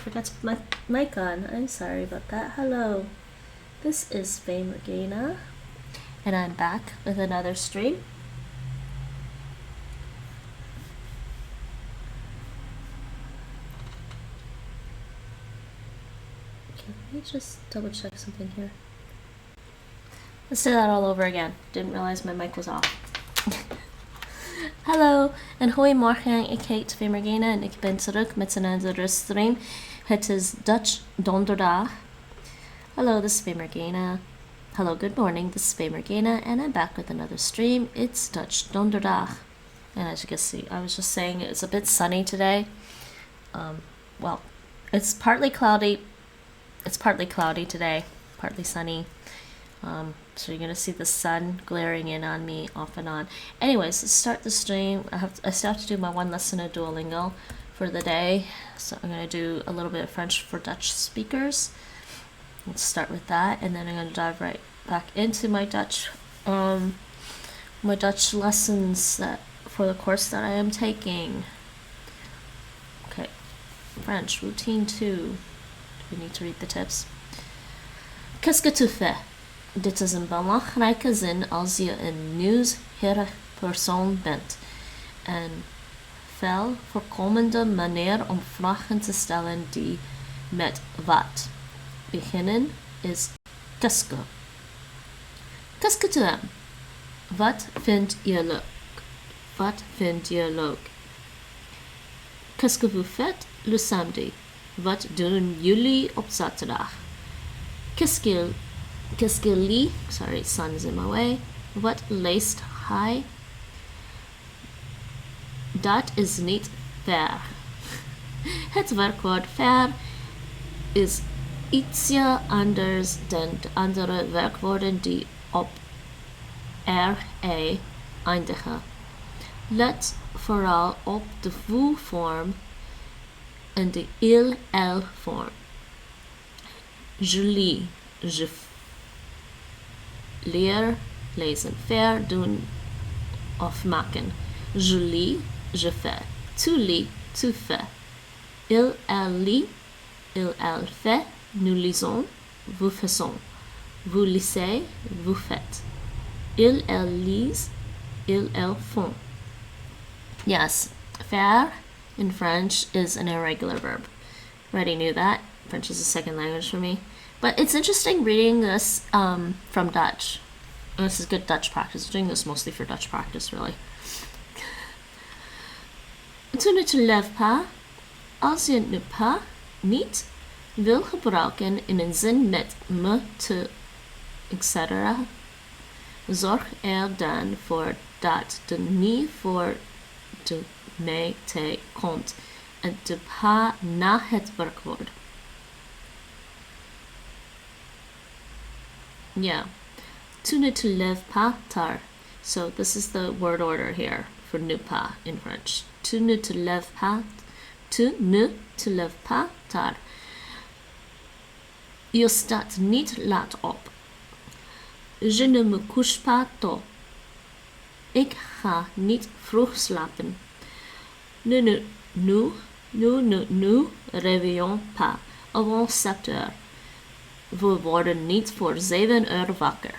forgot to put my mic on. I'm sorry about that. Hello. This is Regina, and I'm back with another stream. Okay, let me just double check something here. Let's do that all over again. Didn't realize my mic was off. Hallo en goedemorgen. Ik heet Regina en ik ben terug met een andere stream. Het is Dutch donderdag. Hello, this is Regina. Hello, good morning. This is Regina, and I'm back with another stream. It's Dutch donderdag. And as you can see, I was just saying it's a bit sunny today. Well, it's partly cloudy. It's partly cloudy today, partly sunny. So you're gonna see the sun glaring in on me off and on. Anyways, let's start the stream. I still have to do my one lesson of Duolingo for the day. So I'm gonna do a little bit of French for Dutch speakers. Let's start with that, and then I'm gonna dive right back into my Dutch lessons for the course that I am taking. Okay, French routine 2. Do we need to read the tips? Qu'est-ce que tu fais? Dit is een belangrijke zin als je een nieuwsgierig persoon bent. Een veel voorkomende manier om vragen te stellen die met wat beginnen is qu'est-ce que. Qu'est-ce que tu aimes? Wat vind je leuk? Wat vind je leuk? Qu'est-ce que vous faites le samedi? Wat doen jullie op zaterdag? Qu'est-ce qu'il lit? Sorry, sun is in my way. Wat leest hij? Dat is niet fair. Het werkwoord fair is ietsje anders dan de andere werkwoorden die op RE eindigen. Let vooral op de vous-vorm en de il-vorm. Je lis, je leer, lezen, faire, doen of maken. Je lis, je fais. Tu lis, tu fais. Il, elle lit, elle fait. Nous lisons, vous faisons. Vous lisez, vous faites. Il, elle lisent, elle font. Yes, faire in French is an irregular verb. Already knew that. French is a second language for me. But it's interesting reading this from Dutch. And this is good Dutch practice. I'm doing this mostly for Dutch practice, really. Tu ne te lèves pas. Als je ne pas niet wil gebruiken in een zin met me, te, etc. Zorg er dan voor dat de niet voor de me, te komt en de pa na het werkwoord. Yeah. Tu ne te lèves pas tard. So this is the word order here for ne pas in French. Tu ne te lèves pas. Tu ne te lèves pas tard. Je staat niet laat op. Je ne me couche pas tôt. Ik ga niet vroeg slapen. Nous réveillons pas avant 7 heures. We worden niet voor 7 uur wakker.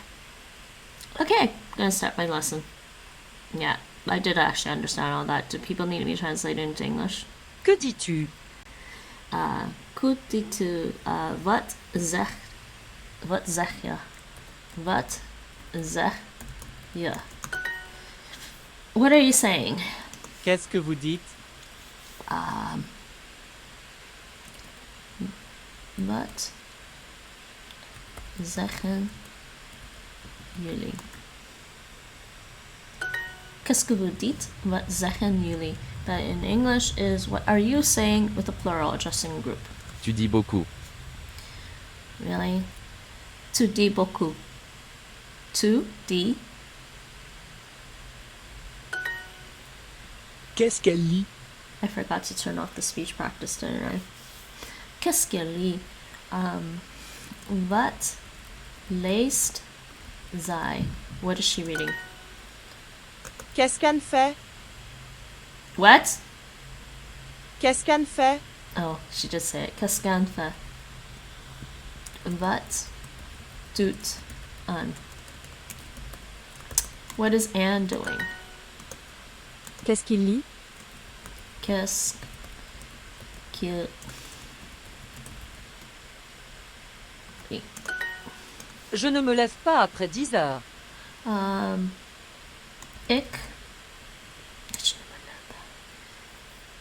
Okay, I'm gonna start my lesson. Yeah, I did actually understand all that. Do people need me translated into English? Que dis-tu? Goed dis-tu? Wat zeg je? Wat zeg je? What are you saying? Qu'est-ce que vous dites? Wat zeggen jullie? Qu'est-ce que vous dites? Wat zeggen jullie? That in English is what are you saying with a plural addressing a group? Tu dis beaucoup. Really? Tu dis beaucoup. Tu dis. Qu'est-ce qu'elle lit? I forgot to turn off the speech practice, didn't I? Qu'est-ce qu'elle lit? Wat leest zij? What is she reading? Qu'est-ce qu'elle fait? What? Qu'est-ce qu'elle fait? Oh, she just said it. Qu'est-ce qu'Anne fait? Wat doet Anne? What is Anne doing? Qu'est-ce qu'il lit? Qu'est-ce qu'il... Je ne me lève pas après 10 heures.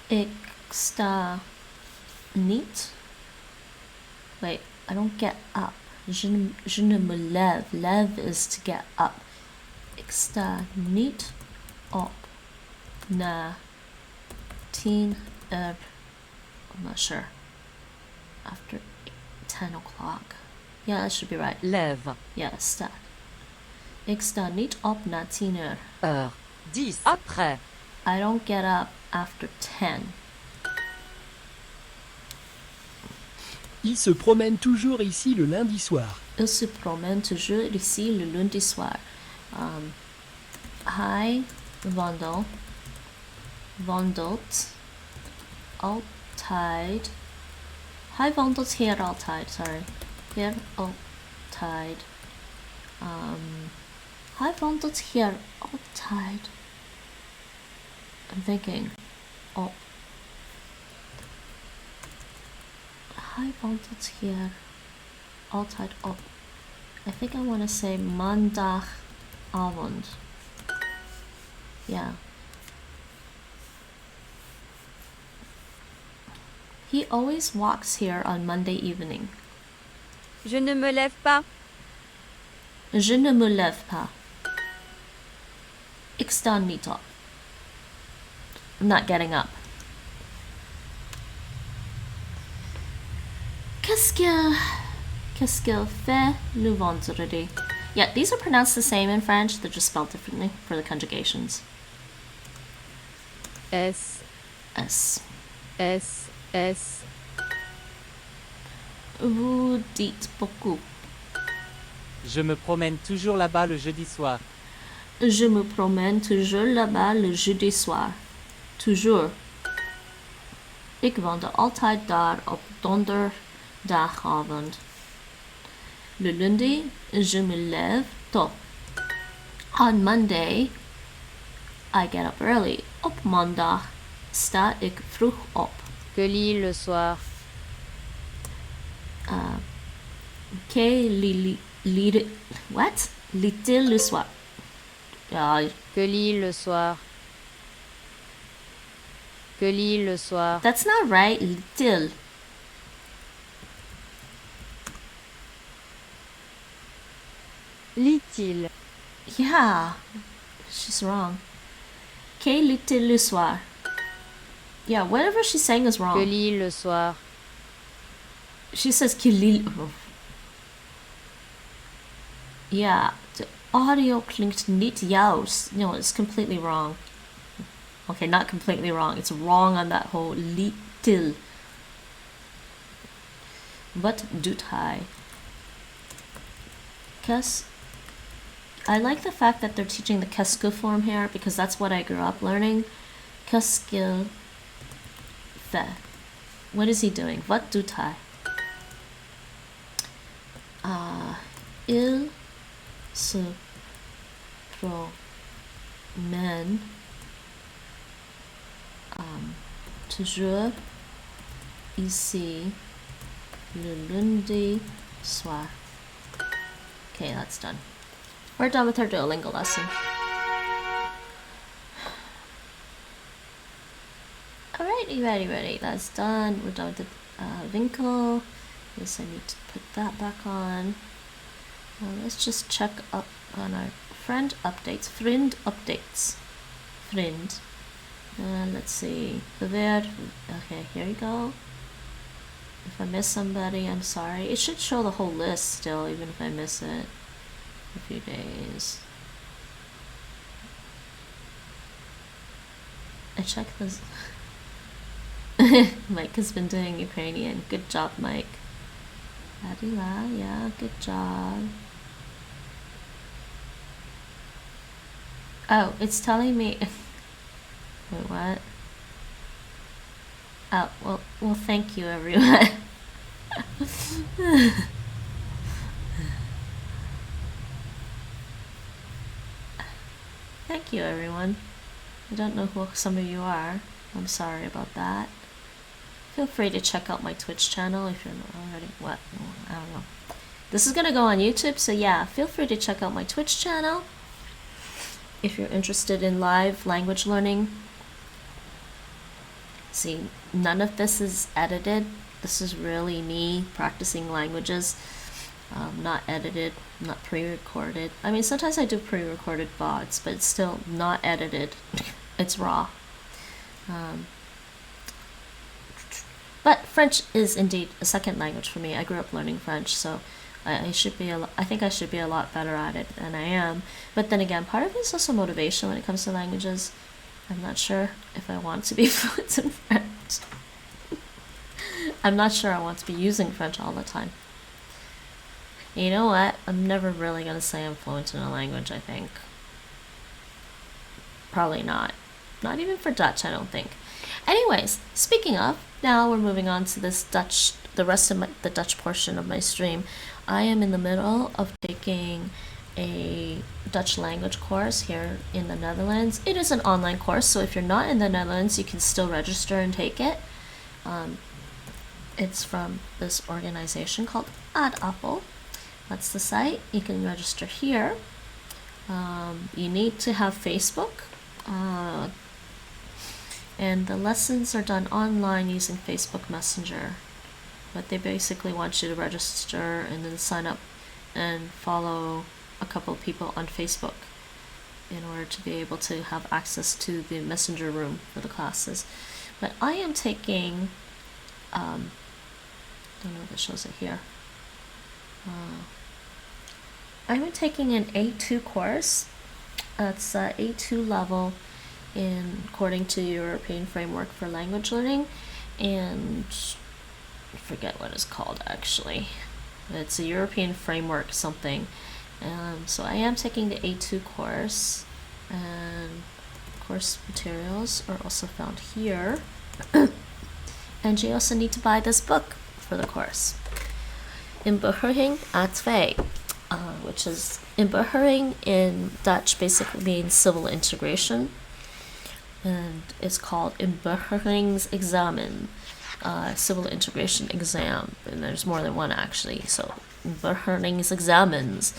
Ik sta niet. Wait, I don't get up. Je ne me lève. Lève is to get up. Ik sta niet op na 10 I'm not sure. After 10 o'clock. Yeah, that should be right. Lève. Yeah, sta. Ik sta niet op na 10 uur. Heure. 10. Après. I don't get up after 10. Il se promène toujours ici le lundi soir. Il se promène toujours ici le lundi soir. Hij wandelt altijd. Hij wandelt hier altijd, sorry. Hier altijd. Hij wandelt hier altijd. I'm thinking. Oh. Hij wandelt hier altijd op. I think I want to say maandagavond. Yeah. He always walks here on Monday evening. Je ne me lève pas. Je ne me lève pas. Ik sta niet op. I'm not getting up. Qu'est-ce qu'il fait le vendredi? Yeah, these are pronounced the same in French, they're just spelled differently for the conjugations. S. S. S. S. Vous dites beaucoup. Je me promène toujours là-bas le jeudi soir. Je me promène toujours là-bas le jeudi soir. Toujours. Ik wandel altijd daar op donderdagavond. Le lundi, je me lève tôt. On Monday, I get up early. Op maandag sta ik vroeg op. Que lit le soir? What? Lit-il le soir? Que lit le soir? Que lit le soir? That's not right. Lit-il. Lit-il? Yeah, she's wrong. Que lit-il le soir? Yeah, whatever she's saying is wrong. Que lit le soir? She says qu'il lit. Oh. Yeah, the audio klinkt niet juist. No, it's completely wrong. Okay, not completely wrong. It's wrong on that whole lit-il. Wat doet hij? I like the fact that they're teaching the qu'est-ce que form here because that's what I grew up learning. Qu'est-ce qu'il fait? What is he doing? Wat doet hij? Il se promène toujours ici le lundi soir. Okay, that's done. We're done with our Duolingo lesson. Alrighty, ready. That's done. We're done with the Winkel. Yes, I need to put that back on. Let's just check up on our friend updates. Vriend updates. Vriend. Let's see. Okay, here you go. If I miss somebody, I'm sorry. It should show the whole list still, even if I miss it a few days. I checked this. Mike has been doing Ukrainian. Good job, Mike. Adila, yeah, good job. Oh, it's telling me... Wait, what? Well, thank you, everyone. Thank you, everyone. I don't know who some of you are. I'm sorry about that. Feel free to check out my Twitch channel if you're not already. What? I don't know. This is gonna go on YouTube, so yeah, feel free to check out my Twitch channel if you're interested in live language learning. See, none of this is edited. This is really me practicing languages. Not edited, not pre-recorded. I mean, sometimes I do pre-recorded VODs, but it's still not edited. It's raw. But French is indeed a second language for me. I grew up learning French, so I think I should be a lot better at it than I am. But then again, part of it is also motivation when it comes to languages. I'm not sure if I want to be fluent in French. I'm not sure I want to be using French all the time. You know what? I'm never really going to say I'm fluent in a language, I think. Probably not. Not even for Dutch, I don't think. Anyways, speaking of, now we're moving on to this Dutch, the rest of the Dutch portion of my stream. I am in the middle of taking a Dutch language course here in the Netherlands. It is an online course, so if you're not in the Netherlands, you can still register and take it. It's from this organization called Ad Appel. That's the site. You can register here. You need to have Facebook. And the lessons are done online using Facebook Messenger. But they basically want you to register and then sign up and follow a couple of people on Facebook in order to be able to have access to the messenger room for the classes. But I am taking, I don't know if it shows it here. I'm taking an A2 course. It's A2 level according to European Framework for Language Learning, and I forget what it's called actually. It's a European Framework something. So I am taking the A2 course, and course materials are also found here. And you also need to buy this book for the course. Inburgeringsexamens, which is inburgering in Dutch basically means civil integration, and it's called inburgeringsexamen, civil integration exam, and there's more than one actually, so inburgeringsexamens.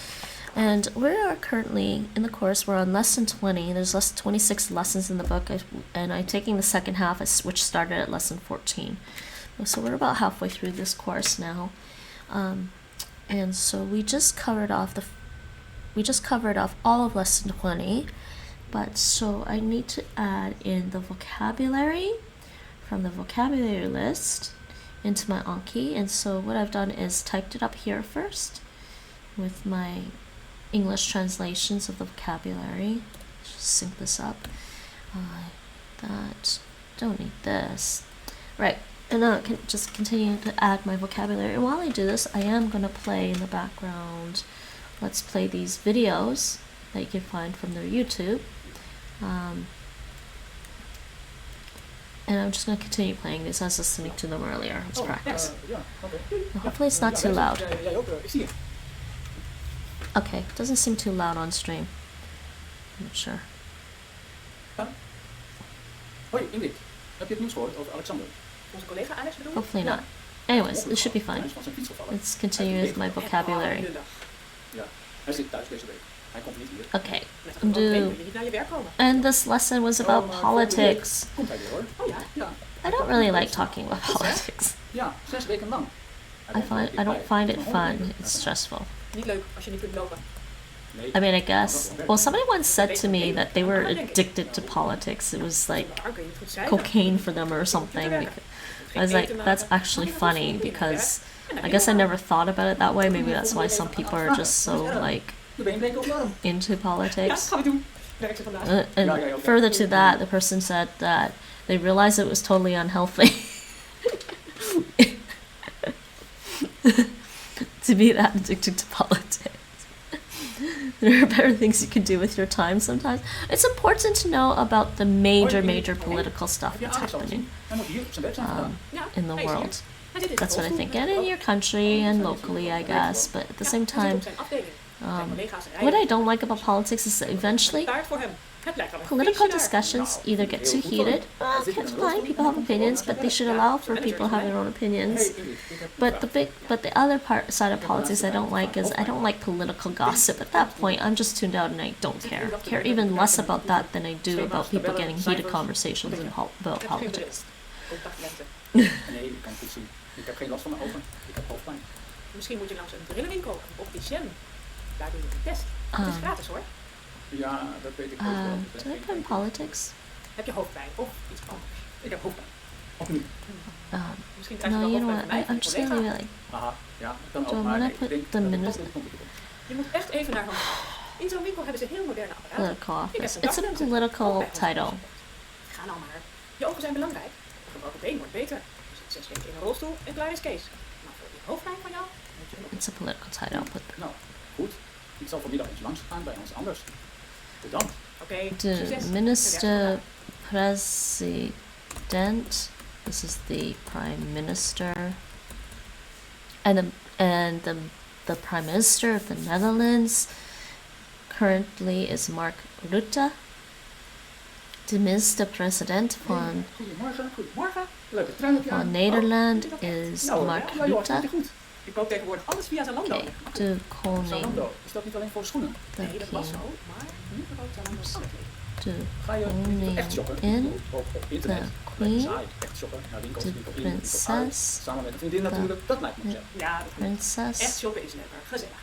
And we are currently in the course, we're on lesson 20. There's 26 lessons in the book, and I'm taking the second half, which started at lesson 14. So we're about halfway through this course now. And so we just covered off all of lesson 20, but so I need to add in the vocabulary from the vocabulary list into my Anki. And so what I've done is typed it up here first with my English translations of the vocabulary. Just sync this up. Don't need this. Right. And now I can just continue to add my vocabulary. And while I do this, I am going to play in the background. Let's play these videos that you can find from their YouTube. And I'm just going to continue playing these. I was listening to them earlier. Let's practice. Hopefully it's not too loud. Okay, it doesn't seem too loud on stream. I'm not sure. Hoi Ingrid, heb je het nieuws gehoord over Alexander? Onze collega Alex bedoel? Hopefully not. Anyways, it should be fine. Let's continue with my vocabulary. Ja, hij zit thuis deze week. Hij komt niet hier. Okay, naar je werk komen. and this lesson was about politics. Komt hij weer hoor. Oh ja. Ja. I don't really like talking about politics. Ja, 6 weken lang. I don't find it fun. It's stressful. Niet leuk als je niet kunt lopen. I mean, I guess. Well, somebody once said to me that they were addicted to politics. It was like Daar kun je niet goed zijn. cocaine for them or something. I was like, that's actually funny because I guess I never thought about it that way. Maybe that's why some people are just so like De been breken op de arm. into Ja, politics. gaan we doen. Werk ze vandaag. And further to that, the person said that they realized it was totally unhealthy to be that addicted to politics. There are better things you can do with your time sometimes. It's important to know about the major political stuff that's happening in the world. That's what I think. And in your country and locally, I guess. But at the same time, what I don't like about politics is that eventually political discussions either get too heated. Fine, people have opinions, but they should allow for people to have their own opinions. But the other side of politics I don't like is I don't like political gossip. At that point, I'm just tuned out and I don't care. I care even less about that than I do about people getting heated conversations about politics. Nee, ik kan goed zien. Ik heb geen last van mijn ogen. Ik heb hoofdpijn. Misschien moet je langs een brillenwinkel, een opticien. Daar doe je een test. Het is gratis hoor. Ja, dat weet ik ook wel. Do I put in politics? Heb je hoofdpijn of iets anders? Ik heb hoofdpijn. Opnieuw. Misschien krijg je No, wel you know hoofdpijn what? van mij, I'm just collega. gonna be like, Aha, ja, dat kan do ook. I Maar wanna ik put denk the dat minister? het komt. Je moet echt even naar gaan. In zo'n winkel hebben ze heel moderne apparaten. Political Ik heb office. een It's a daglenzen. political Ook bij ons title. Ga nou maar. Je ogen zijn belangrijk. Je gebroken been wordt beter. Je zit 6 weken in een rolstoel en klaar is Kees. Maar voor die hoofdpijn van jou moet je nog It's a political title. But Nou, goed. Ik zal vanmiddag eens langs gaan bij ons anders. Bedankt. Oké, the succes. minister president. This is the prime minister, and the prime minister of the Netherlands currently is Mark Rutte. De minister-president van Goedemorgen, goedemorgen. Leuke trui heb je van aan. Nederland Oh, is nou, Mark ja, joh, Rutte. goed. Ik koop tegenwoordig alles via Zalando. Okay, de koning, Zalando, is dat niet alleen voor schoenen? de Nee, dat was king, zo, maar nu verkoopt Zalando alles. de Ga je koning echt shoppen? in, Op internet. de Lekker queen, saai. Echt shoppen naar winkels, de winkel in, winkel uit. prinses, Samen met een vriendin natuurlijk. Dat lijkt me de gezellig. Ja, dat klopt. Echt princess, shoppen is leuker, gezellig.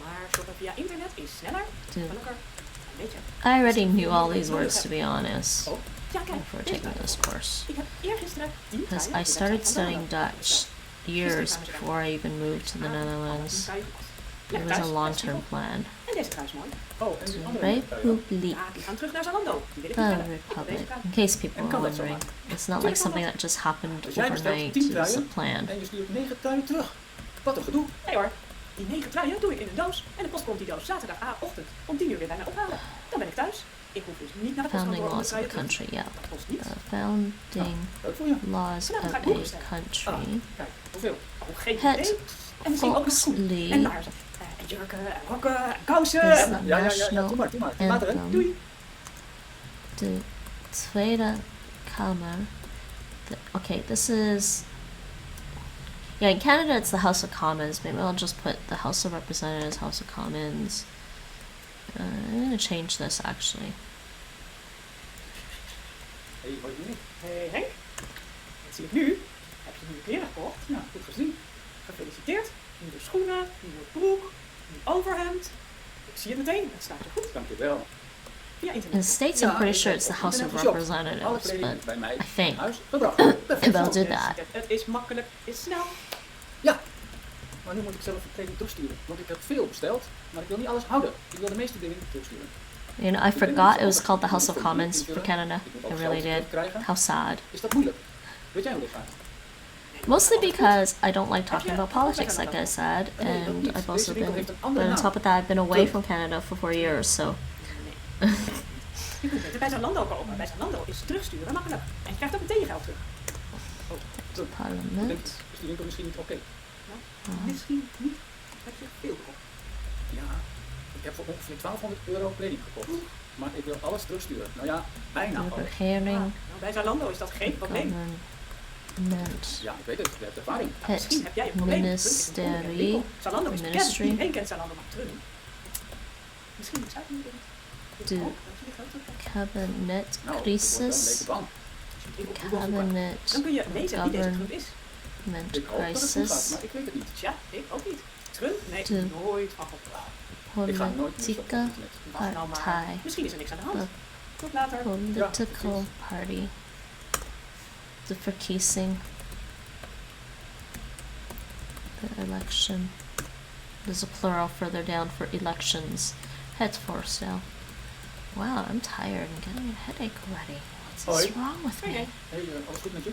Maar shoppen via internet is sneller, de. makkelijker en beter. I already knew all these words, to be honest, Oh, Ja, kijk, before deze taking trui. this course. Ik heb eergisteren die Because trui I op de started website van studying Zalando Dutch besteld. years before I even moved to the Netherlands. It was a long-term plan. En deze trui is mooi. oh, en The die andere Republic, Ja, die gaan terug naar Zalando. Die wil ik the niet verder. Republic. Deze trui. In case people En were kan dat wondering, zomaar? it's not like something that just happened Dus jij bestelt overnight. 10 It was a truien plan. en je stuurt 9 truien terug. Wat een gedoe. Nee hoor, die 9 truien doe ik in een doos. En de post komt die doos zaterdagavond om 10 uur weer bij mij ophalen. Dan ben ik thuis. Ik hoef dus niet naar de Founding postkantoor om de laws of truien the terug te country, yeah. Dat kost niets. The founding Leuk voor je. laws Nou, dan of ga ik boeken a bestellen. country. Kijk, hoeveel? Oh, geen Het idee. En misschien ook nog schoenen. En Foxley laarzen. En jurken, en rokken, en kousen. is the Ja, national doe maar, doe maar. Later, hè. anthem. Doei. De Tweede Kamer. Okay, this is. Yeah, in Canada it's the House of Commons. Maybe I'll just put the House of Representatives, House of Commons. I'm gonna change this actually. Hey, hoi Erik. Hey Henk, wat zie ik nu? Heb je nieuwe kleren gekocht? Ja, goed gezien. Gefeliciteerd. Nieuwe schoenen, nieuwe broek, nieuw overhemd. Ik zie het meteen, het staat er goed. Dankjewel. Via In the internet. States, Ja, I'm pretty ik sure heb it's the op House of internet geshopt. Alle Representatives, kleding but is bij mij I think in huis gebracht. if I'll do that. Het is makkelijk, het is snel. Ja, maar nu moet ik zelf de kleding toesturen. Want ik heb veel besteld, maar ik wil niet alles houden. Ik wil de meeste dingen toesturen. You know, I forgot it was called the House of Commons for Canada. I really did. How sad. Is dat moeilijk? Weet jij hoe dit gaat? Mostly because I don't like talking about politics, like I said, and I've also been. But on top of that, I've been away from Canada for 4 years, so. Je kunt beter bij Zalando kopen. Bij Zalando is terugsturen makkelijk. En je krijgt ook meteen je geld terug. Parliament. Is die winkel misschien niet oké? Misschien niet. Heb je veel gekocht. Ja, ik heb voor ongeveer 1200 euro kleding gekocht. Maar ik wil alles terugsturen. Nou ja, bijna De alles. regering. Nou, bij Zalando is dat geen probleem. Government. Ja, ik weet het. Ik heb ervaring. Misschien Het heb jij een probleem. ministerie. Zalando is bekend. Ministry. Iedereen kent Zalando maar terug. Misschien moet zij het niet doen. De cabinet Nou, ik word wel een crisis. beetje bang. Cabinet Dan kun je lezen wie deze Trump is. government Ik hoop dat het goed gaat, crisis. maar ik weet het niet. Tja, ik ook niet. Trump? Nee, De nooit van gehoord. Ik ga nooit meer op Politieke internet. Wacht nou maar. partij. Misschien is er niks aan de hand. De Tot later. political party. De verkiezing. The election. There's a plural further down for elections. Het voorstel. Wow, I'm tired. I'm getting a headache already. What's wrong with me? Oké. Hey, alles goed met je?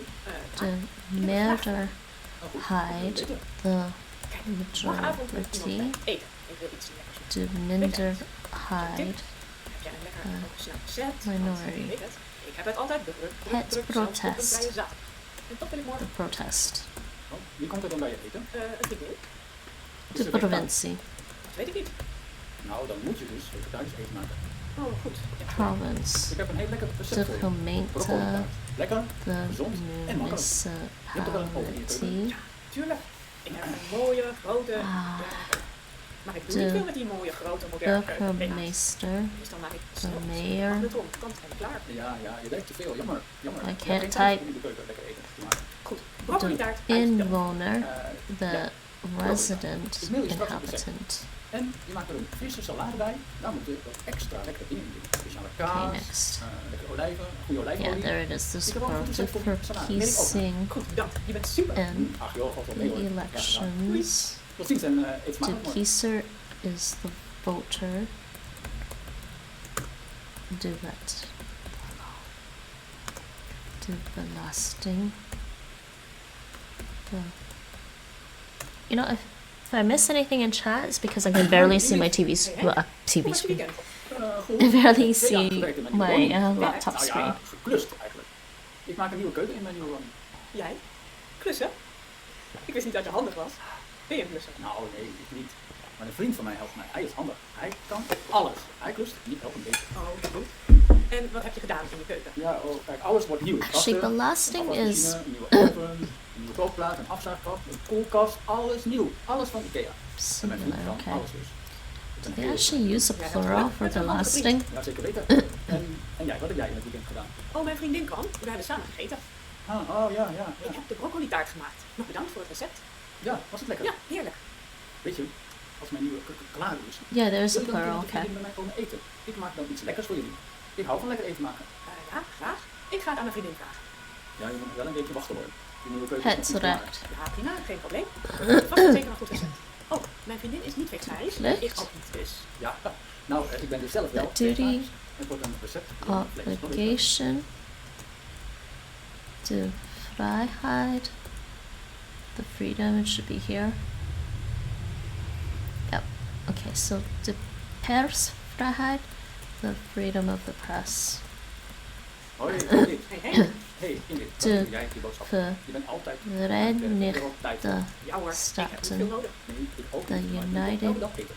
De Oh, goed. meerderheid. Beter. The Kijk, morgenavond met iemand majority bij eten. Ik wil iets lekkers maken. de minderheid Heb jij een lekker snel set? minority. Want, je weet het, ik heb het altijd druk, Het zelfs op een protest. vrije zaterdag. En dat wil ik the morgen. protest. Oh, wie komt er dan bij je eten? Een vriendin? De provincie. Dat weet ik niet. Nou, dan moet je dus vegetarisch eten maken. Oh, goed. Ja. Province. Ik heb een heel lekker De recept voor je. gemeente. Broccoli-taart. Lekker, De gezond en makkelijk. Je hebt er wel een oven in je keuken. municipality. Ja, tuurlijk. Ik heb een mooie, grote keuken. Maar ik doe niet veel met die mooie, grote, moderne keuken. Helaas. Burgemeester. Dus dan maak ik De snel mayor. magnetron, kant en klaar. Ja, je werkt te veel. Jammer. I Je hebt can't geen tijd type. om in de keuken lekker eten te maken. Goed. De Broccoli-taart uit de inwoner. ja. The resident Ik mail je straks het inhabitant. En je maakt er een frisse salade bij. Daar moet je wat extra lekkere dingen in doen. Speciale Okay, kaas, next. lekkere olijven, goede Yeah, olijfolie. there it is. This Ik heb wel een goed quote recept voor for salade. Weet ik ook. piecing Goed, bedankt. Je bent super. and Ach joh, valt wel mee the hoor. elections. Tot ziens en eet The smakelijk mooi. kiezer is the voter. De wet. De belasting. The... You know, if I miss anything in chat, it's because I can barely see my TV Hoe was je screen. weekend? Goed. I barely 2 jaar see gewerkt in mijn my nieuwe woning. laptop Nou screen. ja, geklust eigenlijk. Ik maak een nieuwe keuken in mijn nieuwe woning. Jij? Klussen? Ik wist niet dat je handig was. Ben je een klusser? Nou nee, ik niet. Maar een vriend van mij helpt mij. Hij is handig. Hij kan alles. Hij klust niet elk een beetje. Oh, goed. En wat heb je gedaan in je keuken? Ja, oh, kijk, alles wordt nieuw. Actually, Kasten, belasting een is afwasmachine, een nieuwe oven, een nieuwe kookplaat, een afzuigkast, een koelkast, alles nieuw. Alles van Ikea. En mijn vriend similar. kan Okay. alles dus. Ik ben Do they heel- actually use a plural for belasting? Ja, zeker weten. En jij, wat heb jij in het weekend gedaan? Oh, mijn vriendin kwam. We hebben samen gegeten. Oh ja. Ik heb de broccoli-taart gemaakt. Nog bedankt voor het recept. Ja, was het lekker? Ja, heerlijk. Weet je, als mijn nieuwe keuken klaar is, Yeah, there's a wil je dan plural. met je Okay. vrienden bij mij komen eten? Ik maak dan iets lekkers voor jullie. Ik hou van lekker eten maken. Ja, graag. Ik ga het aan mijn vriendin vragen. Ja, je moet wel een beetje wachten hoor. Die nieuwe keuken is Het nog niet klaar. recht. Ja, prima. Geen probleem. Vast zeker een goed recept. Oh, mijn vriendin is niet vegetarisch. Lucht. Ik ook niet, dus. Ja, nou, ik ben dus zelf wel. The duty vegetarisch. Het wordt een recept. Obligation. De vrijheid. The freedom, it should be here. Yep. Okay, so the persvrijheid. The freedom of the press. Hoi, Ingrid. Hey. Hey, Ingrid. Wat De doe jij die boodschap? Je bent altijd Verenigde Ja hoor, ik heb niet Staten. veel nodig. Nee, ik ook The niet, maar ik moet United elke dag eten.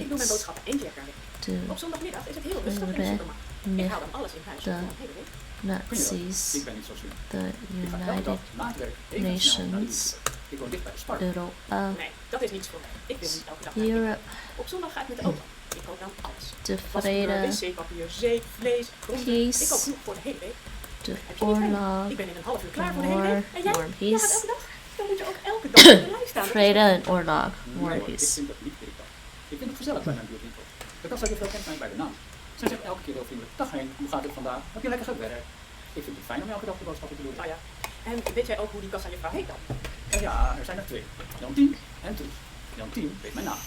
Ik doe mijn States. boodschappen 1 keer per week. De Op zondagmiddag is het heel rustig in de supermarkt. Ik haal dan alles in huis voor een hele week. Nazis. Ik ben niet zo slim. The Ik ga elke United dag na het werk even snel naar de Nations. winkel. Ik woon dicht bij de Spar. Europa. Nee, dat is niets voor mij. Ik wil niet elke dag naar de winkel. Europe. Op zondag ga ik met de auto. Ik koop dan alles. De Wasgoed, vrede. wc-papier, zeep, vlees, groenten. Peace. Ik koop genoeg voor de hele week. De Heb je niet fijn? oorlog. Ik ben in een half uur klaar voor de hele week. En jij? War, Jij gaat peace. elke dag? Dan moet je ook elke dag op de lijst staan. Dat is Vrede en oorlog. Nee, War hoor, and ik peace. vind dat niet irritant. Ik vind het gezellig bij mijn buurtwinkel. De kassajuffrouw kent mij bij de naam. Zij zegt elke keer heel vriendelijk: dag Henk, hoe gaat het vandaag? Heb je lekker gewerkt? Ik vind het fijn om elke dag de boodschappen te doen. Nou ja. En weet jij ook hoe die kassajuffrouw heet dan? En ja, er zijn er 2. Jan 10 en Truus. Jan 10 weet mijn naam.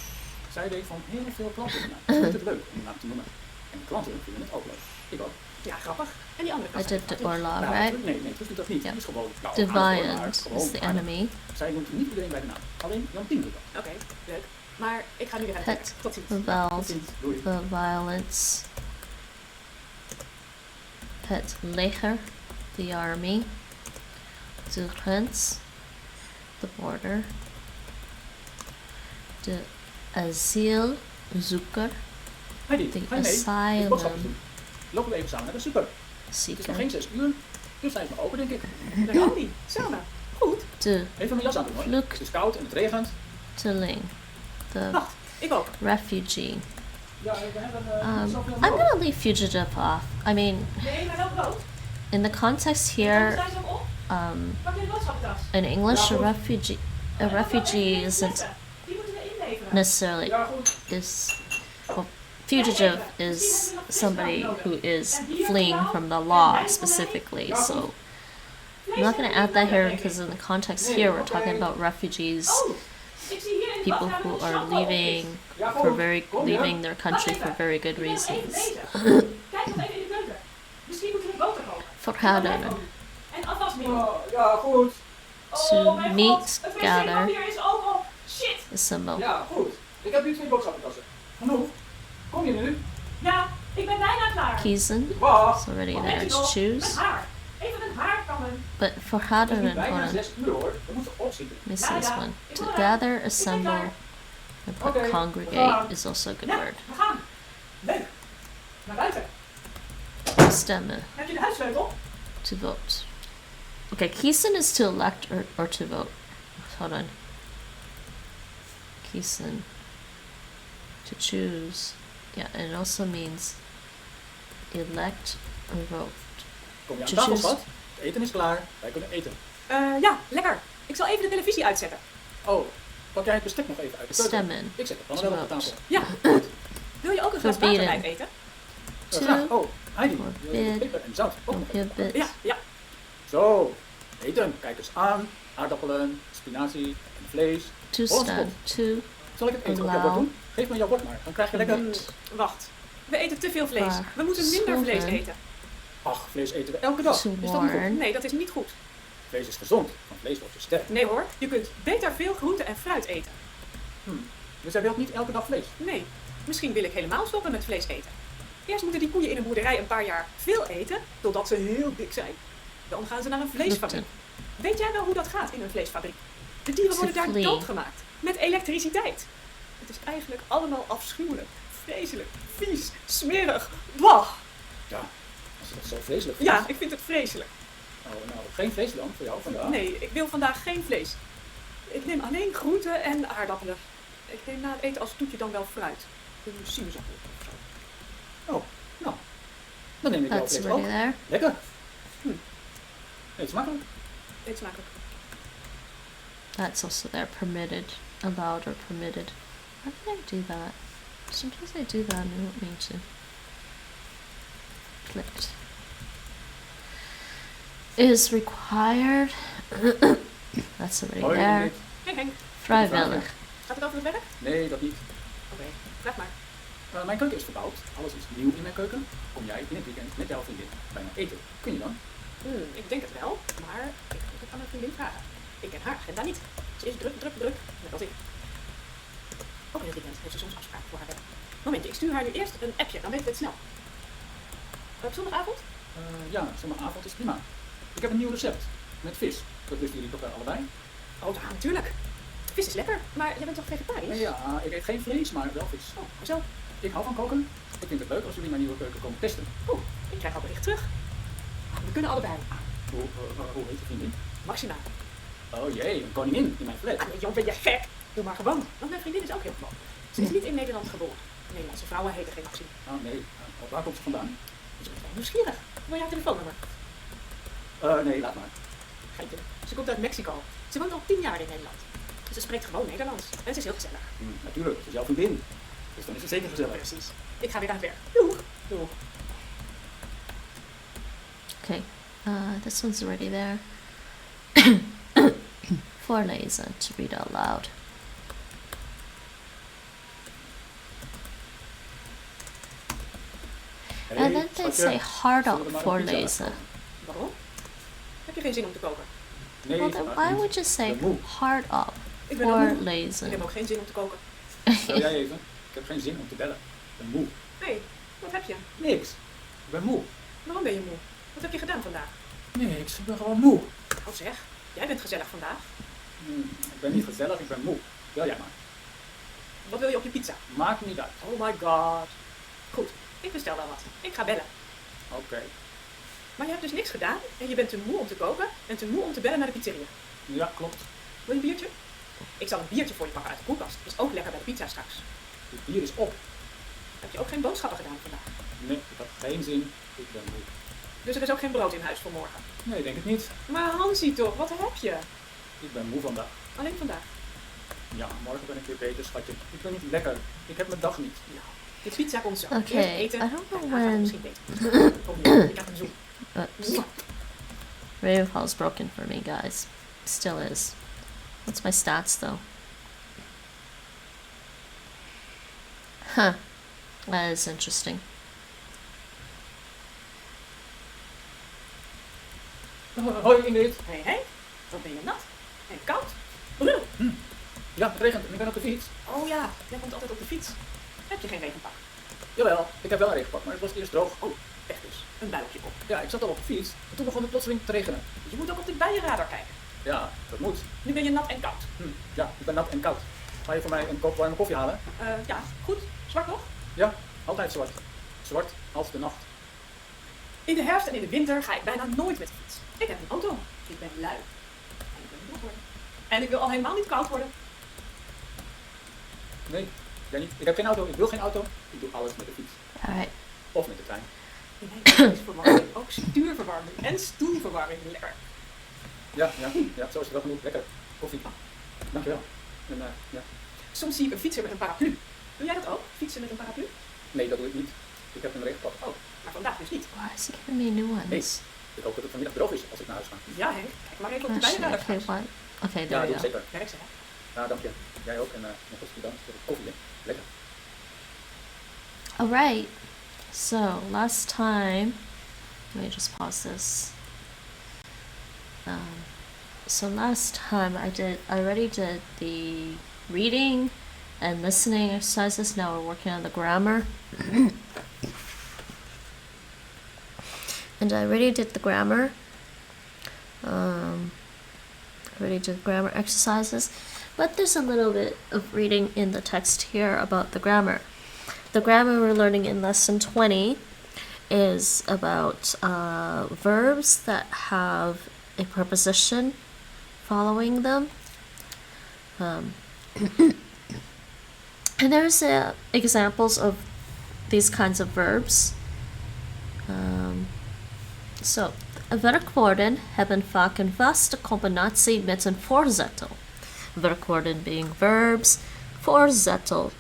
Zij weet van heel veel klanten mijn naam. Ze vindt het leuk om mijn naam te noemen. En klanten vinden het ook leuk. Ik ook. Ja, grappig. En die andere I did kassajuffrouw? the oorlog, Nou, right? Nee, Truus doet dat niet. Ja. Die is gewoon nou, The aardig hoor, maar violence gewoon is the aardig. enemy. Zij noemt niet iedereen bij de naam. Alleen Jan 10 doet dat. Oké, leuk. Maar ik ga nu weer aan het Het werk. Tot ziens. Tot geweld. ziens. Doei. The violence. Het leger. The army. De grens. The border. De asielzoeker. Heidi, The ga je mee? Ik boodschappen asylum doen. Lopen we even samen naar de super. Het is nog seeker. geen 6 uur. Dus hij is nog open denk ik. Daar gaan die. Samen. Goed. De Even mijn jas aan doen hoor. Het is koud en het regent. vluchteling. The Wacht, ik ook. refugee. Ja, we hebben zoveel I'm gonna leave fugitive off. I mean, Nee, maar wel brood. in the context Dan here, staan ze ook op. Pak je de boodschappentas. in English, Ja, a goed. refugee isn't Die moeten we inleveren. necessarily Ja, goed. is. Well, fugitive is somebody who is fleeing from the law specifically. So I'm not gonna add that here because in the context here, we're talking about refugees, Oh, ik zie hier in de people badkamer who een are shampoo leaving for leaving their country for very good Ik wil even reasons. lezen. Kijk nog even in de keuken. Misschien moeten we boter kopen. Vergaderen. En afwasmiddel. Ja, goed. To mijn meet, God, het gather, wc-papier is ook op. Shit. symbol. Ja, goed. Ik heb nu 2 boodschappenkassen. Genoeg. Kom je nu? Ja, ik ben bijna klaar. Kiezen. Wacht. It's already Wat there. weet je It's nog? Met choose. haar. Even een haar kammen. But for Het is hadden nu and bijna hadden. 6 uur hoor. We moeten opschieten. Let me Ja, see this ja. one. Ik To wil gather, klaar. assemble, and put Oké, congregate we is also a good Ja, word. we gaan. Leuk. Naar buiten. Stemmen. Heb je de huissleutel? To vote. Okay, kiezen is to elect or to vote. Hold on. Kiezen. To choose. Yeah, and it also means elect or vote. Kom je aan To tafel, choose. schat? Het eten is klaar. Wij kunnen eten. Ja, lekker. Ik zal even de televisie uitzetten. Oh, pak jij het bestek nog even uit de keuken? Stemmen. Ik zet het dan wel op de tafel. Ja. Wil je ook een glas water Verbieden. bij het eten? Graag. Oh, Heidi. Forbid. Peper en zout. Oh, Prohibit. Ja. zo. Eten. Kijk eens aan. Aardappelen, spinazie en vlees. To stand. To Zal ik het eten op jouw bord doen? Geef me jouw bord maar. Dan krijg je lekker... permit. Wacht. We eten te veel vlees. Waar? We moeten minder vlees Schroeven. eten. Ach, vlees eten we elke dag. To Is dat niet goed? warn. Nee, dat is niet goed. Vlees is gezond. Van vlees word je sterk. Nee hoor, je kunt beter veel groente en fruit eten. Dus hij wil niet elke dag vlees. Nee, misschien wil ik helemaal stoppen met vlees eten. Eerst moeten die koeien in een boerderij een paar jaar veel eten, totdat ze heel dik zijn. Dan gaan ze naar een vleesfabriek. Weet jij wel hoe dat gaat in een vleesfabriek? De dieren worden daar flee. doodgemaakt. Met elektriciteit. Het is eigenlijk allemaal afschuwelijk. Vreselijk. Vies. Smerig. Bah. Ja, als je dat zo vreselijk vindt. Ja, ik vind het vreselijk. Oh, nou, geen vlees dan voor jou vandaag. Nee, ik wil vandaag geen vlees. Ik neem alleen groenten en aardappelen. Ik neem na het eten als toetje dan wel fruit. Een sinaasappel of zo. Oh, nou. Dan neem ik jouw That's vlees already ook. there. Lekker. Eet smakelijk. Eet smakelijk. That's also there. Permitted, allowed, or permitted. How did I do that? Sometimes I do that and I don't mean to. Clicked. Is required. That's already Hoi, there. Ingrid. Hey Henk, Vrijwillig. gaat het over het werk? Nee, dat niet. Oké, vraag maar. Mijn keuken is verbouwd. Alles is nieuw in mijn keuken. Kom jij in het weekend met jouw vriendin bij mij eten? Kun je dan? Ik denk het wel, maar ik moet het aan mijn vriendin vragen. Ik ken haar agenda niet. Ze is druk, net als ik. Ook in het weekend heeft ze soms afspraken voor haar werk. Momentje, ik stuur haar nu eerst een appje, dan weten we het snel. Op zondagavond? Ja, zondagavond is prima. Ik heb een nieuw recept. Met vis. Dat lusten jullie toch wel allebei? Oh ja, natuurlijk. Vis is lekker, maar jij bent toch vegetarisch? Ja, ik eet geen vlees, maar wel vis. Oh, maar zo. Ik hou van koken. Ik vind het leuk als jullie mijn nieuwe keuken komen testen. Oh, ik krijg al bericht terug. We kunnen allebei. Hoe heet je vriendin? Maxima. Oh jee, een koningin in mijn flat. Ah, joh, ben je gek? Doe maar gewoon. Want mijn vriendin is ook heel gewoon. Ze is niet in Nederland geboren. Nederlandse vrouwen heten geen Maxima. Oh nee, waar komt ze vandaan? Ze is wel nieuwsgierig. Wil je haar telefoonnummer? Nee, laat maar. Geintje. Ze komt uit Mexico. Ze woont al 10 jaar in Nederland. Ze spreekt gewoon Nederlands. En ze is heel gezellig. Natuurlijk, het is jouw vriendin. Dus dan is het zeker gezellig. Precies. Ik ga weer aan het werk. Doeg! Doeg. Okay. This one's already there. Voorlezen, to read out loud. And then they say hardop voorlezen. Waarom? Heb je geen zin om te koken? Nee, Well, then why would you say ben moe. hardop Ik ben ook moe. Ik heb voorlezen? ook geen zin om te koken. Stel jij even. Ik heb geen zin om te bellen. Ik ben moe. Nee, wat heb je? Niks. Ik ben moe. Waarom ben je moe? Wat heb je gedaan vandaag? Niks. Ik ben gewoon moe. Nou zeg, jij bent gezellig vandaag. Ik ben niet gezellig, ik ben moe. Bel jij maar. Wat wil je op je pizza? Maakt niet uit. Oh my god. Goed, ik bestel wel wat. Ik ga bellen. Oké. Maar je hebt dus niks gedaan en je bent te moe om te koken en te moe om te bellen naar de pizzeria. Ja, klopt. Wil je een biertje? Ik zal een biertje voor je pakken uit de koelkast. Is ook lekker bij de pizza straks. Het bier is op. Heb je ook geen boodschappen gedaan vandaag? Nee, ik heb geen zin. Ik ben moe. Dus er is ook geen brood in huis voor morgen. Nee, denk het niet. Maar Hansie toch, wat heb je? Ik ben moe vandaag. Alleen vandaag. Ja, morgen ben ik weer beter, schatje. Ik ben niet lekker. Ik heb mijn dag niet. Nou, de pizza komt zo. Oké, Eerst eten, I don't know daarna gaat het when- misschien beter. Kom hier, ik krijg een zoen. Oops. Radio is broken for me, guys. Still is. What's my stats though? Huh. That is interesting. Hoi Ingrid. Hé, hé, wat ben je nat? En koud? Brul. Ja, het regent en ik ben op de fiets. Oh ja, jij komt altijd op de fiets. Heb je geen regenpak? Jawel, ik heb wel een regenpak, maar het was eerst droog. Oh, echt dus. Een bui op je kop. Ja, ik zat al op de fiets en toen begon het plotseling te regenen. Je moet ook op de buienradar kijken. Ja, dat moet. Nu ben je nat en koud. Ja, ik ben nat en koud. Ga je voor mij een kop warme koffie halen? Ja, goed. Zwart nog? Ja, altijd zwart. Zwart als de nacht. In de herfst en in de winter ga ik bijna nooit met de fiets. Ik heb een auto. Ik ben lui. En ik wil niet worden. En ik wil al helemaal niet koud worden. Nee, jij niet. Ik heb geen auto, ik wil geen auto. Ik doe alles met de fiets. Alright. Of met de trein. In Nederland is verwarming ook stuurverwarming en stoelverwarming lekker. Ja, zo is het wel genoeg. Lekker. Koffie. Dankjewel. En, ja. Soms zie ik een fietser met een paraplu. Doe jij dat ook? Fietsen met een paraplu? Nee, dat doe ik niet. Ik heb een regenpak. Oh, maar vandaag dus niet. Why is he giving me new ones? Nee, ik hoop dat het vanmiddag droog is als ik naar huis ga. Ja, Henk. Kijk maar even op de Oh, shit. buienradar. Okay, what? Okay, Ja, there doe we ik go. zeker. Werk ze, hè? Ja, dank je. Jij ook en nog eens bedankt voor de koffie. Lekker. Alright. So last time, let me just pause this. So last time I already did the reading and listening exercises. Now we're working on the grammar. And I already did the grammar. Already did grammar exercises, but there's a little bit of reading in the text here about the grammar. The grammar we're learning in lesson 20 is about verbs that have a preposition following them. And there's examples of these kinds of verbs. So, werkwoorden hebben vaak een vaste combinatie met een voorzettel. Werkwoorden being verbs, voorzetzel,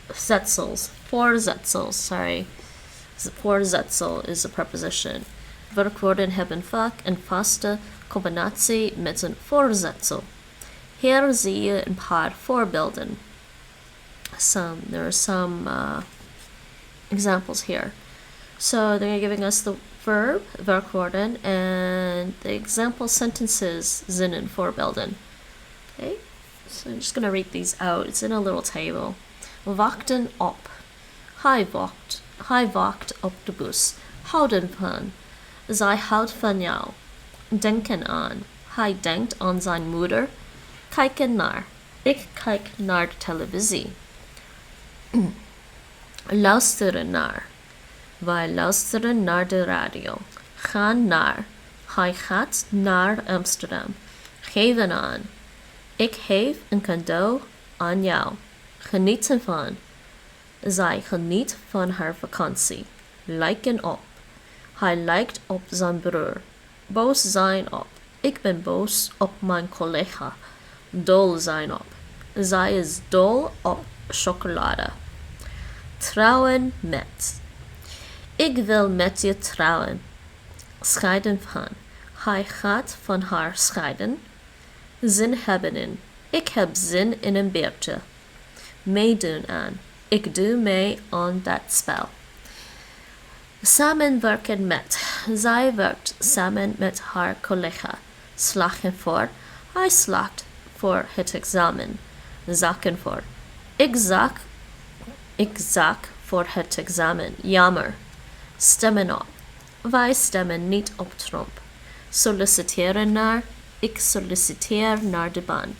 sorry. Voorzetzel is a preposition. Werkwoorden hebben vaak een vaste combinatie met een voorzetzel. Hier zie je een paar voorbeelden. There are some examples here. So they're giving us the verb, werkwoorden, and the example sentences, zinnen, voorbeelden. Okay, so I'm just going to read these out. It's in a little table. Wachten op. Hij wacht op de bus. Houden van. Zij houdt van jou. Denken aan. Hij denkt aan zijn moeder. Kijken naar. Ik kijk naar de televisie. Luisteren naar. Wij luisteren naar de radio. Gaan naar. Hij gaat naar Amsterdam. Geven aan. Ik geef een cadeau aan jou. Genieten van. Zij geniet van haar vakantie. Lijken op. Hij lijkt op zijn broer. Boos zijn op. Ik ben boos op mijn collega. Dol zijn op. Zij is dol op chocolade. Trouwen met. Ik wil met je trouwen. Scheiden van. Hij gaat van haar scheiden. Zin hebben in. Ik heb zin in een beertje. Meedoen aan. Ik doe mee aan dat spel. Samenwerken met. Zij werkt samen met haar collega. Slagen voor. Hij slaagt voor het examen. Zaken voor. Ik zak voor het examen. Jammer. Stemmen op. Wij stemmen niet op Trump. Solliciteren naar. Ik solliciteer naar de baan.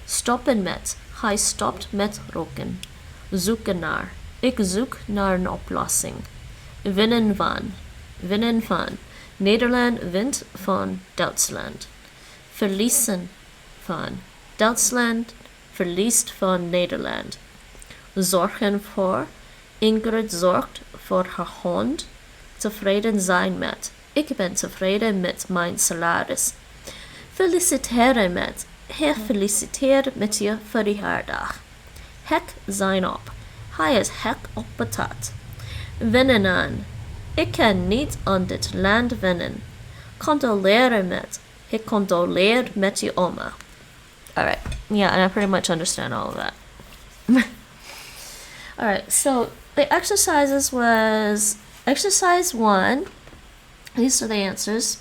Stoppen met. Hij stopt met roken. Zoeken naar. Ik zoek naar een oplossing. Winnen van. Winnen van. Nederland wint van Duitsland. Verliezen van. Duitsland verliest van Nederland. Zorgen voor. Ingrid zorgt voor haar hond. Tevreden zijn met. Ik ben tevreden met mijn salaris. Feliciteren met. Gefeliciteerd met je verjaardag. Hek zijn op. Hij is hek op patat. Winnen aan. Ik kan niet aan dit land winnen. Condoleren met. Ik condoleer met je oma. Alright. Yeah, and I pretty much understand all of that. Alright, so the exercises was exercise 1. These are the answers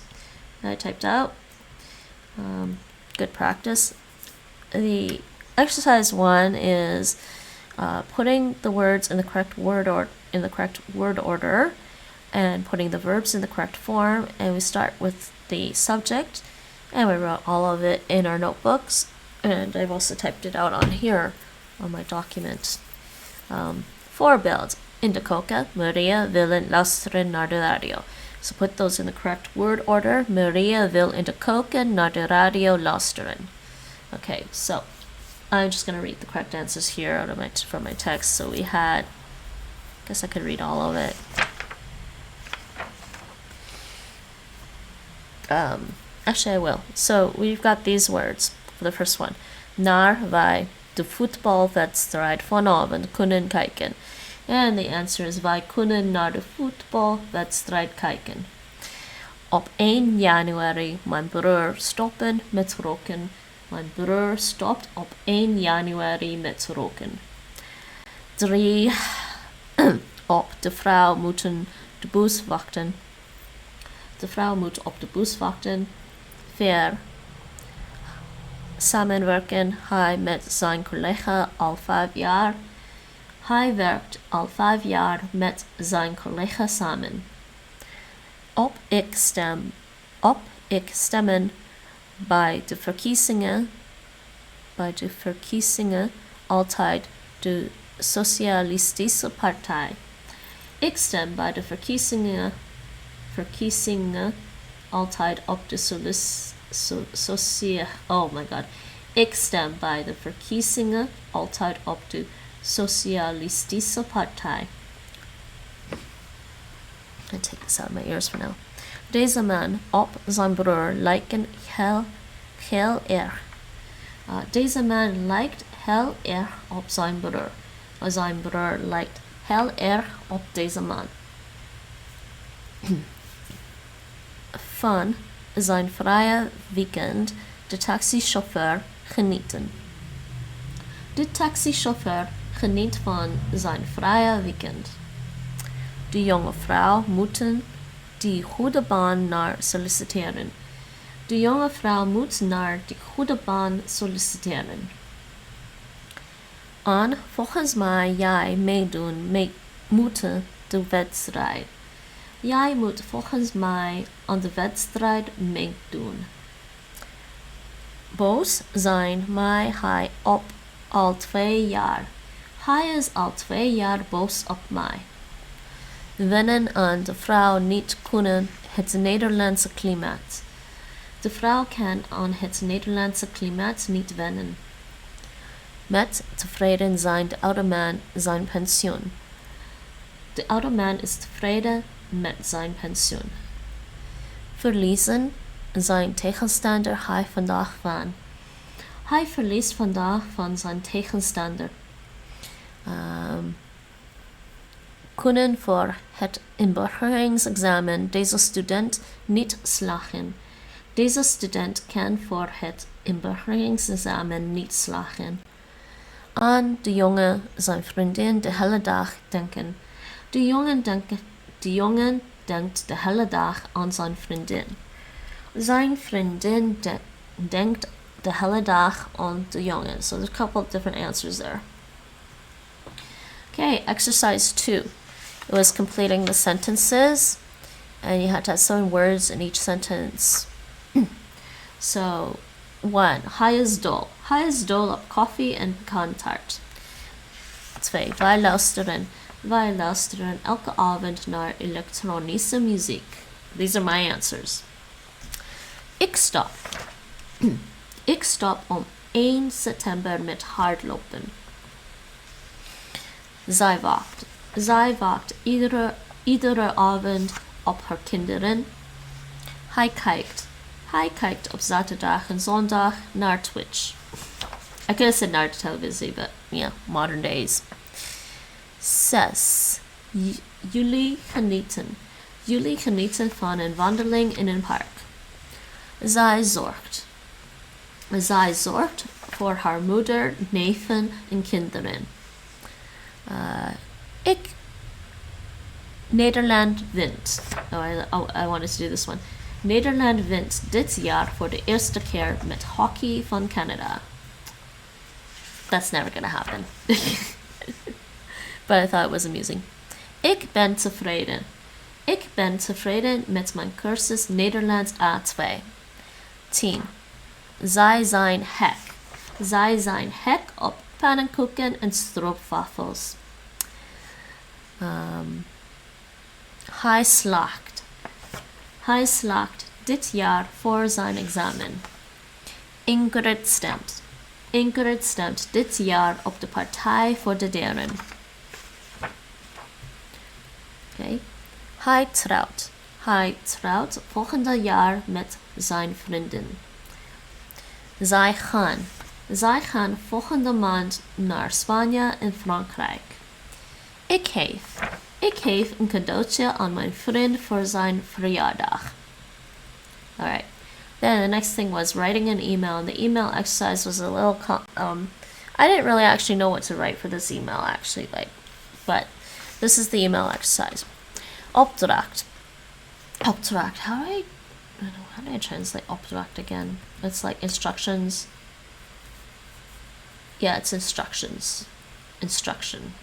that I typed out. Good practice. The exercise 1 is putting the words in the correct word order and putting the verbs in the correct form. And we start with the subject, and we wrote all of it in our notebooks, and I've also typed it out on here on my document. Voorbeeld. In de keuken, Maria wil luisteren naar de radio. So put those in the correct word order. Maria wil in de keuken naar de radio luisteren. Okay, so I'm just going to read the correct answers here out of from my text. So we had, I guess I could read all of it. Actually I will. So we've got these words for the first one. Naar wij de voetbalwedstrijd vanavond kunnen kijken. And the answer is wij kunnen naar de voetbalwedstrijd kijken. Op 1 januari mijn broer stoppen met roken. Mijn broer stopt op 1 januari met roken. 3. Op de vrouw moeten de bus wachten. De vrouw moet op de bus wachten. 4. Samenwerken hij met zijn collega al 5 jaar. Hij werkt al 5 jaar met zijn collega samen. Op ik stemmen bij de verkiezingen altijd de Socialistische Partij. Ik stem bij de verkiezingen altijd op de Ik stem bij de verkiezingen altijd op de Socialistische Partij. I take this out of my ears for now. Deze man op zijn broer lijken heel erg. Deze man lijkt heel erg op zijn broer. Zijn broer lijkt heel erg op deze man. Van zijn vrije weekend de taxichauffeur genieten. De taxichauffeur geniet van zijn vrije weekend. De jonge vrouw moeten die goede baan naar solliciteren. De jonge vrouw moet naar die goede baan solliciteren. En volgens mij jij meedoen moeten de wedstrijd. Jij moet volgens mij aan de wedstrijd meedoen. Boos zijn mij hij op al 2 jaar. Hij is al 2 jaar boos op mij. Wennen aan de vrouw niet kunnen het Nederlandse klimaat. De vrouw kan aan het Nederlandse klimaat niet wennen. Met tevreden zijn de oude man zijn pensioen. De oude man is tevreden met zijn pensioen. Verliezen zijn tegenstander hij vandaag van. Hij verliest vandaag van zijn tegenstander. Kunnen voor het inburgeringsexamen deze student niet slagen. Deze student kan voor het inburgeringsexamen niet slagen. Aan de jongen zijn vriendin de hele dag denken. De jongen denkt de hele dag aan zijn vriendin. Zijn vriendin denkt the hele dag aan de jongen. So there's a couple of different answers there. Okay, exercise 2. It was completing the sentences, and you had to have some words in each sentence. So, 1. Hij is dol. Hij is dol op koffie en pekantart. 2. Wij luisteren elke avond naar elektronische muziek. These are my answers. Ik stop om 1 september met hardlopen. Zij wacht iedere avond op haar kinderen. Hij kijkt op zaterdag en zondag naar Twitch. I could have said naar de televisie, but yeah, modern days. 6. Jullie genieten van een wandeling in een park. Zij zorgt voor haar moeder, neven en kinderen. Nederland wint. I wanted to do this one. Nederland wint dit jaar voor de eerste keer met hockey van Canada. That's never gonna happen. But I thought it was amusing. Ik ben tevreden. Ik ben tevreden met mijn cursus Nederlands A2. 10. Zij zijn gek. Zij zijn gek op pannenkoeken en stroopwafels. Hij slaagt. Hij slaagt dit jaar voor zijn examen. Ingrid stemt. Ingrid stemt dit jaar op de Partij voor de Dieren. Okay. Hij trouwt. Hij trouwt volgende jaar met zijn vriendin. Zij gaan. Zij gaan volgende maand naar Spanje en Frankrijk. Ik geef een cadeautje aan mijn vriend voor zijn verjaardag. Alright. Then the next thing was writing an email, and the email exercise was a little I didn't really actually know what to write for this email actually, but this is the email exercise. Opdracht. Opdracht. How do I translate opdracht again? It's like instructions. Yeah, it's instructions. Instruction.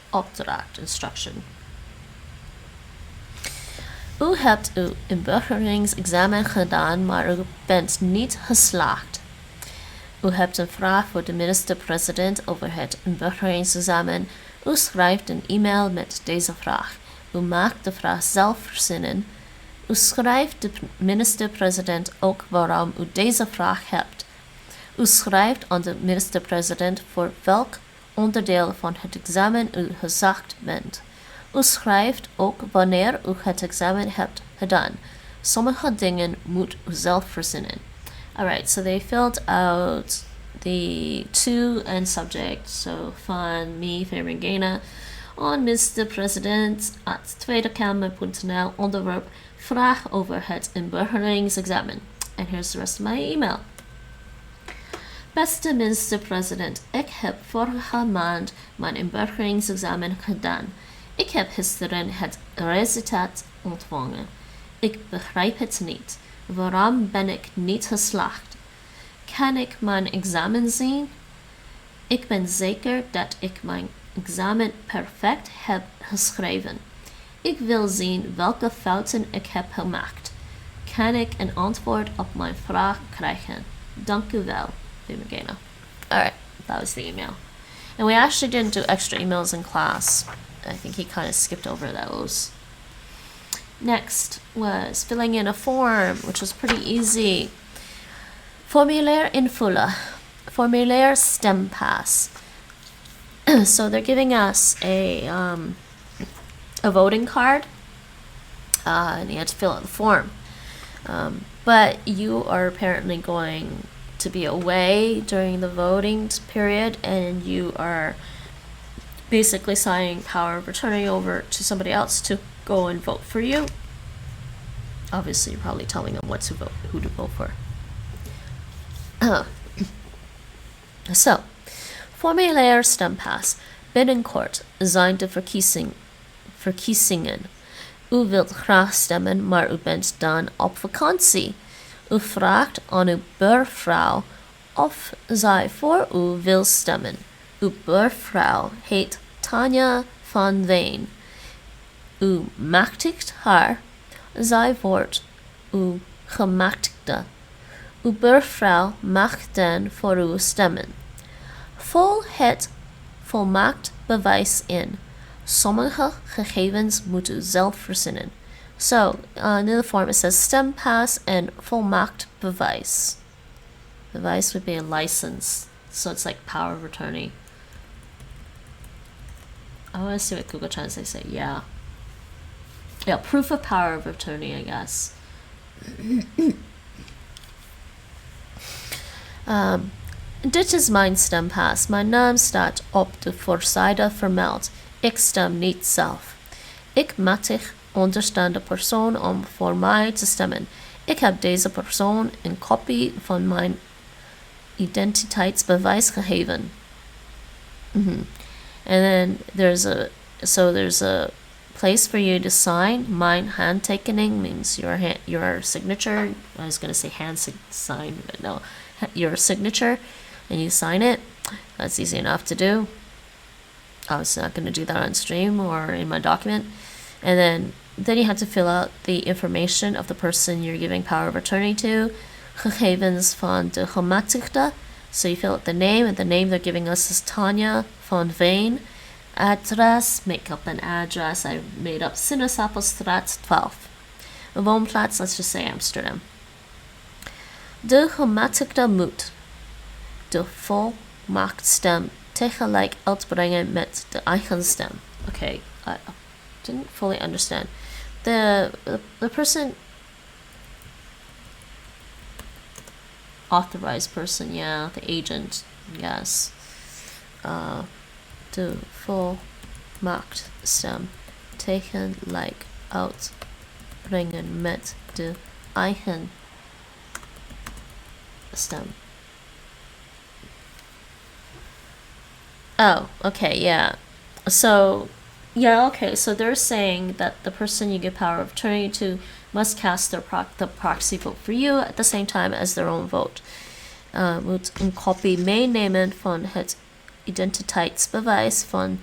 Opdracht. Instruction. U hebt uw inburgeringsexamen gedaan, maar u bent niet geslaagd. U hebt een vraag voor de minister-president over het inburgeringsexamen. U schrijft een e-mail met deze vraag. U maakt de vraag zelf verzinnen. U schrijft de minister-president ook waarom u deze vraag hebt. U schrijft aan de minister-president voor welk onderdeel van het examen u geslaagd bent. U schrijft ook wanneer u het examen hebt gedaan. Sommige dingen moet u zelf verzinnen. Alright, so they filled out the to and subject. So van me, Verengena, on Mr. President at tweedekamer.nl, onderwerp vraag over het inburgeringsexamen. And here's the rest of my email. Beste minister-president, ik heb vorige maand mijn inburgeringsexamen gedaan. Ik heb gisteren het resultaat ontvangen. Ik begrijp het niet. Waarom ben ik niet geslaagd? Kan ik mijn examen zien? Ik ben zeker dat ik mijn examen perfect heb geschreven. Ik wil zien welke fouten ik heb gemaakt. Kan ik een antwoord op mijn vraag krijgen? Dank u wel. Alright, that was the email. And we actually didn't do extra emails in class. I think he kind of skipped over those. Next was filling in a form, which was pretty easy. Formulier invullen. Formulier stempas. So they're giving us a voting card, and you have to fill out the form. But you are apparently going to be away during the voting period, and you are basically signing power of attorney over to somebody else to go and vote for you. Obviously, you're probably telling them what to vote, who to vote for. So, formulair stempas. Binnenkort zijn de verkiezingen. U wilt graag stemmen, maar u bent dan op vakantie. U vraagt aan uw buurvrouw of zij voor u wil stemmen. Uw buurvrouw heet Tanja van Veen. U machtigt haar. Zij wordt uw gemachtigde. Uw buurvrouw mag dan voor u stemmen. Vul het volmaakt bewijs in. Sommige gegevens moet u zelf verzinnen. So, in the form it says stempas and volmaakt bewijs. Bewijs would be a license. So it's like power of attorney. I want to see what Google Translate say. Yeah. Yeah, proof of power of attorney, I guess. Dit is mijn stempas. Mijn naam staat op de voorzijde vermeld. Ik stem niet zelf. Ik machtig onderstaande persoon om voor mij te stemmen. Ik heb deze persoon een kopie van mijn identiteitsbewijs gegeven. And then there's a place for you to sign. Mijn handtekening means your signature. I was going to say hand sign, but no, your signature, and you sign it. That's easy enough to do. I was not going to do that on stream or in my document. And then you have to fill out the information of the person you're giving power of attorney to. Gegevens van de gematigde. So you fill out the name, and the name they're giving us is Tanya van Veen. Address, make up an address. I made up Sinaasappelstraat 12. Woonplaats, let's just say Amsterdam. De gematigde moet de volmachtstem tegelijk uitbrengen met de eigen stem. Okay, I didn't fully understand. The person, authorized person, yeah, the agent, yes. De volmachtstem tegelijk uitbrengen met de eigen stem. Oh, okay, yeah. So, yeah, okay, so they're saying that the person you give power of attorney to must cast the proxy vote for you at the same time as their own vote. Moet een kopie meenemen van het identiteitsbewijs van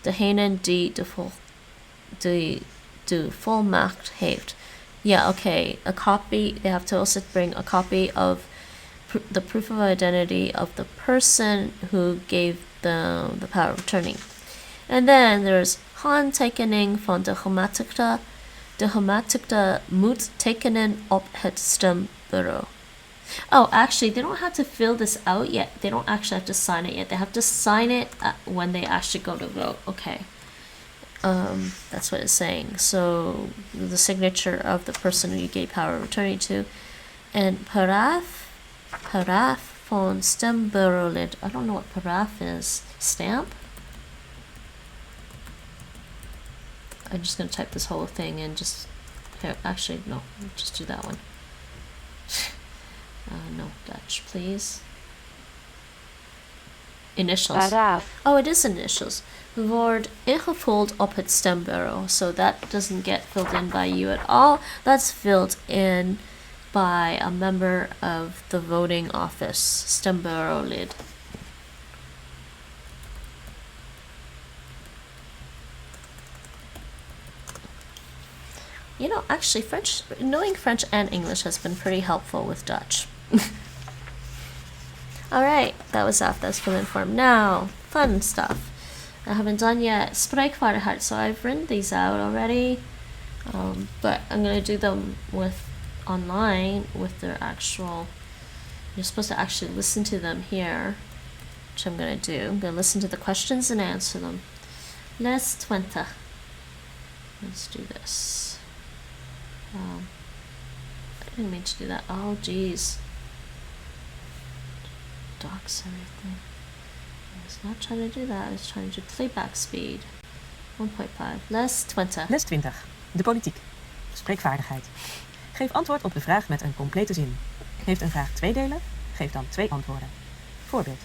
degene die de volmacht heeft. Yeah, okay, a copy, they have to also bring a copy of the proof of identity of the person who gave the power of attorney. And then there's handtekening van de gematigde. De gematigde moet tekenen op het stembureau. Oh, actually, they don't have to fill this out yet. They don't actually have to sign it yet. They have to sign it when they actually go to vote. Okay. That's what it's saying. So, the signature of the person who you gave power of attorney to. And paraaf van stembureaulid. I don't know what paraaf is. Stamp? I'm just going to type this whole thing and just... Here, actually, no. Just do that one. No, Dutch, please. Initials. Paraaf. Oh, it is initials. Wordt ingevuld op het stembureau. So that doesn't get filled in by you at all. That's filled in by a member of the voting office. Stembureaulid. You know, actually, knowing French and English has been pretty helpful with Dutch. Alright, that was fully formed. Now, fun stuff. I haven't done yet. Spreekvaardigheid. So I've written these out already, but I'm going to do them online with their actual... You're supposed to actually listen to them here, which I'm going to do. I'm going to listen to the questions and answer them. Les 20. Let's do this. I didn't mean to do that. Oh, geez. Docs everything. I was not trying to do that. I was trying to do playback speed. 1.5. Les 20. Les 20. De politiek. Spreekvaardigheid. Geef antwoord op de vraag met een complete zin. Heeft een vraag 2 delen? Geef dan 2 antwoorden. Voorbeeld.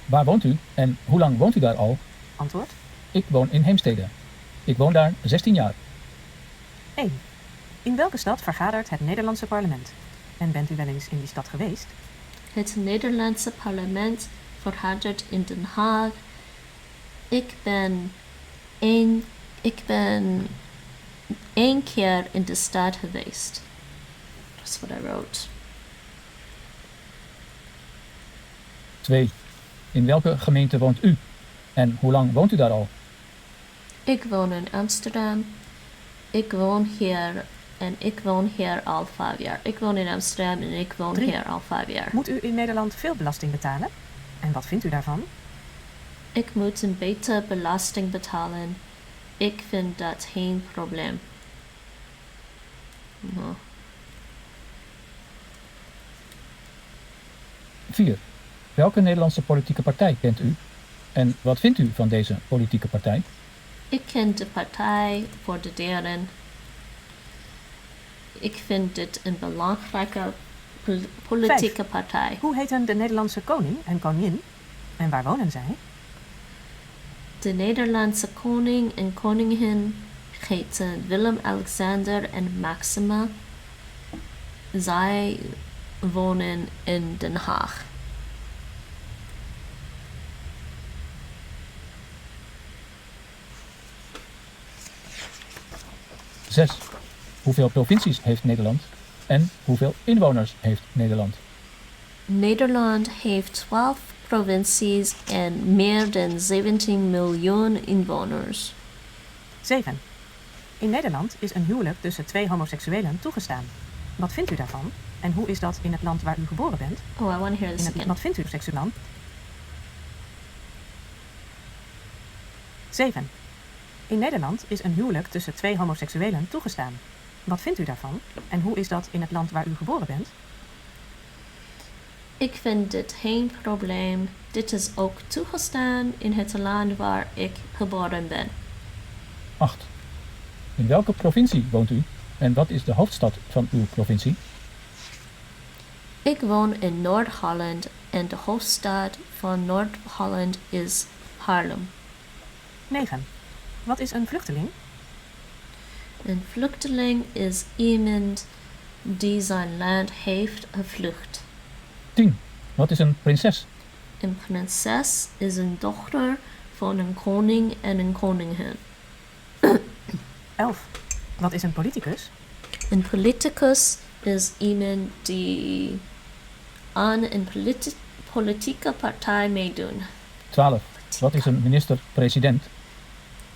Waar woont u en hoe lang woont u daar al? Antwoord. Ik woon in Heemstede. Ik woon daar 16 jaar. 1. In welke stad vergadert het Nederlandse parlement? En bent u wel eens in die stad geweest? Het Nederlandse parlement vergadert in Den Haag. Ik ben één keer in de stad geweest. That's what I wrote. 2. In welke gemeente woont u? En hoe lang woont u daar al? Ik woon in Amsterdam. Ik woon hier al 5 jaar. Ik woon in Amsterdam en ik woon 3. hier al 5 jaar. Moet u in Nederland veel belasting betalen? En wat vindt u daarvan? Ik moet een beetje belasting betalen. Ik vind dat geen probleem. No. 4. Welke Nederlandse politieke partij kent u? En wat vindt u van deze politieke partij? Ik ken de Partij voor de Dieren. Ik vind dit een belangrijke politieke 5. partij. Hoe heten de Nederlandse koning en koningin? En waar wonen zij? De Nederlandse koning en koningin heten Willem-Alexander en Maxima. Zij wonen in Den Haag. 6. Hoeveel provincies heeft Nederland? En hoeveel inwoners heeft Nederland? Nederland heeft 12 provincies en meer dan 17 miljoen inwoners. 7. In Nederland is een huwelijk tussen 2 homoseksuelen toegestaan. Wat vindt u daarvan? En hoe is dat in het land waar u geboren bent? Oh, I want to hear this again. Wat vindt u seksueel land? 7. In Nederland is een huwelijk tussen 2 homoseksuelen toegestaan. Wat vindt u daarvan? En hoe is dat in het land waar u geboren bent? Ik vind dit geen probleem. Dit is ook toegestaan in het land waar ik geboren ben. 8. In welke provincie woont u? En wat is de hoofdstad van uw provincie? Ik woon in Noord-Holland en de hoofdstad van Noord-Holland is Haarlem. 9. Wat is een vluchteling? Een vluchteling is iemand die zijn land heeft gevlucht. 10. Wat is een prinses? Een prinses is een dochter van een koning en een koningin. 11. Wat is een politicus? Een politicus is iemand die aan een politieke partij meedoet. 12. Wat is een minister-president?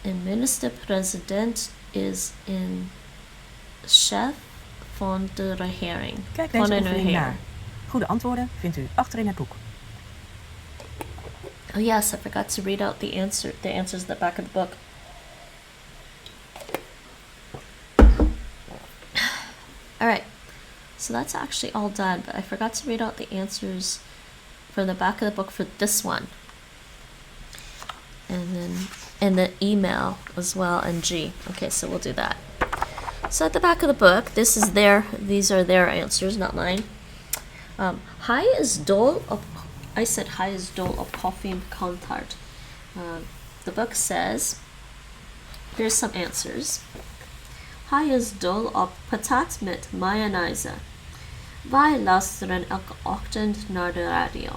Een minister-president is een chef van de regering. Kijk Van deze een oefening na. regering. Goede antwoorden vindt u achterin het boek. Oh yes, I forgot to read out the answers at the back of the book. Alright, so that's actually all done, but I forgot to read out the answers from the back of the book for this one. And the email as well, and G. Okay, so we'll do that. So at the back of the book, these are their answers, not mine. Hij is dol op, I said hij is dol op koffie en pekantart. The book says, here's some answers. Hij is dol op patat met mayonaise. Wij luisteren elke ochtend naar de radio.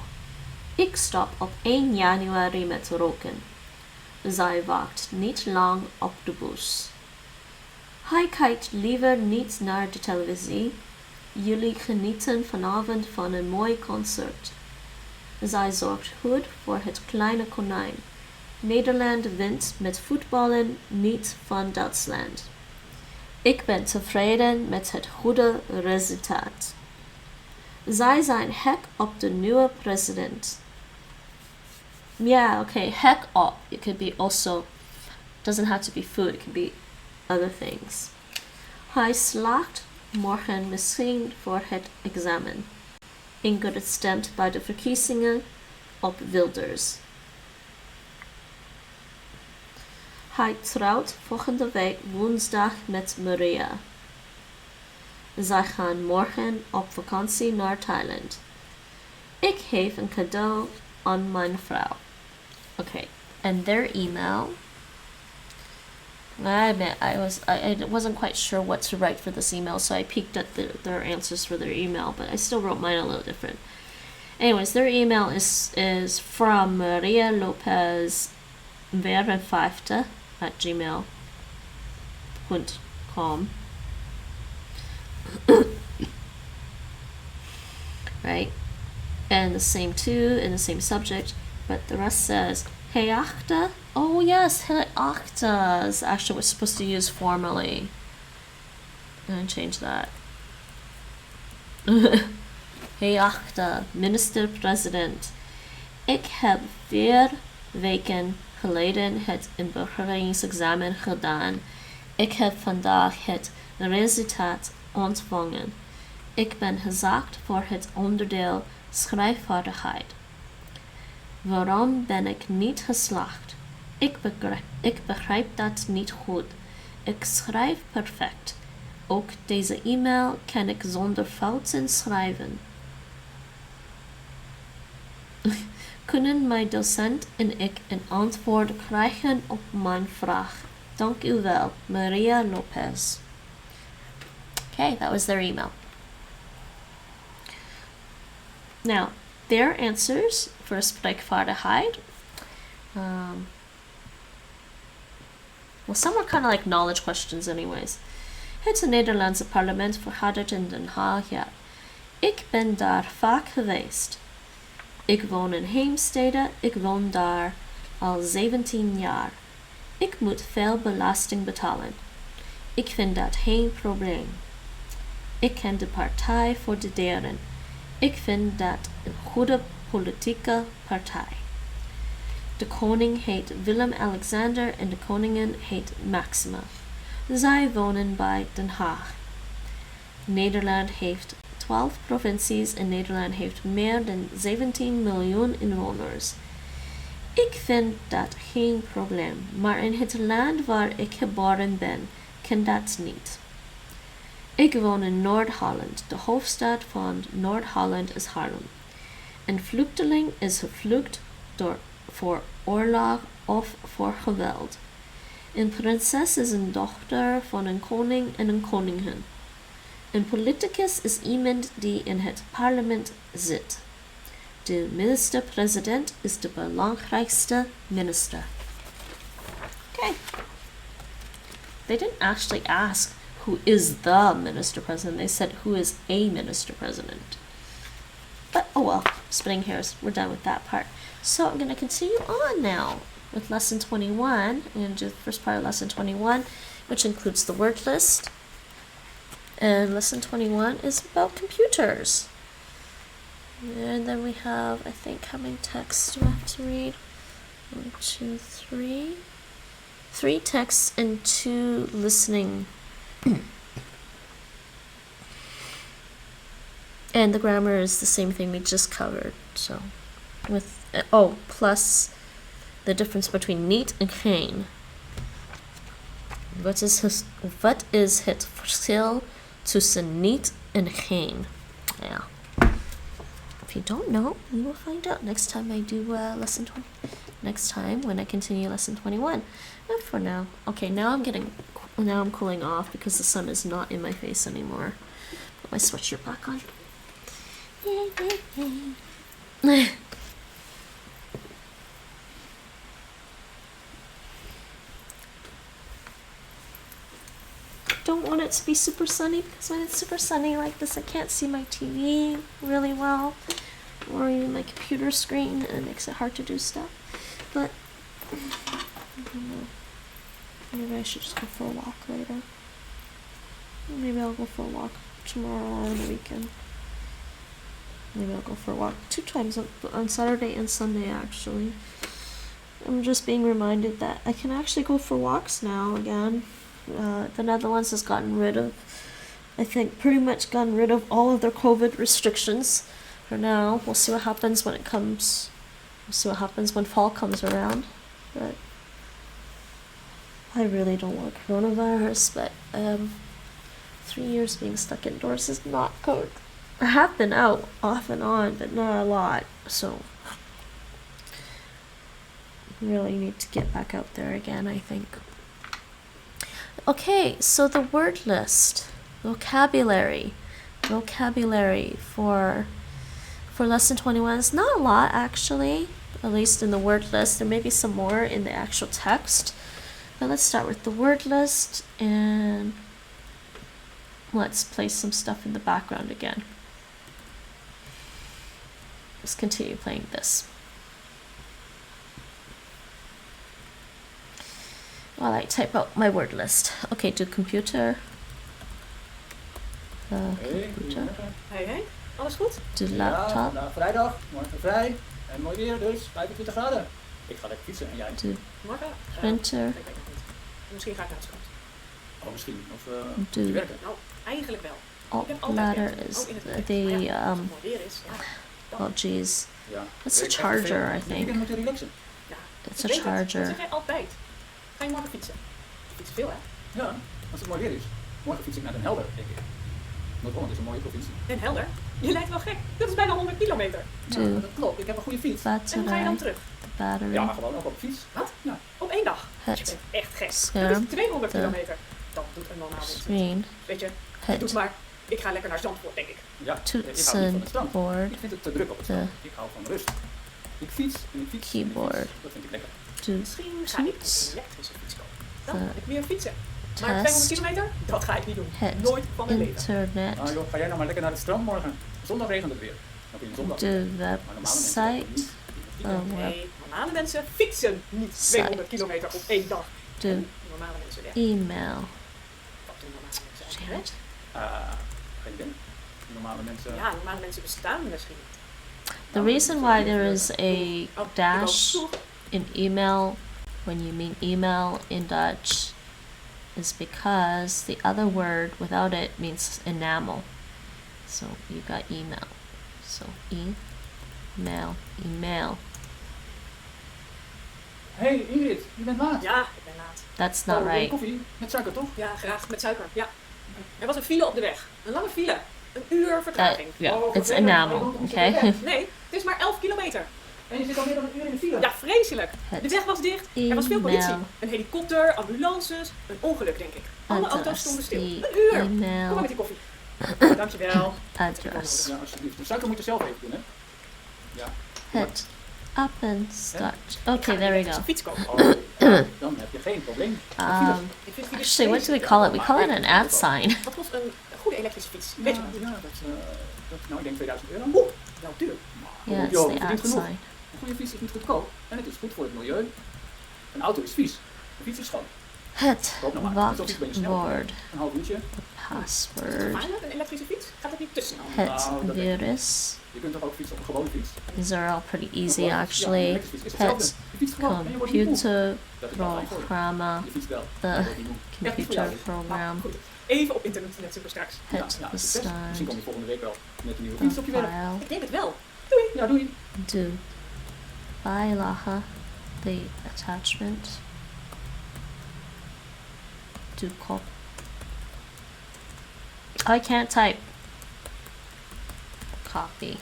Ik stop op 1 januari met roken. Zij wacht niet lang op de bus. Hij kijkt liever niet naar de televisie. Jullie genieten vanavond van een mooi concert. Zij zorgt goed voor het kleine konijn. Nederland wint met voetballen, niet van Duitsland. Ik ben tevreden met het goede resultaat. Zij zijn gek op de nieuwe president. Yeah, okay, heck up. It could be also, doesn't have to be food, it could be other things. Hij slaagt morgen misschien voor het examen. Ingrid stemt bij de verkiezingen op Wilders. Hij trouwt volgende week woensdag met Maria. Zij gaan morgen op vakantie naar Thailand. Ik geef een cadeau aan mijn vrouw. Okay, and their email. I admit I wasn't quite sure what to write for this email, so I peeked at their answers for their email, but I still wrote mine a little different. Anyways, their email is from Maria Lopez 54 at gmail.com. Right? And the same too, in the same subject, but the rest says, Hey achte. Oh yes, hey achte is actually what we're supposed to use formally. I'm gonna change that. Hey achte, minister-president. Ik heb 4 weken geleden het inburgeringsexamen gedaan. Ik heb vandaag het resultaat ontvangen. Ik ben gezakt voor het onderdeel schrijfvaardigheid. Waarom ben ik niet geslaagd? Ik begrijp dat niet goed. Ik schrijf perfect. Ook deze e-mail kan ik zonder fouten schrijven. Kunnen mijn docent en ik een antwoord krijgen op mijn vraag? Dank u wel, Maria Lopez. Okay, that was their email. Now, their answers for spreekvaardigheid. Well, some were kind of like knowledge questions anyways. Het Nederlandse parlement vergadert in Den Haag, ja. Ik ben daar vaak geweest. Ik woon in Heemstede, ik woon daar al 17 jaar. Ik moet veel belasting betalen. Ik vind dat geen probleem. Ik ken de Partij voor de Dieren. Ik vind dat een goede politieke partij. De koning heet Willem-Alexander en de koningin heet Maxima. Zij wonen bij Den Haag. Nederland heeft 12 provincies en Nederland heeft meer dan 17 miljoen inwoners. Ik vind dat geen probleem, maar in het land waar ik geboren ben, kan dat niet. Ik woon in Noord-Holland. De hoofdstad van Noord-Holland is Haarlem. Een vluchteling is gevlucht voor oorlog of voor geweld. Een prinses is een dochter van een koning en een koningin. Een politicus is iemand die in het parlement zit. De minister-president is de belangrijkste minister. Okay. They didn't actually ask who is the minister-president. They said who is a minister-president. But oh well, splitting hairs. We're done with that part. So I'm going to continue on now with lesson 21. I'm going to do the first part of lesson 21, which includes the word list. And lesson 21 is about computers. And then we have, I think, how many texts do I have to read? 1, 2, 3. 3 texts and 2 listening. And the grammar is the same thing we just covered. So, with plus the difference between niet and geen. Wat is het verschil tussen niet en geen? Yeah. If you don't know, we will find out next time I do lesson 20. Next time when I continue lesson 21. And for now, okay, now I'm cooling off because the sun is not in my face anymore. Put my sweatshirt back on. Yay, yay, yay. Don't want it to be super sunny because when it's super sunny like this I can't see my TV really well or even my computer screen and it makes it hard to do stuff. But I don't know. Maybe I should just go for a walk later. Maybe I'll go for a walk tomorrow or on the weekend. Maybe I'll go for a walk 2 times on Saturday and Sunday actually. I'm just being reminded that I can actually go for walks now again. The Netherlands has pretty much gotten rid of all of their COVID restrictions for now. We'll see what happens when it comes. We'll see what happens when fall comes around. But I really don't want coronavirus, but 3 years being stuck indoors is not good. I have been out off and on, but not a lot, so really need to get back out there again, I think. Okay, so the word list, vocabulary for lesson 21 is not a lot actually, at least in the word list. There may be some more in the actual text, but let's start with the word list and let's play some stuff in the background again. Let's continue playing this. While I type out my word list. Okay, do computer. Computer. Hey, alles goed? Do laptop. Ja, vandaag vrijdag, morgen vrij. En mooi weer dus, 25 graden. Ik ga lekker fietsen en jij? Do Morgen? printer. Ik weet het niet. Misschien ga ik naar het strand. Oh, misschien. Of Do moet je werken? Nou, eigenlijk wel. alt Ik heb altijd ladder werk. is Ook in het werk. the Maar ja, als het mooi weer is, ja, dan- oh geez. Ja. That's a Ik heb charger, veel- I dit think. weekend moet je relaxen. ja, It's ik a weet het. Dat charger. zeg jij altijd. Ga je morgen fietsen? Je fietst veel, hè? Ja, als het mooi weer is. Morgen fiets ik naar Den Helder, denk ik. Noord-Holland is een mooie provincie. Den Helder? Je lijkt wel gek. Dat is bijna 100 kilometer. Ja, dat klopt. Ik heb een goede fiets. En hoe ga je dan terug? Battery. Ja, gewoon ook op de fiets. Wat? Ja. Op 1 dag? Je Het bent echt gek. Dat scherm. is 200 De kilometer. Dat doet een man avond. screen. Weet je, Het doe maar. Ik ga lekker naar Zandvoort, denk ik. Ja, ik hou niet van het strand. toetsenbord. Ik vind het te druk op het strand. Ik hou van rust. Ik fiets en ik fiets. En ik Keyboard. fiets. Dat vind ik lekker. Do Misschien ga ik een toets. elektrische fiets kopen. De Dan kan ik meer fietsen. Maar 200 test kilometer, dat ga ik niet doen. het Nooit van mijn leven. internet, Nou joh, ga jij nou maar lekker naar het strand morgen. Zondag regent het weer. Dan kun je zondag. de Maar normale mensen doen dat website, niet. Nee, normale mensen fietsen niet 200 kilometer op 1 dag. de Normale mensen weg. email. Wat doen normale mensen Damn eigenlijk? it. Geen idee. Normale mensen. Ja, normale mensen bestaan misschien niet. The reason why there is a Oh, ik dash ook. in email when you mean email in Dutch is because the other word without it means enamel. So you got email. So email, email. Hey Ingrid, je bent laat. Ja, ik ben laat. That's not Oh, wil je right. koffie met suiker toch? Ja, graag met suiker. Ja. Er was een file op de weg. Een lange file. Een uur vertraging. Yeah, Oh, it's vervelend. enamel. Maar je woont Okay. niet zo Nee, het is maar 11 kilometer. En je zit al meer dan een uur in de file. Ja, vreselijk. Het De weg was dicht. Er was veel email. politie. Een helikopter, ambulances. Een ongeluk, denk ik. Alle auto's stonden stil. The Een uur. Kom maar email met die koffie. Oh, dankjewel. address. Ja, alsjeblieft. De suiker moet je zelf even doen, hè? Ja. Hit up and start. Okay, there we go. Een fiets kopen. Oh, dan heb je geen probleem. Ik vind files Actually, what do we vreselijk. call it? We call it an ad sign. Wat kost een goede elektrische fiets? Weet je Ja, wat? ja, nou, ik denk 2000 euro. Oeh, wel duur. Yeah, it's Joh, the je ad verdient genoeg. sign. Een goede fiets is niet goedkoop. En het is goed voor het milieu. Een auto is vies. Een fiets is schoon. Het Koop nou maar. Met zo'n fiets ben je snel. wachtwoord, Een half uurtje. password, Maar een elektrische fiets? Gaat het niet tussen? het Nou, dat denk ik. virus. Je kunt toch ook fietsen op een gewone fiets? These are all pretty easy Ja, een actually. elektrische fiets is hetzelfde. Het Je fietst gewoon en je wordt niet moe. computer Dat is wel fijn voor je. programma, Je fietst wel. the Je wordt niet moe. Echt niet voor jou. computer Nou, program, goed. Even op internet net super straks. Ja, het ja, succes. bestaan, Misschien kom je volgende week wel met een nieuwe the fiets op je werk. file, Ik denk het wel. Ja, doei. de bijlage, the attachment, to cop. I can't type. Copy.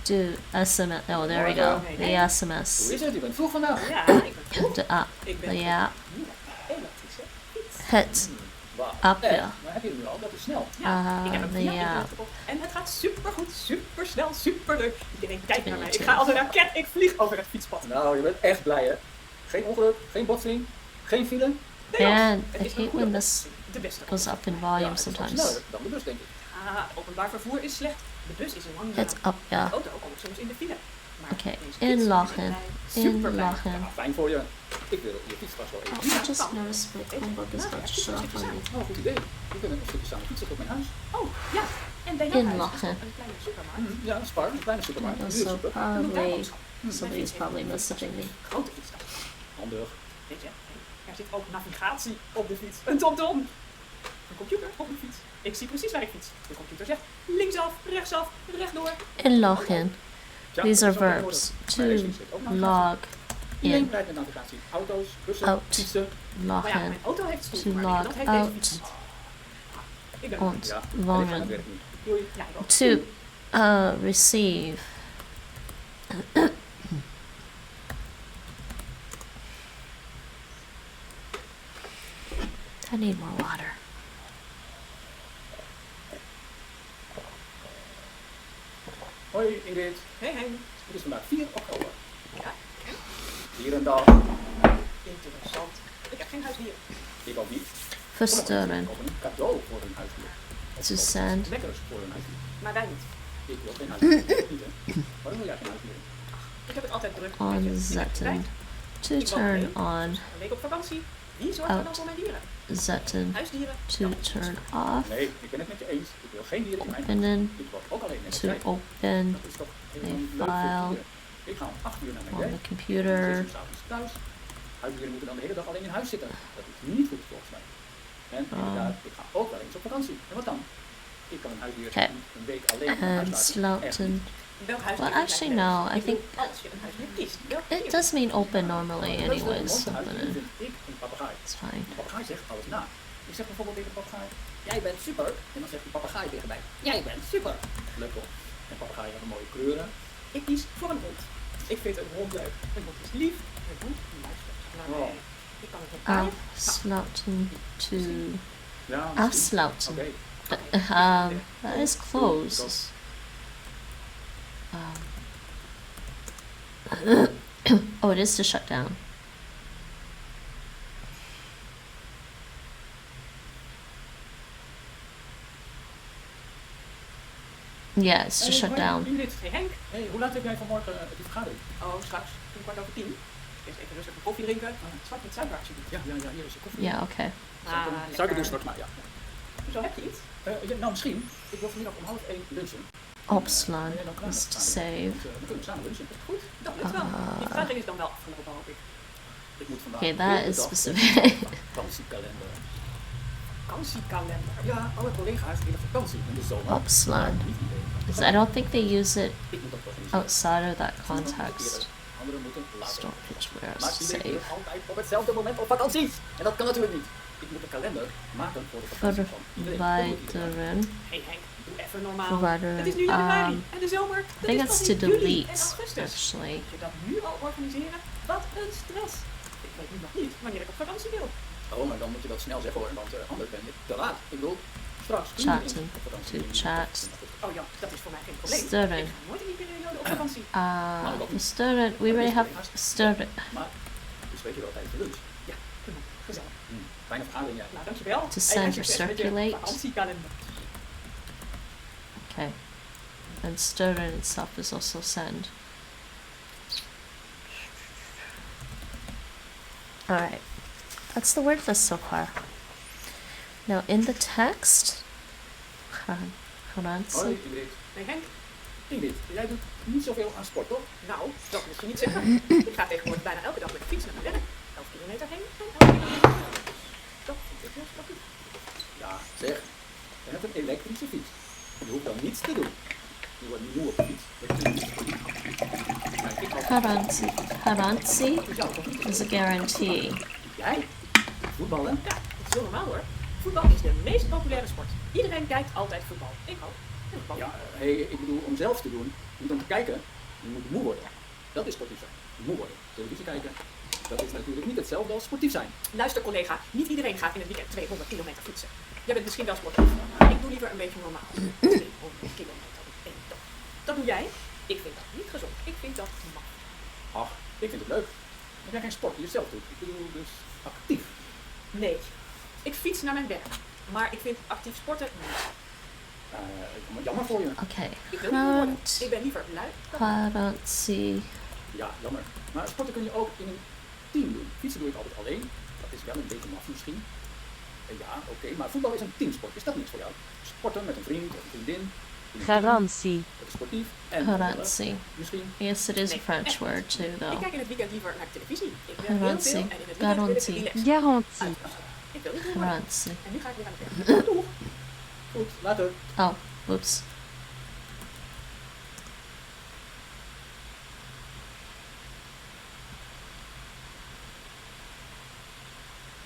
Do SMS. Oh, there we go. The Hoe SMS. is het? Je bent vroeg vandaag. Ja, ik ben goed. The app. Ik ben The goed. app. Ja, elektrische fiets. Het Wauw. Appel. Maar heb je het nu al? Dat is snel. Ja, ik heb hem via ja. internet gekocht. En het gaat super goed, super snel, super leuk. Iedereen kijkt naar mij. Ik ga als een raket. Ik vlieg over het fietspad. Nou, je bent echt blij, hè? Geen ongeluk, geen botsing, geen file. Nee, joh. Man, Het I is een hate goede when optie. this De beste goes optie. up in Ja, volume het is wel sometimes. sneller dan de bus, denk ik. Openbaar vervoer is slecht. De bus is een langzaam. Het up, ja. De auto komt soms in de file. Maar Oké, deze fiets is inloggen. blij. Super blij. Inloggen. Ja, fijn voor je. Ik wil je fiets vast wel even. Oh, I just noticed my Chromebook is about to shut off on me. Oh, goed idee. We kunnen een stukje samen fietsen tot mijn huis. Oh, ja. En bij jouw huis is Inloggen. ook een kleine supermarkt. Ja, een Spar, een kleine supermarkt. Een Also super. probably somebody's probably messaging me. Grote fiets dan. Handig. Weet je, er zit ook navigatie op de fiets. Een TomTom. Een computer op de fiets. Ik zie precies waar ik fiets. De computer zegt linksaf, rechtsaf, rechtdoor. Inloggen. Ja, These are dat is ook verbs. nodig. To Maar er zit ook navigatie. log Iedereen in. rijdt met navigatie. Auto's, bussen, Out. fietsen. Maar ja, Loggen. mijn auto heeft To stoel, maar log dat heeft deze out. fiets niet. Ik ben Und Ja, en ik ga naar het wonen. werk nu. Doei. Ja, ik ook. To receive. I need more water. Hoi Ingrid. Hey, hey. Het is vandaag 4 oktober. Ja, Dierendag. interessant. Ik heb geen huisdier. Ik ook niet. Versturen. Of een cadeau voor een huisdier. Of To iets send. lekkers voor een huisdier. Maar wij niet. Ik wil geen huisdier. Ik niet, hè. Waarom wil jij geen huisdier? Ik heb het altijd druk. On weet je. Ik heb zetten. tijd. To turn on. Een week op vakantie. Wie zorgt er dan Out. voor mijn dieren? Zetten. Huisdieren. To turn off. Nee, ik ben het met je eens. Ik wil geen dieren in mijn huis. Openen. Ik wil ook alleen met To een open Dat is toch helemaal niet leuk file. voor dieren. Ik ga om 8 uur naar mijn on werk. the Om computer. 6 uur 's avonds thuis. Huisdieren moeten dan de hele dag alleen in huis zitten. Dat is niet goed volgens mij. En inderdaad, ik ga ook wel eens op vakantie. En wat dan? Ik kan een huisdier Okay. een week alleen in huis And laten. Echt sloten. niet. Welk huisdier Well, wil jij actually, hebben? no. I think Als je een huisdier kiest. welk it dier? does mean open normally, Het leukste anyways. monsterhuisdier Open. vind ik een papegaai. It's fine. Een papegaai zegt alles na. Ik zeg bijvoorbeeld tegen een papegaai, jij bent super. En dan zegt die papegaai tegen mij, jij bent super. Leuk toch? En papegaaien hebben mooie kleuren. Ik kies voor een hond. Ik vind een hond leuk. Een hond is lief. Een hond luistert naar mij. Oh. Ik kan het hond paaien. Afsluiten to Ja, afsluiten. Oké. That is close. Oh, it is to shut down. Yeah, it's just shut hoi, down. Ingrid. Hey Henk. Hey, hoe laat heb jij vanmorgen die vergadering? Oh, straks. Om 10:15. Eerst even rustig een koffie drinken. Zwart met suiker alsjeblieft. Ja, hier is je koffie. Yeah, okay. Suiker doen straks maar, ja. Zo heb je iets? Ja, nou, misschien. Ik wil vanmiddag om 12:30 lunchen. Opslaan is to save. Dan kunnen we samen lunchen. Goed, dat lukt wel. Die vergadering is dan wel afgelopen, hoop ik. Ik moet vandaag Okay, de that hele is dag specific. vakantiekalender. Vakantiekalender. Ja, alle collega's in de vakantie in de zomer. Opslaan. Niet idee. Because I don't think they use it Ik moet dat organiseren. outside of that Sommigen moeten context. keren, anderen moeten later. Storage where Maar is iedereen save. is altijd op hetzelfde moment op vakantie. En dat kan natuurlijk niet. Ik moet een kalender maken voor de vakantie van iedereen. Verwijderen. Hey Henk, doe even normaal. Verwijderen. Het is nu januari en de zomer. I Dat think is it's pas to in juli en delete, augustus. actually. Moet je dat nu al organiseren? Wat een stress. Ik weet nu nog niet wanneer ik op vakantie wil. Oh, maar dan moet je dat snel zeggen hoor, want anders ben je te laat. Ik bedoel, straks kun je Chatten. niet op vakantie. To chat. Oh ja, dat is voor mij geen probleem. Student. Ik ga nooit in die periode op vakantie. The student, we already have student. Maar, dus weet je wel tijdens de lunch. Ja, prima. Gezellig. Fijne vergadering jij. Nou, dankjewel. To En send or succes met je circulate. vakantiekalender. Okay. And student itself is also send. Alright. That's the word list so far. Now in the text. Hold on. Hoi Ingrid. Nee Henk? Ingrid, jij doet niet zoveel aan sport, toch? Nou, dat moet je niet zeggen. Ik ga tegenwoordig bijna elke dag met de fiets naar mijn werk. 11 kilometer heen en 11 kilometer terug. Dat vind ik heel sportief. Ja, zeg. Je hebt een elektrische fiets. Je hoeft dan niets te doen. Je wordt niet moe op de fiets. Dat is niet. Maar ik had Garantie voor jou toch niet. is a guarantee. Jij? Voetballen? Ja, dat is heel normaal hoor. Voetbal is de meest populaire sport. Iedereen kijkt altijd voetbal. Ik ook. En voetbal. Ja, hey, ik bedoel, om zelf te doen, niet om te kijken, je moet moe worden. Dat is sportief zijn. Moe worden. Televisie kijken, dat is natuurlijk niet hetzelfde als sportief zijn. Luister collega, niet iedereen gaat in het weekend 200 kilometer fietsen. Jij bent misschien wel sportief, maar ik doe liever een beetje normaal. 200 kilometer op één dag. Dat doe jij. Ik vind dat niet gezond. Ik vind dat mag. Ach, ik vind het leuk. Dat jij geen sport jezelf doet. Ik bedoel dus actief. Nee. Ik fiets naar mijn werk. Maar ik vind actief sporten niet. Jammer voor je. Okay. Ik wil niet moe worden. Ik ben liever lui. Garantie. Ja, jammer. Maar sporten kun je ook in een team doen. Fietsen doe ik altijd alleen. Dat is wel een beetje maf misschien. Ja, oké, maar voetbal is een teamsport. Is dat niks voor jou? Sporten met een vriend of een vriendin. Garantie. Dat is sportief. En Garantie. misschien. Yes, it is a Nee, French echt word too, Ik though. kijk in het weekend liever naar televisie. Ik ben heel veel Garantie. en in het weekend wil ik Garantie. relaxen. Garantie. Ik wil niet moe worden. Garantie. En nu ga ik weer aan het werk. Doeg! Goed, later. Oh, whoops.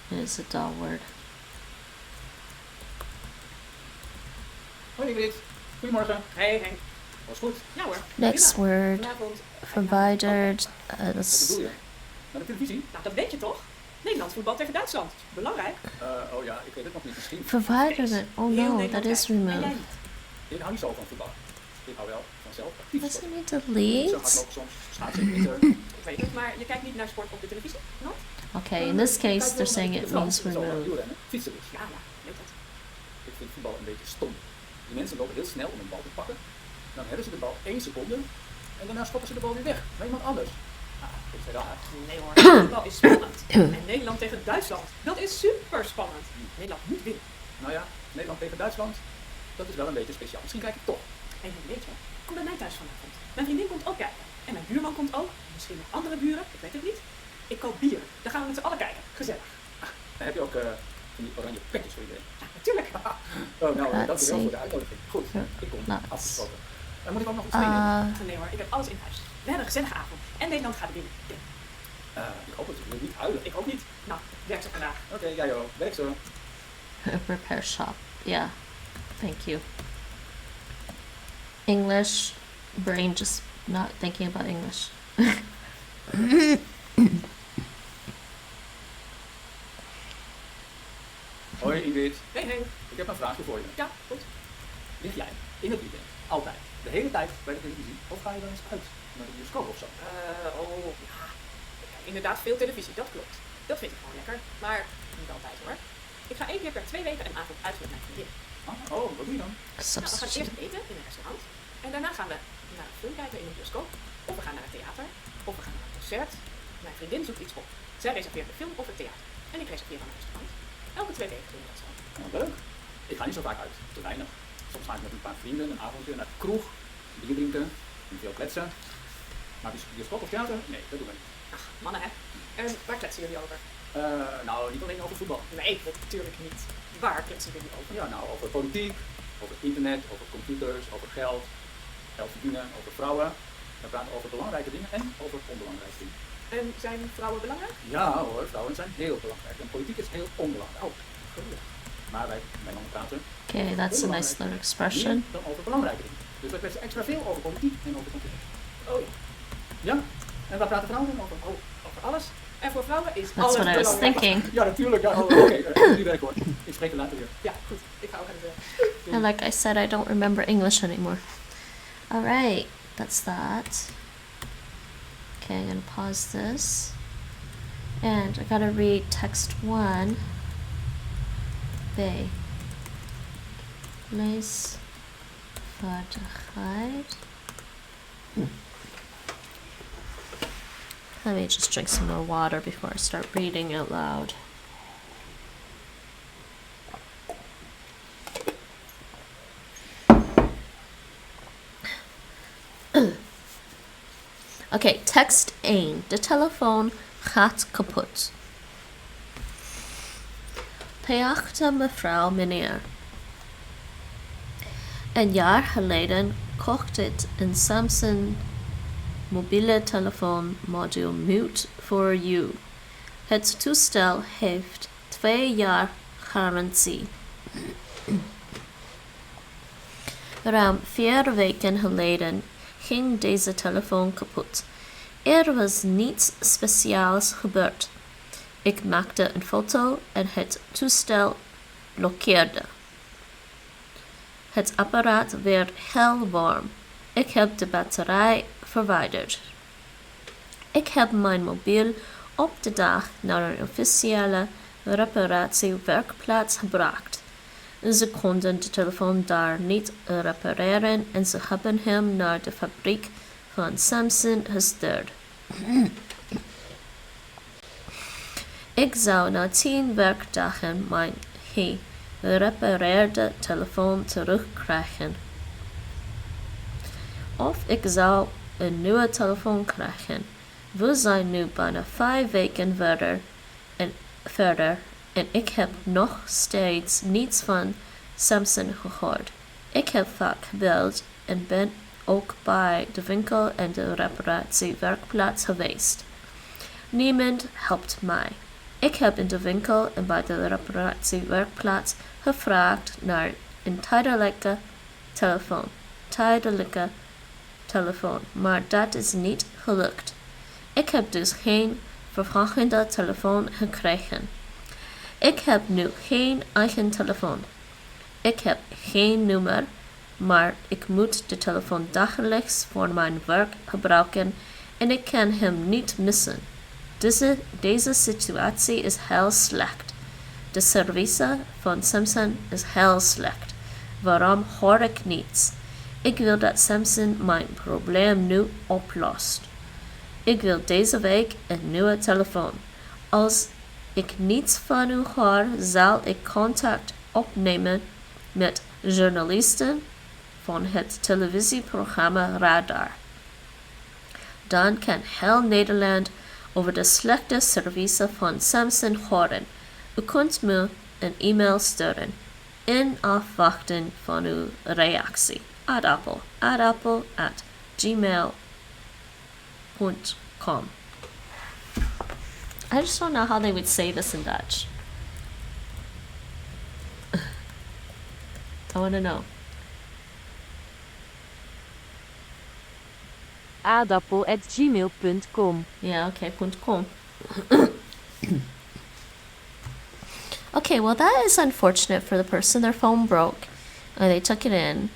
It is a dull word. Hoi Ingrid. Goedemorgen. Hey Henk. Was goed. Ja hoor. Next Prima. word. Vanavond. Provided. Wat bedoel je? Naar de televisie? Nou, dat weet je toch? Nederlands voetbal tegen Duitsland. Belangrijk. Oh ja, ik weet het nog niet. Misschien. Provided. Oh Heel no, Nederland that is kijkt. En jij removed. niet. Ik hou niet zo van voetbal. Ik hou wel van zelf actief Doesn't sporten. it Zo delete? hardlopen soms, schaatsen in de winter. Ik weet het, maar je kijkt niet naar sport op de televisie? Nooit? Okay, in this case, they're saying it means removed. Wielrennen, fietsen dus. Ja, weet het. Ik vind voetbal een beetje stom. Die mensen lopen heel snel om een bal te pakken. Dan hebben ze de bal 1 seconde. En daarna schoppen ze de bal weer weg. Naar iemand anders. Ah, dat is raar. Nee hoor, voetbal is spannend. En Nederland tegen Duitsland, dat is super spannend. Nederland moet winnen. Nou ja, Nederland tegen Duitsland. Dat is wel een beetje speciaal. Misschien kijk ik toch. En weet je, kom bij mij thuis vanavond. Mijn vriendin komt ook kijken. En mijn buurman komt ook. Misschien nog andere buren, ik weet het niet. Ik koop bier. Dan gaan we met z'n allen kijken. Gezellig. Dan heb je ook van die oranje petjes voor iedereen. Ja, natuurlijk. Oh, nou, dat is wel voor de uitnodiging. Goed, ik kom. Laat. Afgesproken. Dan moet ik ook nog iets meenemen. Nee hoor, ik heb alles in huis. We hebben een gezellige avond. En Nederland gaat winnen. Ik denk. Ik hoop het. Je moet niet huilen. Ik ook niet. Nou, werk zo vandaag. Oké, jij ook. Werk zo. Repair shop. Yeah. Thank you. English. Brain just not thinking about English. Hoi Ingrid. Hey Henk. Ik heb een vraagje voor je. Ja, goed. Lig jij in het weekend, altijd, de hele tijd bij de televisie, of ga je wel eens uit naar de bioscoop of zo? Ja. Ik kijk inderdaad veel televisie, dat klopt. Dat vind ik gewoon lekker. Maar niet altijd hoor. Ik ga 1 keer per 2 weken een avond uit met mijn vriendin. Oh, wat doe je dan? Nou, we gaan eerst eten in een restaurant. En daarna gaan we naar een film kijken in een bioscoop. Of we gaan naar het theater. Of we gaan naar een concert. Mijn vriendin zoekt iets op. Zij reserveert de film of het theater. En ik reserveer dan een restaurant. Elke 2 weken doen we dat zo. Nou, leuk. Ik ga niet zo vaak uit, te weinig. Soms ga ik met een paar vrienden een avondje naar de kroeg, bier drinken, en veel kletsen. Maar bioscoop of theater? Nee, dat doen we niet. Ach, mannen hè. En waar kletsen jullie over? Nou, niet alleen over voetbal. Nee, natuurlijk niet. Waar kletsen jullie over? Ja, nou, over politiek, over internet, over computers, over geld verdienen, over vrouwen. We praten over belangrijke dingen en over onbelangrijke dingen. En zijn vrouwen belangrijk? Ja hoor, vrouwen zijn heel belangrijk. En politiek is heel onbelangrijk. Oh, gelukkig. Maar wij mannen praten Okay, that's a nice little expression. meer dan over belangrijke dingen. Dus wij kletsen extra veel over politiek en over computers. Oh ja. Ja, en waar praten vrouwen dan over? Oh, over alles. En voor vrouwen is That's alles what I was belangrijk. thinking. Ja, natuurlijk. Ja, oké, jullie werk hoor. Ik spreek er later weer. Ja, goed. Ik ga ook aan het werk. And like I said, I don't remember English anymore. Alright, that's that. Okay, I'm gonna pause this. And I gotta read text 1. B. Leesvaardigheid. Let me just drink some more water before I start reading out loud. Okay, text 1. De telefoon gaat kapot. Geachte mevrouw, meneer. Een jaar geleden kocht ik een Samsung mobiele telefoon module Mute for You. Het toestel heeft 2 jaar garantie. Ruim 4 weken geleden ging deze telefoon kapot. Er was niets speciaals gebeurd. Ik maakte een foto en het toestel blokkeerde. Het apparaat werd heel warm. Ik heb de batterij verwijderd. Ik heb mijn mobiel op de dag naar een officiële reparatiewerkplaats gebracht. Ze konden de telefoon daar niet repareren en ze hebben hem naar de fabriek van Samsung gestuurd. Ik zou na 10 werkdagen mijn gerepareerde telefoon terugkrijgen. Of ik zou een nieuwe telefoon krijgen. We zijn nu bijna 5 weken verder en ik heb nog steeds niets van Samsung gehoord. Ik heb vaak gebeld en ben ook bij de winkel en de reparatiewerkplaats geweest. Niemand helpt mij. Ik heb in de winkel en bij de reparatiewerkplaats gevraagd naar een tijdelijke telefoon, maar dat is niet gelukt. Ik heb dus geen vervangende telefoon gekregen. Ik heb nu geen eigen telefoon. Ik heb geen nummer, maar ik moet de telefoon dagelijks voor mijn werk gebruiken en ik kan hem niet missen. Deze situatie is heel slecht. De service van Samsung is heel slecht. Waarom hoor ik niets? Ik wil dat Samsung mijn probleem nu oplost. Ik wil deze week een nieuwe telefoon. Als ik niets van u hoor, zal ik contact opnemen met journalisten van het televisieprogramma Radar. Dan kan heel Nederland over de slechte service van Samsung horen. U kunt me een e-mail sturen in afwachting van uw reactie. Ad Appel. @gmail.com. I just don't know how they would say this in Dutch. I want to know. adappel@gmail.com. Yeah, okay, .com. Okay, well that is unfortunate for the person. Their phone broke and they took it in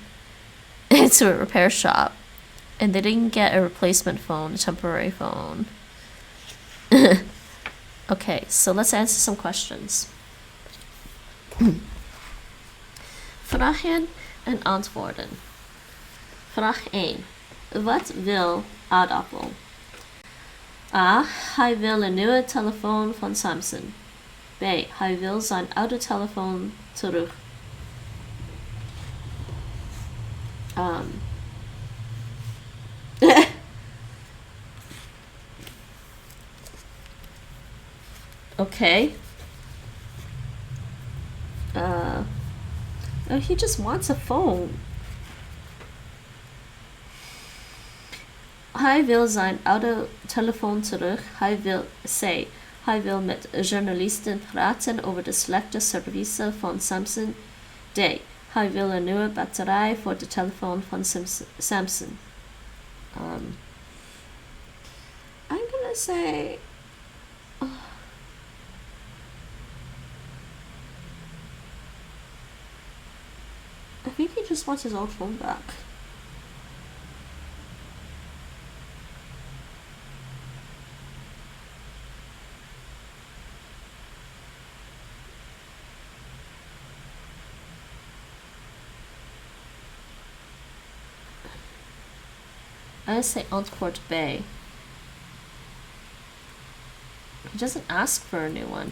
to a repair shop and they didn't get a replacement phone, a temporary phone. Okay, so let's answer some questions. Vragen en antwoorden. Vraag 1. Wat wil Ad Appel? A. Hij wil een nieuwe telefoon van Samsung. B. Hij wil zijn oude telefoon terug. Okay. Oh, he just wants a phone. Hij wil zijn oude telefoon terug. Hij wil met journalisten praten over de slechte service van Samsung. D. Hij wil een nieuwe batterij voor de telefoon van Samsung. I'm gonna say... I think he just wants his old phone back. I say antwoord B. He doesn't ask for a new one.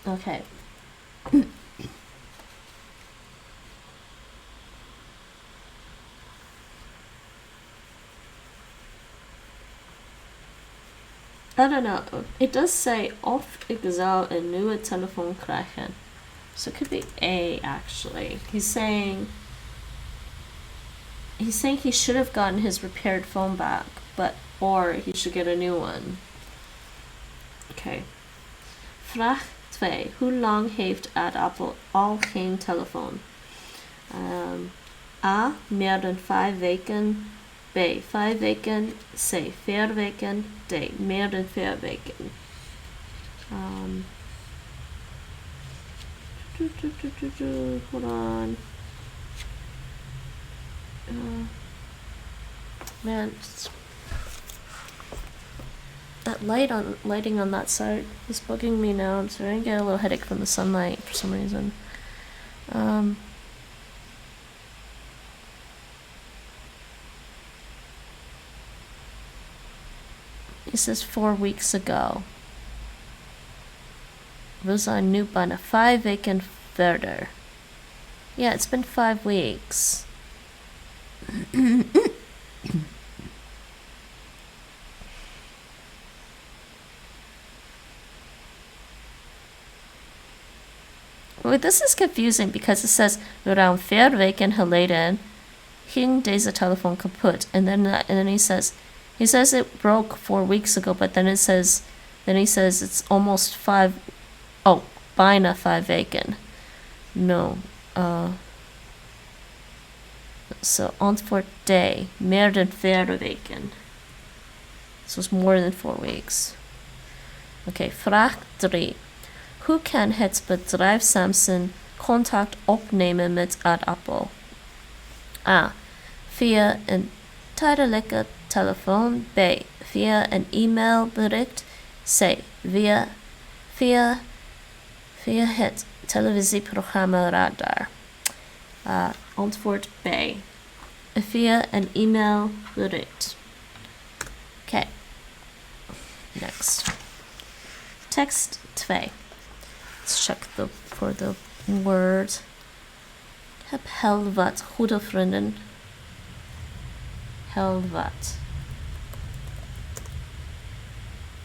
Okay. I don't know. It does say of ik zou een nieuwe telefoon krijgen. So it could be A actually. He's saying he should have gotten his repaired phone back, or he should get a new one. Okay. Vraag 2. Hoe lang heeft Ad Appel al geen telefoon? A. Meer dan 5 weken. B. 5 weken. C. 4 weken. D. Meer dan 4 weken. Hold on. Man, that lighting on that side is bugging me now. I'm starting to get a little headache from the sunlight for some reason. It says 4 weeks ago. We zijn nu bijna 5 weken verder. Yeah, it's been 5 weeks. Well, this is confusing because it says around 4 weken geleden ging deze telefoon kapot, and then he says it broke 4 weeks ago, but then he says it's almost bijna 5 weken. No. So antwoord D, meer dan 4 weken. So it's more than 4 weeks. Okay, vraag 3. Hoe kan het bedrijf Samsung contact opnemen met Ad Appel? A. Via een tijdelijke telefoon. B. Via een e-mailbericht. C. Via het televisieprogramma Radar. Antwoord B. Via een e-mailbericht. Okay. Next. Text 2. Let's check for the word. Ik heb heel wat goede vrienden. Heel wat.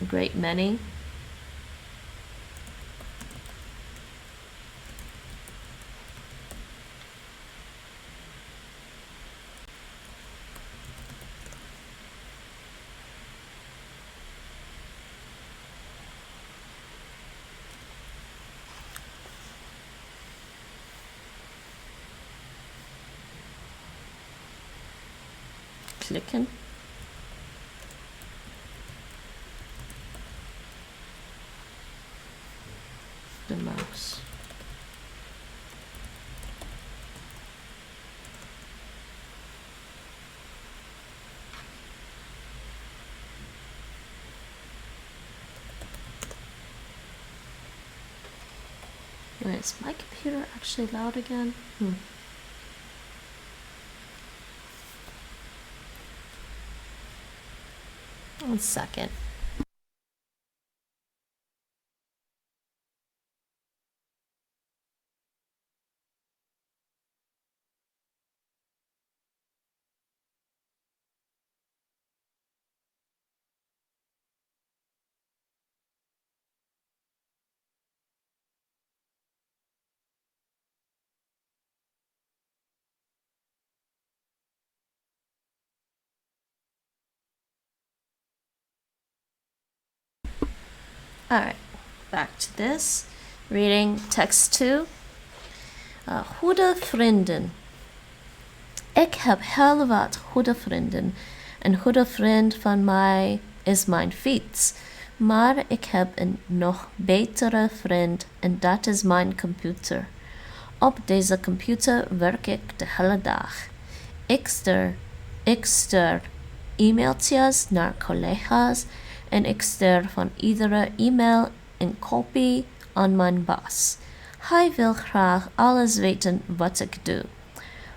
A great many. klikken. De muis. Wait, is my computer actually loud again? 1 second. Alright, back to this. Reading text 2. Goede vrienden. Ik heb heel wat goede vrienden. Een goede vriend van mij is mijn fiets. Maar ik heb een nog betere vriend en dat is mijn computer. Op deze computer werk ik de hele dag. Ik stuur e-mailtjes naar collega's en ik stuur van iedere e-mail een kopie aan mijn baas. Hij wil graag alles weten wat ik doe.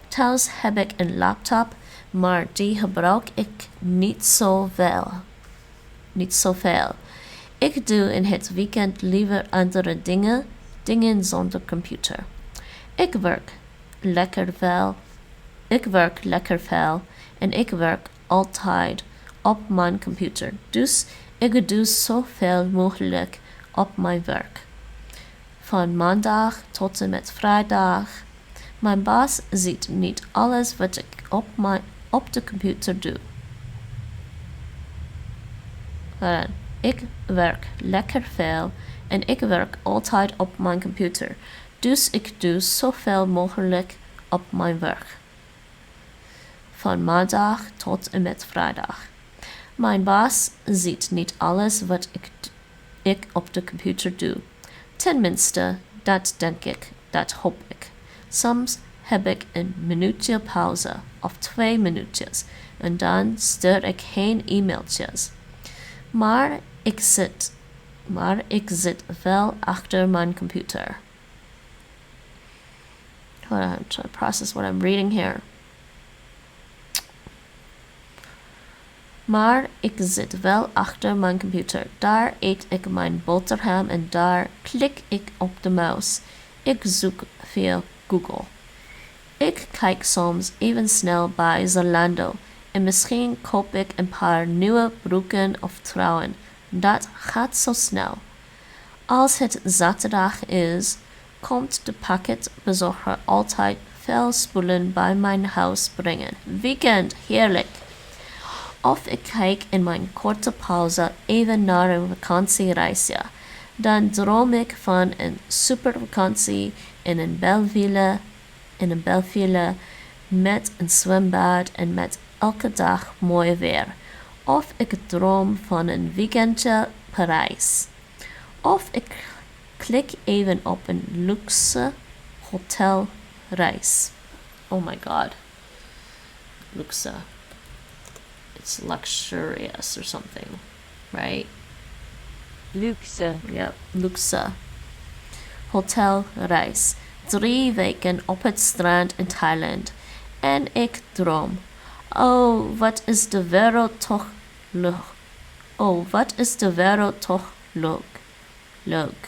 Thuis heb ik een laptop, maar die gebruik ik niet zoveel. Ik doe in het weekend liever andere dingen zonder computer. Ik werk lekker veel en ik werk altijd op mijn computer. Dus ik doe zoveel mogelijk op mijn werk. Van maandag tot en met vrijdag. Mijn baas ziet niet alles wat ik op de computer doe. Ik werk lekker veel en ik werk altijd op mijn computer. Dus ik doe zoveel mogelijk op mijn werk. Van maandag tot en met vrijdag. Mijn baas ziet niet alles wat ik op de computer doe. Tenminste, dat denk ik, dat hoop ik. Soms heb ik een minuutje pauze of 2 minuutjes en dan stuur ik geen e-mailtjes. Maar ik zit wel achter mijn computer. Hold on, I'm trying to process what I'm reading here. Maar ik zit wel achter mijn computer. Daar eet ik mijn boterham en daar klik ik op de muis. Ik zoek via Google. Ik kijk soms even snel bij Zalando en misschien koop ik een paar nieuwe broeken of trouwen. Dat gaat zo snel. Als het zaterdag is, komt de pakketbezorger altijd veel spullen bij mijn huis brengen. Weekend, heerlijk. Of ik kijk in mijn korte pauze even naar een vakantiereisje. Dan droom ik van een supervakantie in een Belleville met een zwembad en met elke dag mooi weer. Of ik droom van een weekendje Parijs. Of ik klik even op een luxe hotelreis. Oh my god. Luxe. It's luxurious or something, right? Luxe. Yep, luxe. Hotelreis. 3 weken op het strand in Thailand. En ik droom. Oh, wat is de wereld toch leuk. Oh, wat is de wereld toch leuk. Leuk.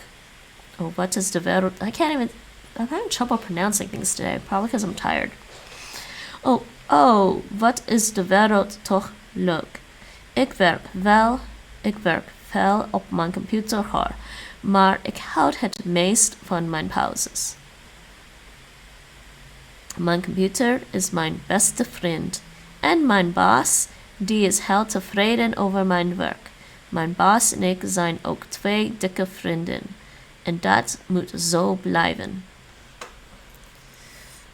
Oh, what is the wereld... I'm having trouble pronouncing things today, probably because I'm tired. Oh, wat is de wereld toch leuk. Ik werk veel op mijn computer hoor, maar ik houd het meest van mijn pauzes. Mijn computer is mijn beste vriend en mijn baas, die is heel tevreden over mijn werk. Mijn baas en ik zijn ook 2 dikke vrienden. En dat moet zo blijven.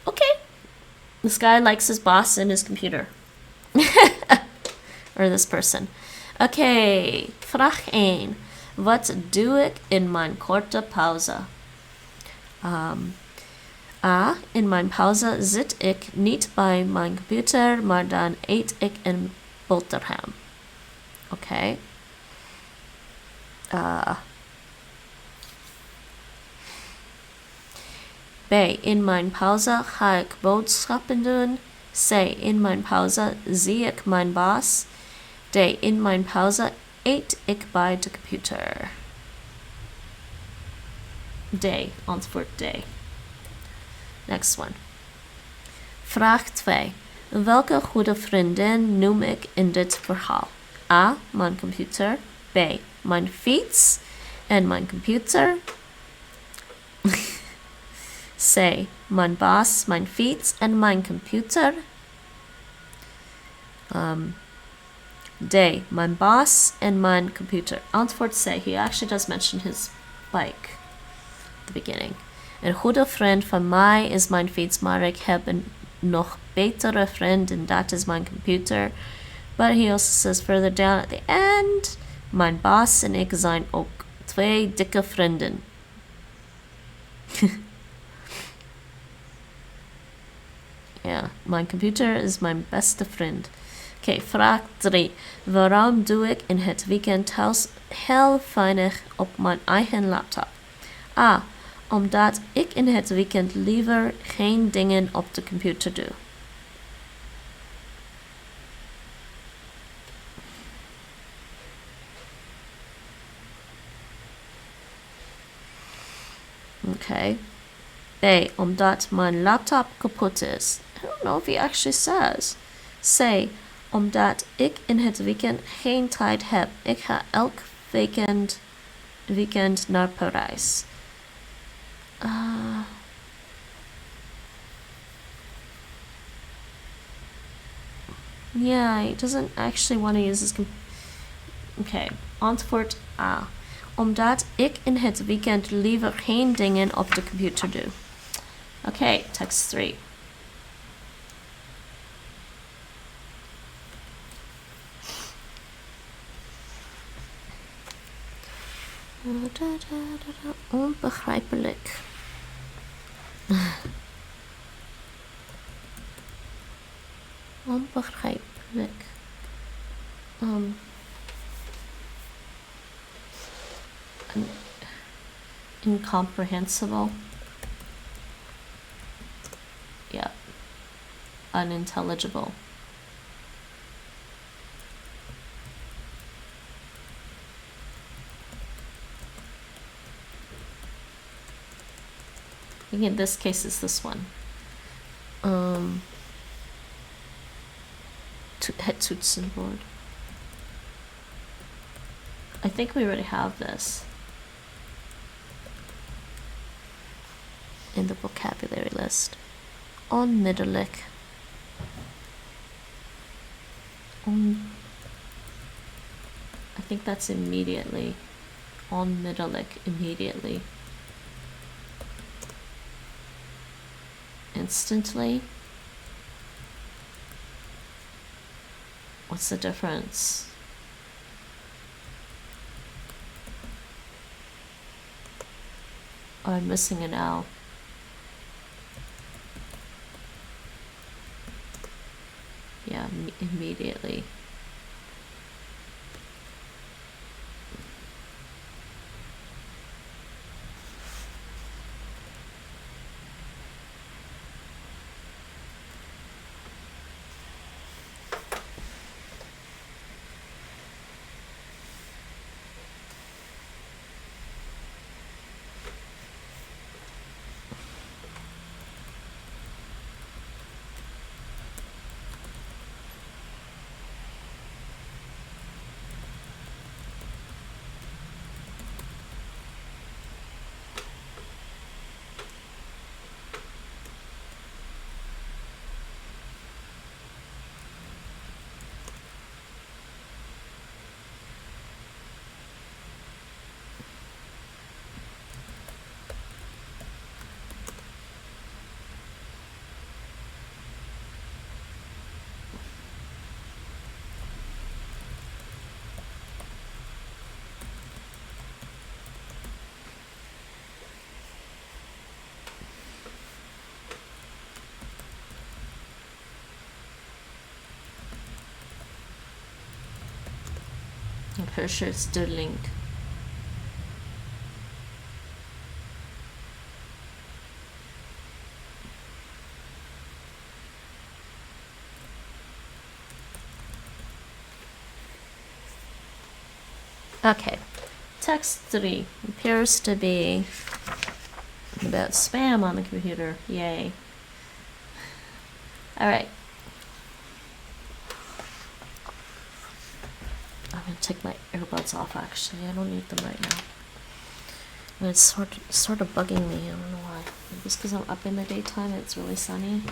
Okay. This guy likes his boss and his computer. or this person. Oké, vraag 1. Wat doe ik in mijn korte pauze? A. In mijn pauze zit ik niet bij mijn computer, maar dan eet ik een boterham. Oké. B. In mijn pauze ga ik boodschappen doen. C. In mijn pauze zie ik mijn baas. D. In mijn pauze eet ik bij de computer. D. Antwoord D. Next one. Vraag 2. Welke goede vriendin noem ik in dit verhaal? A. Mijn computer. B. Mijn fiets en mijn computer. C. Mijn baas, mijn fiets en mijn computer. D. Mijn baas en mijn computer. Antwoord C. He actually does mention his bike at the beginning. Een goede vriend van mij is mijn fiets, maar ik heb een nog betere vriend en dat is mijn computer. But he also says further down at the end, mijn baas en ik zijn ook 2 dikke vrienden. Ja, mijn computer is mijn beste vriend. Oké, vraag 3. Waarom doe ik in het weekend thuis heel weinig op mijn eigen laptop? A. Omdat ik in het weekend liever geen dingen op de computer doe. Oké. B. Omdat mijn laptop kapot is. I don't know if he actually says. C. Omdat ik in het weekend geen tijd heb. Ik ga elk weekend naar Parijs. Yeah, he doesn't actually want to use his Okay, antwoord A. Omdat ik in het weekend liever geen dingen op de computer doe. Okay, text 3. Onbegrijpelijk. Onbegrijpelijk. Incomprehensible. Yeah. Unintelligible. I think in this case it's this one. Het toetsenbord. I think we already have this in the vocabulary list. Onmiddellijk. I think that's immediately. Onmiddellijk, immediately. Instantly. What's the difference? Oh, I'm missing an L. Yeah, immediately. purchase the link. Okay, text 3 appears to be about spam on the computer. Yay. Alright. I'm gonna take my earbuds off actually. I don't need them right now. And it's sort of bugging me. I don't know why. Maybe it's because I'm up in the daytime and it's really sunny.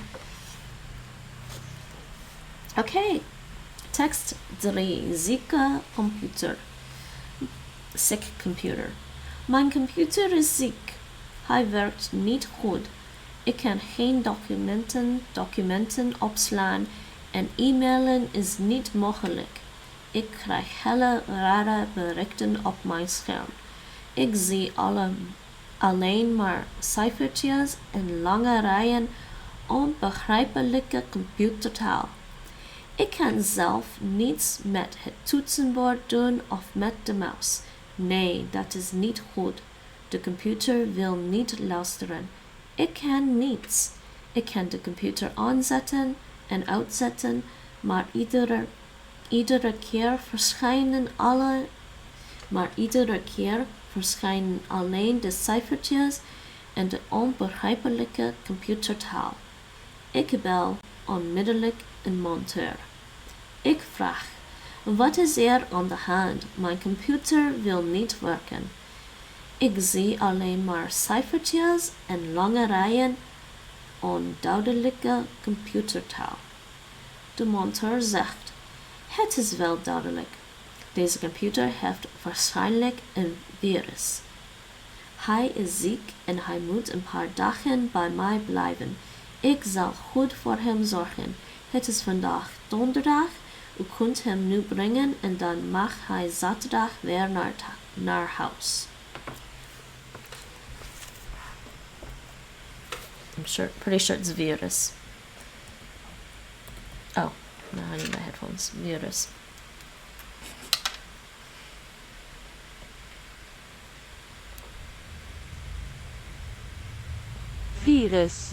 Okay. Text 3. Zieke computer. Sick computer. Mijn computer is ziek. Hij werkt niet goed. Ik kan geen documenten opslaan en e-mailen is niet mogelijk. Ik krijg hele rare berichten op mijn scherm. Ik zie alleen maar cijfertjes en lange rijen onbegrijpelijke computertaal. Ik kan zelf niets met het toetsenbord doen of met de muis. Nee, dat is niet goed. De computer wil niet luisteren. Ik kan niets. Ik kan de computer aanzetten en uitzetten, maar iedere keer verschijnen alleen de cijfertjes en de onbegrijpelijke computertaal. Ik bel onmiddellijk een monteur. Ik vraag, wat is er aan de hand? Mijn computer wil niet werken. Ik zie alleen maar cijfertjes en lange rijen onduidelijke computertaal. De monteur zegt, het is wel duidelijk. Deze computer heeft waarschijnlijk een virus. Hij is ziek en hij moet een paar dagen bij mij blijven. Ik zal goed voor hem zorgen. Het is vandaag donderdag. U kunt hem nu brengen en dan mag hij zaterdag weer naar huis. Pretty sure it's virus. Oh, now I need my headphones. Virus.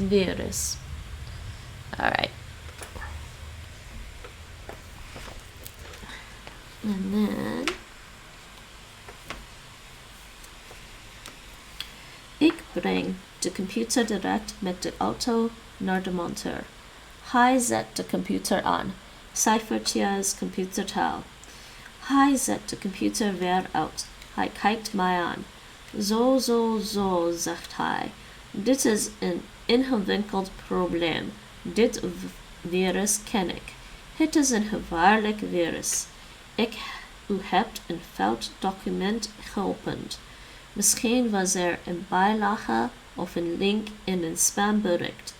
Virus. Alright. And then ik breng de computer direct met de auto naar de monteur. Hij zet de computer aan. Cijfertjes, computertaal. Hij zet de computer weer uit. Hij kijkt mij aan. Zo, zegt hij. Dit is een ingewikkeld probleem. Dit virus ken ik. Het is een gevaarlijk virus. U hebt een fout document geopend. Misschien was er een bijlage of een link in een spambericht.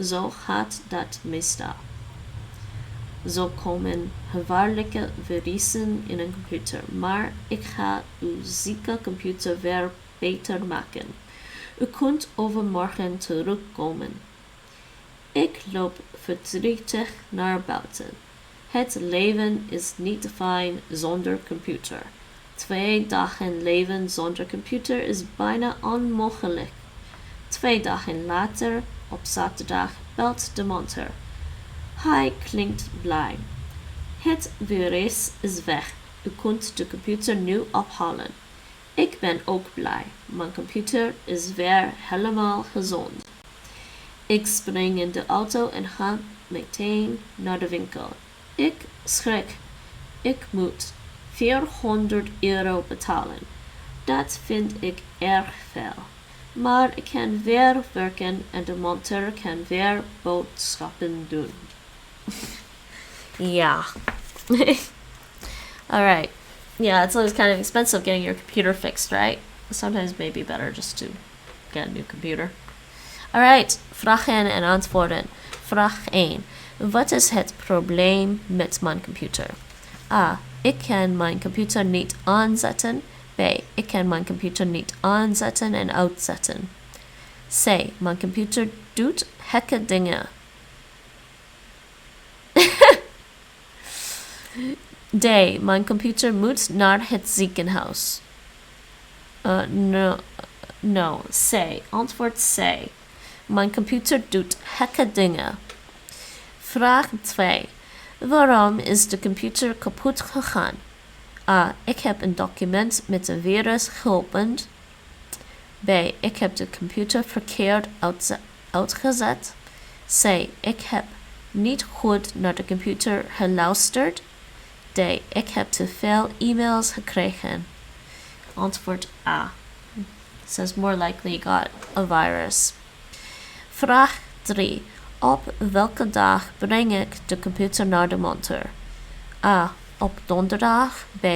Zo gaat dat meestal. Zo komen gevaarlijke virussen in een computer, maar ik ga uw zieke computer weer beter maken. U kunt overmorgen terugkomen. Ik loop verdrietig naar buiten. Het leven is niet fijn zonder computer. 2 dagen leven zonder computer is bijna onmogelijk. 2 dagen later, op zaterdag, belt de monteur. Hij klinkt blij. Het virus is weg. U kunt de computer nu ophalen. Ik ben ook blij. Mijn computer is weer helemaal gezond. Ik spring in de auto en ga meteen naar de winkel. Ik schrik. Ik moet €400 betalen. Dat vind ik erg veel. Maar ik kan weer werken en de monteur kan weer boodschappen doen. Yeah. Alright. Yeah, it's always kind of expensive getting your computer fixed, right? Sometimes it may be better just to get a new computer. Alright, vragen en antwoorden. Vraag 1. Wat is het probleem met mijn computer? A. Ik kan mijn computer niet aanzetten. B. Ik kan mijn computer niet aanzetten en uitzetten. C. Mijn computer doet gekke dingen. D. Mijn computer moet naar het ziekenhuis. No. C. Antwoord C. Mijn computer doet gekke dingen. Vraag 2. Waarom is de computer kapot gegaan? A. Ik heb een document met een virus geopend. B. Ik heb de computer verkeerd uitgezet. C. Ik heb niet goed naar de computer geluisterd. D. Ik heb te veel e-mails gekregen. Antwoord A. It says more likely got a virus. Vraag 3. Op welke dag breng ik de computer naar de monteur? A. Op donderdag. B.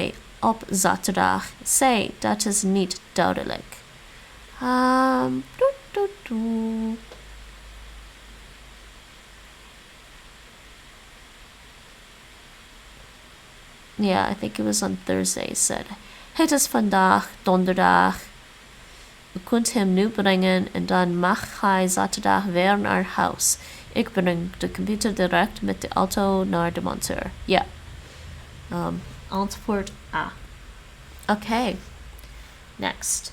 Op zaterdag. C. Dat is niet duidelijk. Yeah, I think it was on Thursday, it said. Het is vandaag donderdag. U kunt hem nu brengen en dan mag hij zaterdag weer naar huis. Ik breng de computer direct met de auto naar de monteur. Ja. Antwoord A. Okay. Next.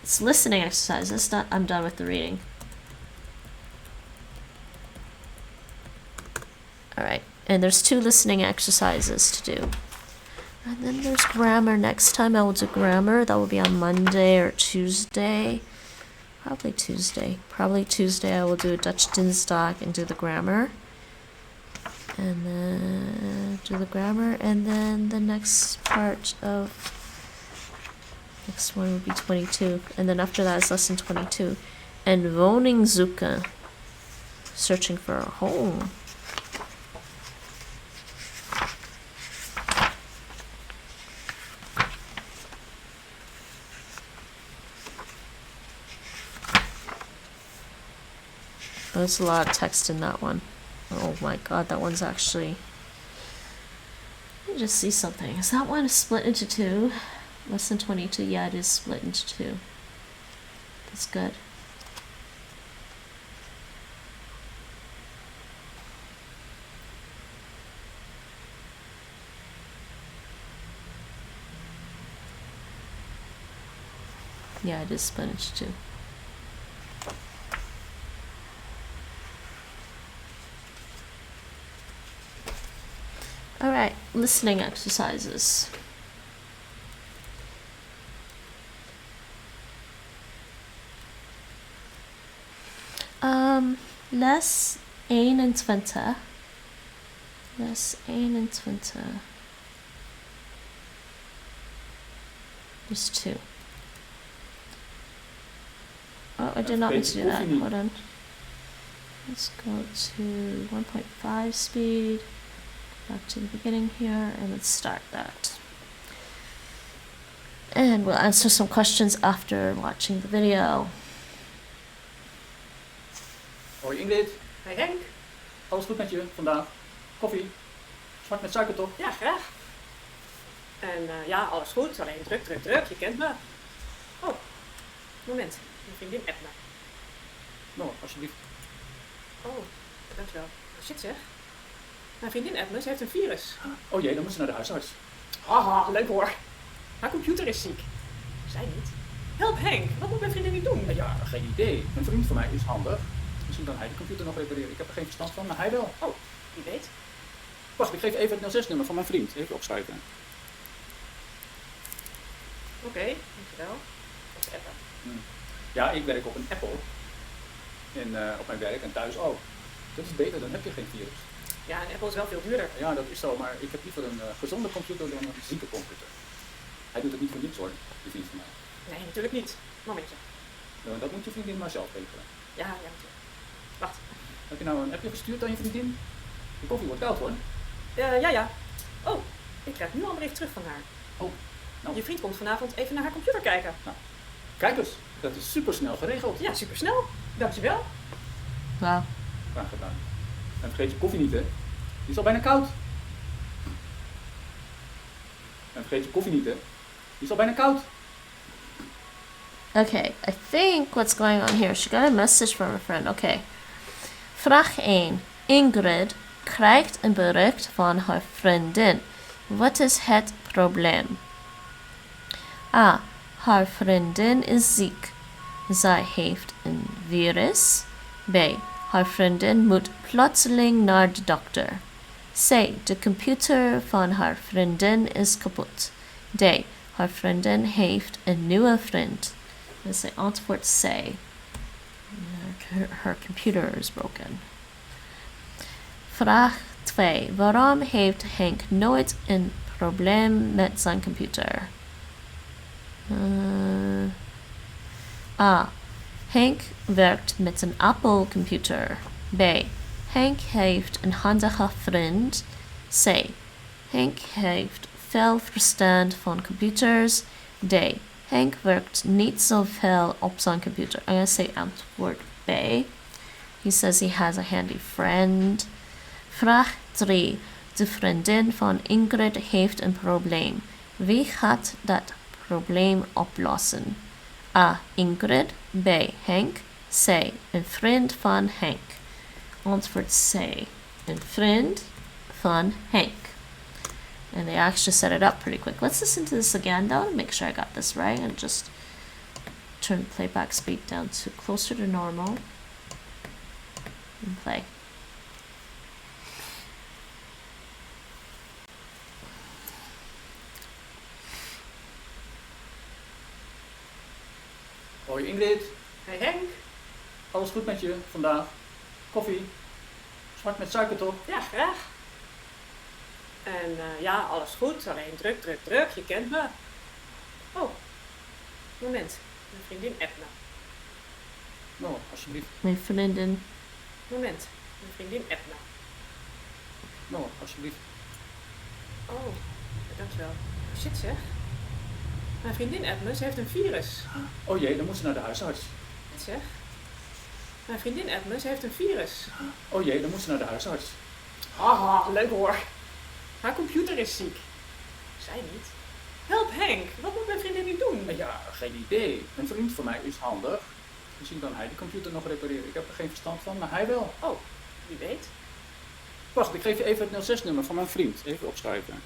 It's listening exercises. I'm done with the reading. Alright. And there's 2 listening exercises to do. And then there's grammar. Next time I will do grammar. That will be on Monday or Tuesday. Probably Tuesday I will do a Dutch Dinsdag and do the grammar. And then do the grammar. And then the next part of... Next one will be 22. And then after that is lesson 22. And woning zoeken. Searching for a home. There's a lot of text in that one. Oh my god, that one's actually... Let me just see something. Is that one split into 2? Lesson 22, yeah, it is split into 2. That's good. Yeah, it is split into 2. Alright, listening exercises. Les 21. Les 21. There's 2. Oh, I did not mean to do that. Hold on. Let's go to 1.5 speed. Back to the beginning here, and let's start that. And we'll answer some questions after watching the video. Hoi Ingrid, Hi Henk. alles goed met je vandaag? Koffie? Zwart met suiker toch? Ja, graag. En ja, alles goed. Alleen druk. Je kent me. Oh, moment. Mijn vriendin appt me. Nou, alsjeblieft. Oh, dankjewel. Shit zeg. Mijn vriendin appt me, ze heeft een virus. Oh jee, dan moet ze naar de huisarts. Haha, leuk hoor. Haar computer is ziek. Zij niet. Help Henk, wat moet mijn vriendin nu doen? Ja, geen idee. Een vriend van mij is handig. Misschien kan hij de computer nog repareren. Ik heb er geen verstand van, maar hij wel. Oh, wie weet. Wacht, ik geef even het 06-nummer van mijn vriend. Even opschrijven. Oké, dankjewel. Wat appen? Ja, ik werk op een Apple. En op mijn werk en thuis ook. Dat is beter, dan heb je geen virus. Ja, een Apple is wel veel duurder. Ja, dat is zo, maar ik heb liever een gezonde computer dan een zieke computer. Hij doet het niet voor niets hoor, die vriend van mij. Nee, natuurlijk niet. Momentje. Dat moet je vriendin maar zelf regelen. Ja, natuurlijk. Wacht. Heb je nou een appje gestuurd aan je vriendin? De koffie wordt koud hoor. Ja. Oh, ik krijg nu al een brief terug van haar. Oh, nou. Je vriend komt vanavond even naar haar computer kijken. Nou, kijk eens, dat is super snel geregeld. Ja, supersnel. Dankjewel. Wow. Graag gedaan. En vergeet je koffie niet hè, die is al bijna koud. En vergeet je koffie niet hè, die is al bijna koud. Okay, I think what's going on here, she got a message from a friend. Okay. Vraag 1. Ingrid krijgt een bericht van haar vriendin. Wat is het probleem? A. Haar vriendin is ziek. Zij heeft een virus. B. Haar vriendin moet plotseling naar de dokter. C. De computer van haar vriendin is kapot. D. Haar vriendin heeft een nieuwe vriend. Dat is antwoord C. Her computer is broken. Vraag 2. Waarom heeft Henk nooit een probleem met zijn computer? A. Henk werkt met een Apple computer. B. Henk heeft een handige vriend. C. Henk heeft veel verstand van computers. D. Henk werkt niet zoveel op zijn computer. I'm going to say antwoord B. He says he has a handy friend. Vraag 3. De vriendin van Ingrid heeft een probleem. Wie gaat dat probleem oplossen? A. Ingrid. B. Henk. C. Een vriend van Henk. Antwoord C. Een vriend van Henk. And they actually set it up pretty quick. Let's listen to this again though to make sure I got this right and just turn the playback speed down to closer to normal and play. Hoi Ingrid, Hey Henk. alles goed met je vandaag? Koffie? Zwart met suiker toch? Ja, graag. En ja, alles goed. Alleen druk, druk, druk. Je kent me. Oh, moment. Mijn vriendin appt me. Nou, alsjeblieft. Mijn vriendin. Moment. Mijn vriendin appt me. Nou, alsjeblieft. Oh, dankjewel. Shit zeg. Mijn vriendin appt me. Ze heeft een virus. Oh jee, dan moet ze naar de huisarts. Wat zeg? Mijn vriendin appt me. Ze heeft een virus. Oh jee, dan moet ze naar de huisarts. Haha, leuk hoor. Haar computer is ziek. Zij niet. Help Henk, wat moet mijn vriendin nu doen? Ja, geen idee. Een vriend van mij is handig. Misschien kan hij de computer nog repareren. Ik heb er geen verstand van, maar hij wel. Oh, wie weet. Wacht, ik geef je even het 06-nummer van mijn vriend. Even opschrijven.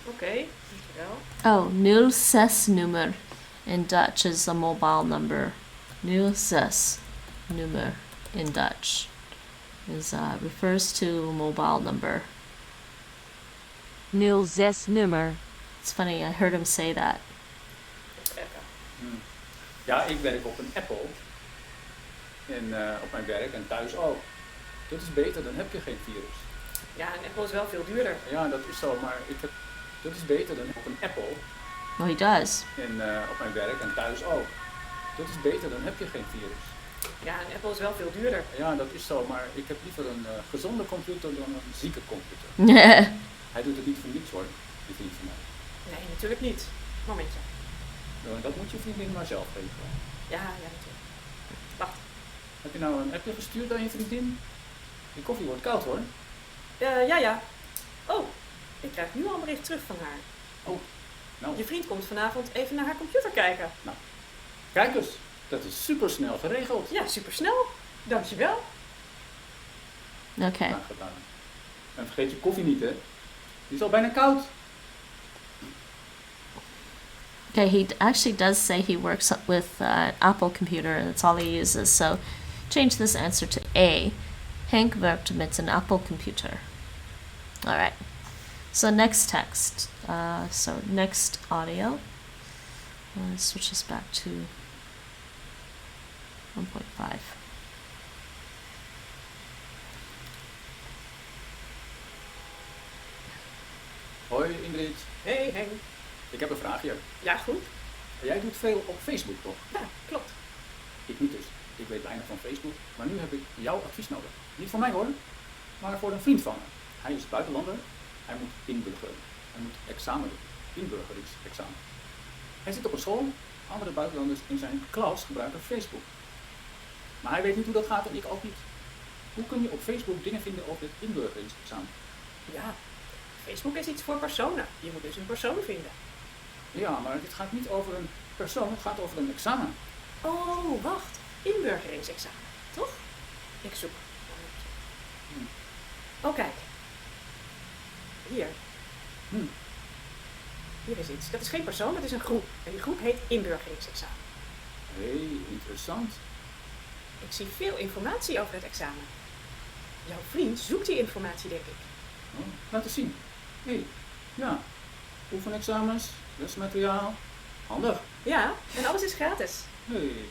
Oké, dankjewel. Oh, 06 nummer. In Dutch is a mobile number. 06 nummer in Dutch is refers to a mobile number. 06 nummer. It's funny, I heard him say that. Ja, ik werk op een Apple. En op mijn werk en thuis ook. Dat is beter, dan heb je geen virus. Ja, en Apple is wel veel duurder. Ja, dat is zo, maar dat is beter dan op een Apple. Oh, he does. En op mijn werk en thuis ook. Dat is beter, dan heb je geen virus. Ja, en Apple is wel veel duurder. Ja, dat is zo, maar ik heb liever een gezonde computer dan een zieke computer. Hij doet het niet voor niets hoor, die vriend van mij. Nee, natuurlijk niet. Momentje. Dat moet je vriendin maar zelf geven. Ja, natuurlijk. Wacht. Heb je nou een appje gestuurd aan je vriendin? Die koffie wordt koud hoor. Ja. Oh, ik krijg nu al een bericht terug van haar. Oh, nou. Je vriend komt vanavond even naar haar computer kijken. Nou, kijk eens. Dat is super snel geregeld. Ja, supersnel. Dankjewel. Okay. Graag gedaan. En vergeet je koffie niet hè. Die is al bijna koud. Okay, he actually does say he works with an Apple computer and that's all he uses. So change this answer to A. Henk werkt met an Apple computer. All right. So next text. Next audio. Switch us back to 1.5. Hoi Ingrid. Hey Henk. Ik heb een vraagje. Ja, goed. Jij doet veel op Facebook toch? Ja, klopt. Ik niet dus. Ik weet weinig van Facebook. Maar nu heb ik jouw advies nodig. Niet voor mij hoor. Maar voor een vriend van me. Hij is buitenlander. Hij moet inburgeren. Hij moet examen doen. Inburgeringsexamen. Hij zit op een school. Andere buitenlanders in zijn klas gebruiken Facebook. Maar hij weet niet hoe dat gaat en ik ook niet. Hoe kun je op Facebook dingen vinden over het inburgeringsexamen? Ja, Facebook is iets voor personen. Je moet dus een persoon vinden. Ja, maar dit gaat niet over een persoon, het gaat over een examen. Oh, wacht. Inburgeringsexamen, toch? Ik zoek. Oh, kijk. Hier. Hm. Hier is iets. Dat is geen persoon, dat is een groep. En die groep heet inburgeringsexamen. Interessant. Ik zie veel informatie over het examen. Jouw vriend zoekt die informatie, denk ik. Oh, laat eens zien. Ja. Oefenexamens, lesmateriaal. Handig. Ja, en alles is gratis.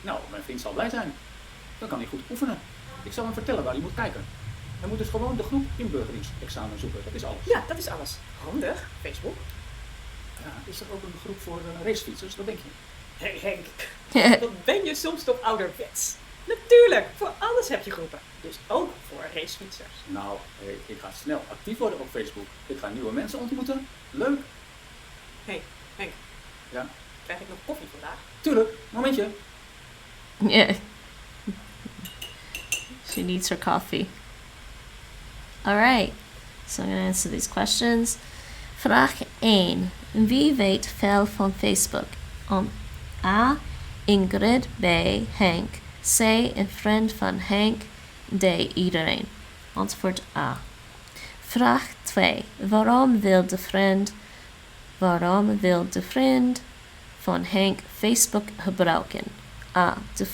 Nou, mijn vriend zal blij zijn. Dan kan hij goed oefenen. Ik zal hem vertellen waar hij moet kijken. Hij moet dus gewoon de groep inburgeringsexamen zoeken. Dat is alles. Ja, dat is alles. Handig. Facebook. Ja, is er ook een groep voor racefietsers? Wat denk je? Hé Henk, wat ben je soms toch ouderwets? Natuurlijk, voor alles heb je groepen. Dus ook voor racefietsers. Nou, ik ga snel actief worden op Facebook. Ik ga nieuwe mensen ontmoeten. Leuk. Hé, Henk. Ja? Krijg ik nog koffie vandaag? Tuurlijk. Momentje. Yeah. She needs her coffee. Alright, so I'm going to answer these questions. Vraag 1. Wie weet veel van Facebook? A. Ingrid. B. Henk. C. Een vriend van Henk. D. Iedereen. Antwoord A. Vraag 2. Waarom wil de vriend van Henk Facebook gebruiken? A. De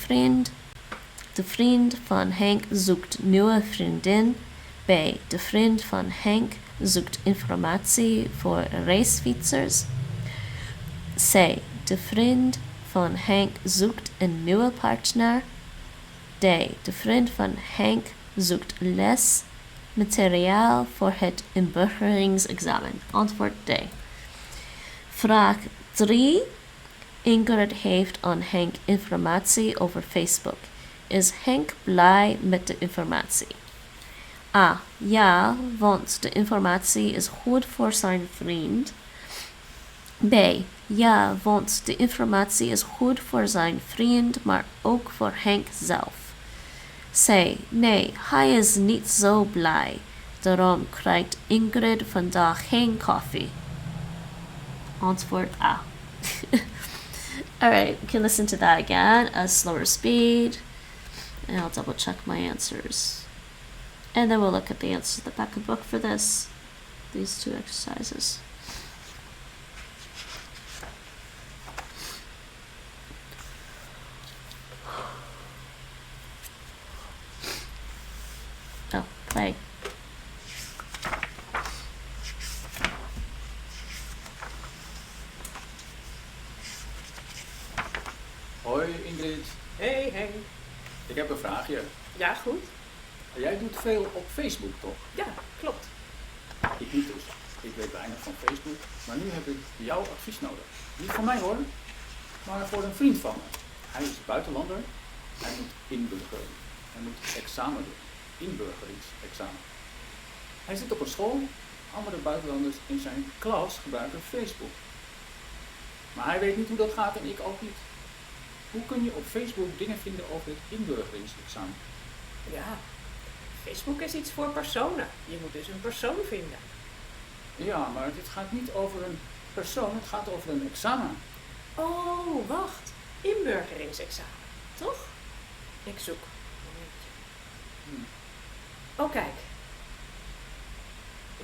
vriend van Henk zoekt nieuwe vriendin. B. De vriend van Henk zoekt informatie voor racefietsers. C. De vriend van Henk zoekt een nieuwe partner. D. De vriend van Henk zoekt lesmateriaal voor het inburgeringsexamen. Antwoord D. Vraag 3. Ingrid heeft aan Henk informatie over Facebook. Is Henk blij met de informatie? A. Ja, want de informatie is goed voor zijn vriend. B. Ja, want de informatie is goed voor zijn vriend, maar ook voor Henk zelf. C. Nee, hij is niet zo blij. Daarom krijgt Ingrid vandaag geen koffie. Antwoord A. Alright, we can listen to that again at a slower speed. And I'll double check my answers. And then we'll look at the answers at the back of the book for these two exercises. Oh, play. Hoi Ingrid. Hey Henk. Ik heb een vraagje. Ja, goed. Jij doet veel op Facebook, toch? Ja, klopt. Ik niet dus. Ik weet weinig van Facebook. Maar nu heb ik jouw advies nodig. Niet van mij hoor, maar voor een vriend van me. Hij is buitenlander. Hij moet inburgeren. Hij moet examen doen. Inburgeringsexamen. Hij zit op een school. Andere buitenlanders in zijn klas gebruiken Facebook. Maar hij weet niet hoe dat gaat en ik ook niet. Hoe kun je op Facebook dingen vinden over het inburgeringsexamen? Ja, Facebook is iets voor personen. Je moet dus een persoon vinden. Ja, maar dit gaat niet over een persoon, het gaat over een examen. Oh, wacht. Inburgeringsexamen, toch? Ik zoek. Momentje. Oh, kijk.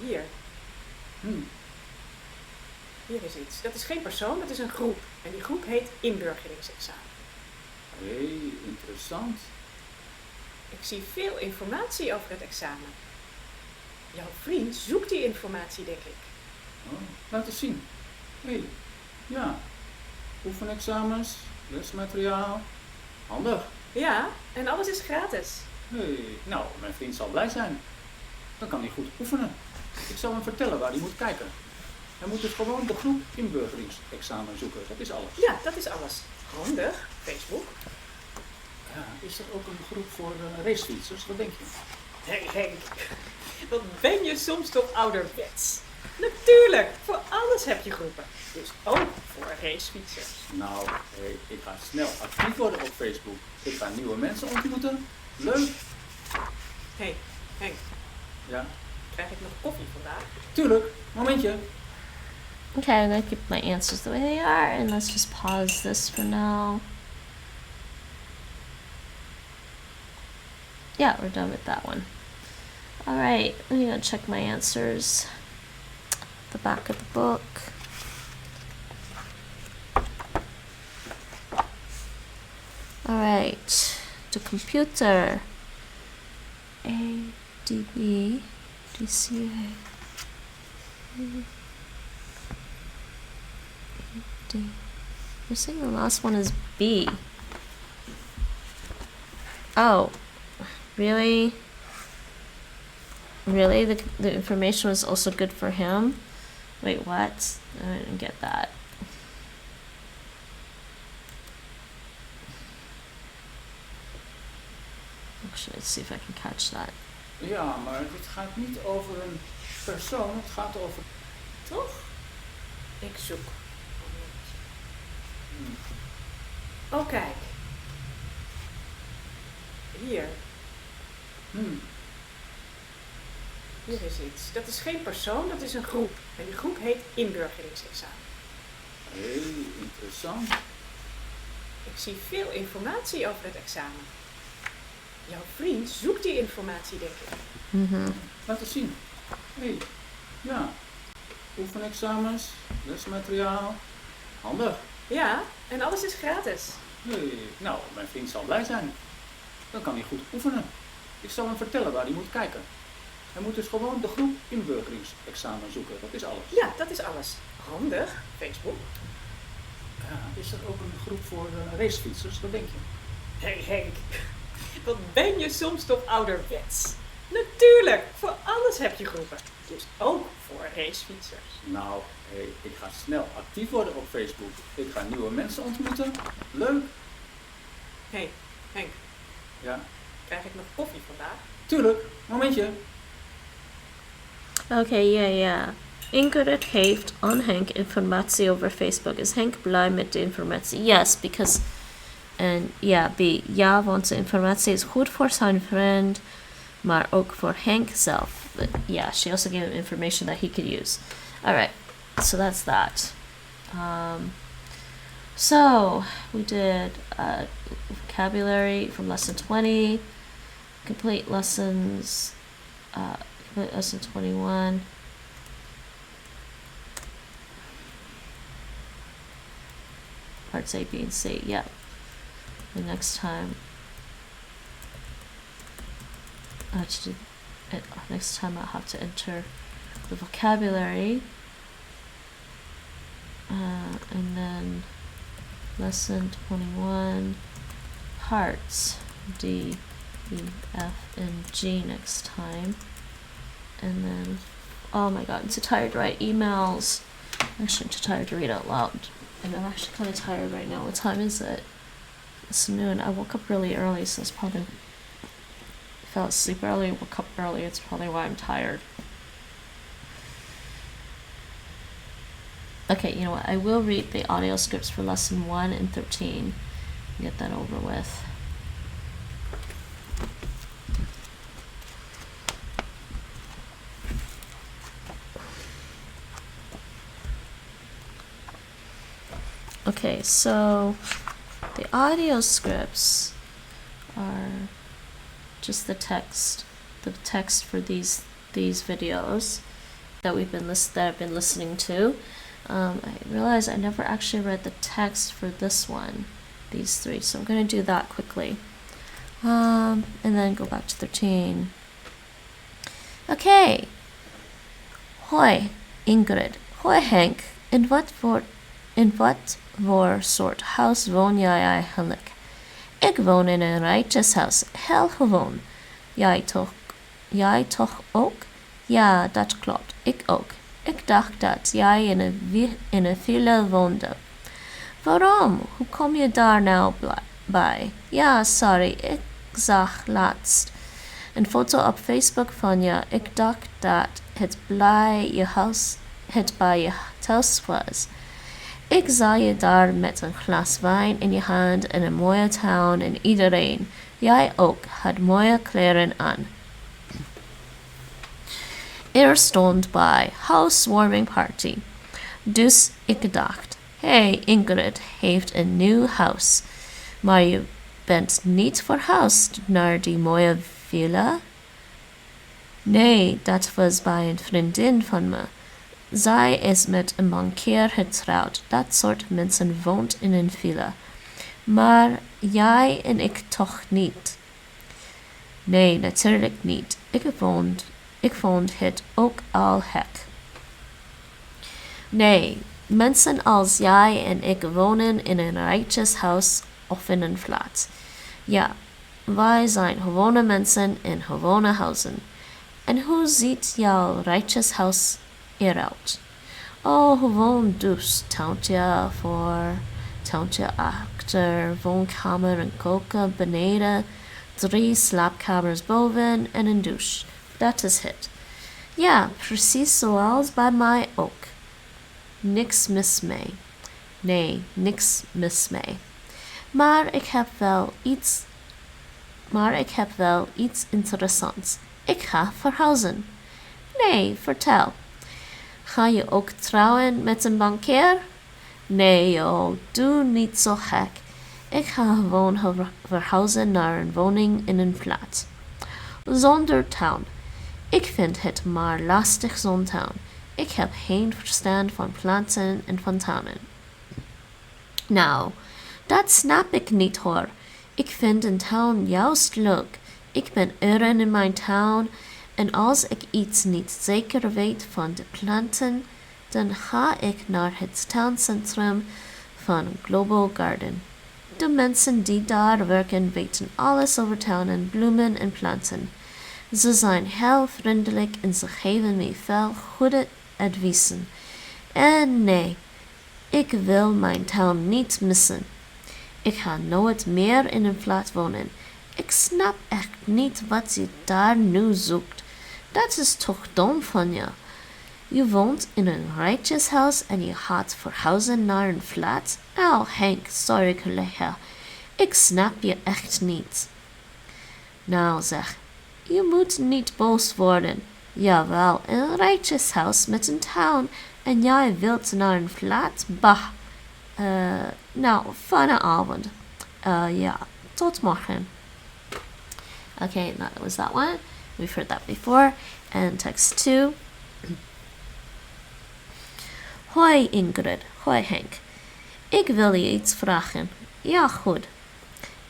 Hier. Hier is iets. Dat is geen persoon, dat is een groep. En die groep heet inburgeringsexamen. Interessant. Ik zie veel informatie over het examen. Jouw vriend zoekt die informatie, denk ik. Oh, laat eens zien. Ja. Oefenexamens, lesmateriaal. Handig. Ja, en alles is gratis. Nou, mijn vriend zal blij zijn. Dan kan hij goed oefenen. Ik zal hem vertellen waar hij moet kijken. Hij moet dus gewoon de groep inburgeringsexamen zoeken. Dat is alles. Ja, dat is alles. Handig. Facebook. Ja, is er ook een groep voor racefietsers? Wat denk je? Hé Henk, wat ben je soms toch ouderwets? Natuurlijk, voor alles heb je groepen. Dus ook voor racefietsers. Nou, ik ga snel actief worden op Facebook. Ik ga nieuwe mensen ontmoeten. Leuk. Hé, Henk. Ja? Krijg ik nog koffie vandaag? Tuurlijk. Momentje. Okay, I'm going to keep my answers the way they are, and let's just pause this for now. Yeah, we're done with that one. Alright, let me go check my answers. back of the book. Alright, the computer. A-D-B D-C-A D. You're saying the last one is B. Oh, really? Really? The information was also good for him? Wait, what? I didn't get that. Actually, let's see if I can catch that. Ja, maar dit gaat niet over een persoon, het gaat over... Toch? Ik zoek. Oh, kijk. Hier. Hier is iets. Dat is geen persoon, dat is een groep. En die groep heet inburgeringsexamen. Heel interessant. Ik zie veel informatie over het examen. Jouw vriend zoekt die informatie, denk ik. Laat eens zien. Hé, ja. Oefenexamens, lesmateriaal. Handig. Ja, en alles is gratis. Hey, nou, mijn vriend zal blij zijn. Dan kan hij goed oefenen. Ik zal hem vertellen waar hij moet kijken. Hij moet dus gewoon de groep inburgeringsexamen zoeken. Dat is alles. Ja, dat is alles. Handig. Facebook. Ja, is er ook een groep voor racefietsers? Wat denk je? Hé Henk, wat ben je soms toch ouderwets? Natuurlijk, voor alles heb je groepen. Dus ook voor racefietsers. Nou, hey, ik ga snel actief worden op Facebook. Ik ga nieuwe mensen ontmoeten. Leuk. Hé, Henk, Ja, krijg ik nog koffie vandaag? tuurlijk. Momentje. Oké, ja. Ingrid heeft aan Henk informatie over Facebook. Is Henk blij met de informatie? Yes, because... En ja, B. Ja, want de informatie is goed voor zijn vriend, maar ook voor Henk zelf. But yeah, she also gave him information that he could use. Alright, so that's that. So, we did vocabulary from lesson 20, complete lessons, complete lesson 21. Parts A, B, and C, yeah. The next time, next time I'll have to enter the vocabulary, and then lesson 21, parts D, E, F, and G next time, and then, oh my god, I'm too tired to write emails. Actually, I'm too tired to read out loud, and I'm actually kind of tired right now. What time is it? It's noon. I woke up really early, so it's probably... fell asleep early, woke up early. It's probably why I'm tired. Okay, you know what? I will read the audio scripts for lesson 1 and 13. Get that over with. Okay, so the audio scripts are just the text for these videos that I've been listening to. I realized I never actually read the text for this one, these three, so I'm going to do that quickly, and then go back to 13. Okay. Hoi, Ingrid. Hoi, Henk. In wat voor soort huis woon jij eigenlijk? Ik woon in een rijtjeshuis, heel gewoon. Jij toch ook? Ja, dat klopt, ik ook. Ik dacht dat jij in een villa woonde. Waarom? Hoe kom je daar nou bij? Ja, sorry, ik zag laatst een foto op Facebook van je. Ik dacht dat het bij je thuis was. Ik zag je daar met een glas wijn in je hand en een mooie tuin en iedereen, jij ook, had mooie kleren aan. Er stond bij housewarming party. Dus ik dacht, hey, Ingrid heeft een nieuw huis. Maar je bent niet verhuisd naar die mooie villa? Nee, dat was bij een vriendin van me. zij is met een bankier getrouwd. Dat soort mensen woont in een villa. Maar jij en ik toch niet? Nee, natuurlijk niet. Ik vond het ook al gek. Nee, mensen als jij en ik wonen in een rijtjeshuis of in een flat. Ja, wij zijn gewone mensen in gewone huizen. En hoe ziet jouw rijtjeshuis eruit? Oh, gewoon dus. Tuintje voor, tuintje achter, woonkamer en koken beneden, 3 slaapkamers boven en een douche. Dat is het. Ja, precies zoals bij mij ook. Niks mis mee. Nee, niks mis mee. Maar ik heb wel iets interessants. Ik ga verhuizen. Nee, vertel. Ga je ook trouwen met een bankier? Nee joh, doe niet zo gek. Ik ga gewoon verhuizen naar een woning in een flat. Zonder tuin. Ik vind het maar lastig zo'n tuin. Ik heb geen verstand van planten en van tuinen. Nou, dat snap ik niet hoor. Ik vind een tuin juist leuk. Ik ben uren in mijn tuin en als ik iets niet zeker weet van de planten, dan ga ik naar het tuincentrum van Global Garden. De mensen die daar werken weten alles over tuinen, bloemen en planten. Ze zijn heel vriendelijk en ze geven me veel goede adviezen. En nee, ik wil mijn tuin niet missen. Ik ga nooit meer in een flat wonen. Ik snap echt niet wat je daar nu zoekt. Dat is toch dom van je. Je woont in een rijtjeshuis en je gaat verhuizen naar een flat? Oh Henk, sorry collega. Ik snap je echt niet. Nou zeg, je moet niet boos worden. Jawel, een rijtjeshuis met een tuin en jij wilt naar een flat? Bah. Nou, fijne avond. Ja, tot morgen. Okay, that was that one. We've heard that before. And text 2. Hoi Ingrid. Hoi Henk. Ik wil je iets vragen. Ja, goed.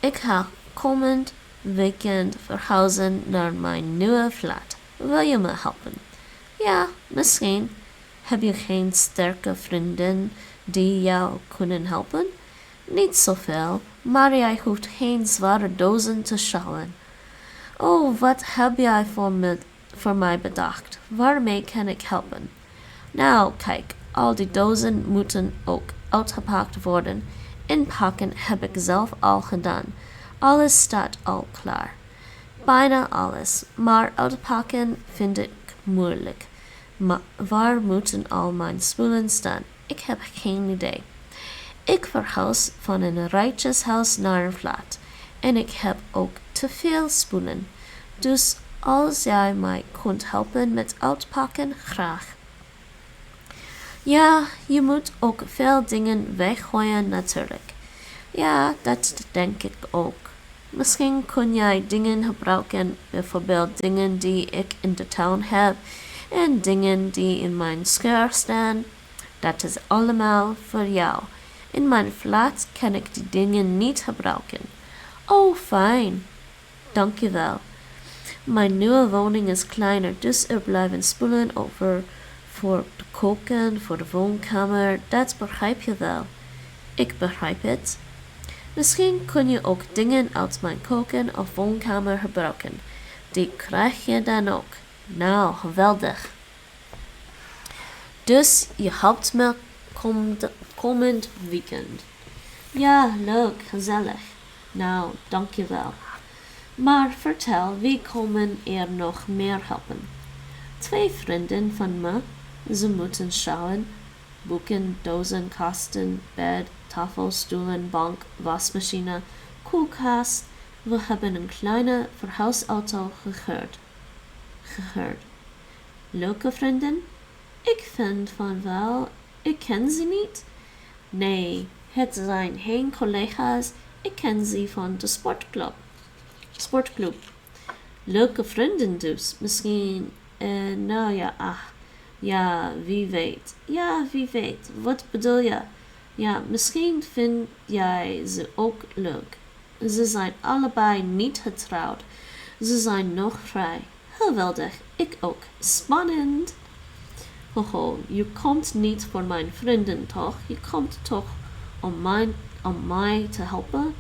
Ik ga komend weekend verhuizen naar mijn nieuwe flat. Wil je me helpen? Ja, misschien. Heb je geen sterke vrienden die jou kunnen helpen? Niet zoveel, maar jij hoeft geen zware dozen te sjouwen. Oh, wat heb jij voor mij bedacht? Waarmee kan ik helpen? Nou, kijk, al die dozen moeten ook uitgepakt worden. Inpakken heb ik zelf al gedaan. Alles staat al klaar. Bijna alles, maar uitpakken vind ik moeilijk. Maar waar moeten al mijn spullen staan? Ik heb geen idee. Ik verhuis van een rijtjeshuis naar een flat. En ik heb ook te veel spullen. Dus als jij mij kunt helpen met uitpakken, graag. Ja, je moet ook veel dingen weggooien natuurlijk. Ja, dat denk ik ook. Misschien kun jij dingen gebruiken, bijvoorbeeld dingen die ik in de tuin heb en dingen die in mijn schuur staan. Dat is allemaal voor jou. In mijn flat kan ik die dingen niet gebruiken. Oh, fijn. Dankjewel. Mijn nieuwe woning is kleiner, dus er blijven spullen over voor de koken, voor de woonkamer. Dat begrijp je wel. Ik begrijp het. Misschien kun je ook dingen uit mijn koken of woonkamer gebruiken. Die krijg je dan ook. Nou, geweldig. Dus je helpt me komend weekend. Ja, leuk, gezellig. Nou, dankjewel. Maar vertel, wie komen er nog meer helpen? 2 vrienden van me. Ze moeten sjouwen, boeken, dozen, kasten, bed, tafel, stoelen, bank, wasmachine, koelkast. We hebben een kleine verhuisauto gehuurd. Leuke vrienden? Ik vind van wel. Ik ken ze niet. Nee, het zijn geen collega's. Ik ken ze van de sportclub. Leuke vrienden dus. Misschien, nou ja, Ja, wie weet. Ja, wie weet. Wat bedoel je? Ja, misschien vind jij ze ook leuk. Ze zijn allebei niet getrouwd. Ze zijn nog vrij. Geweldig, ik ook. Spannend. Hoho, je komt niet voor mijn vrienden, toch? Je komt toch om mij te helpen?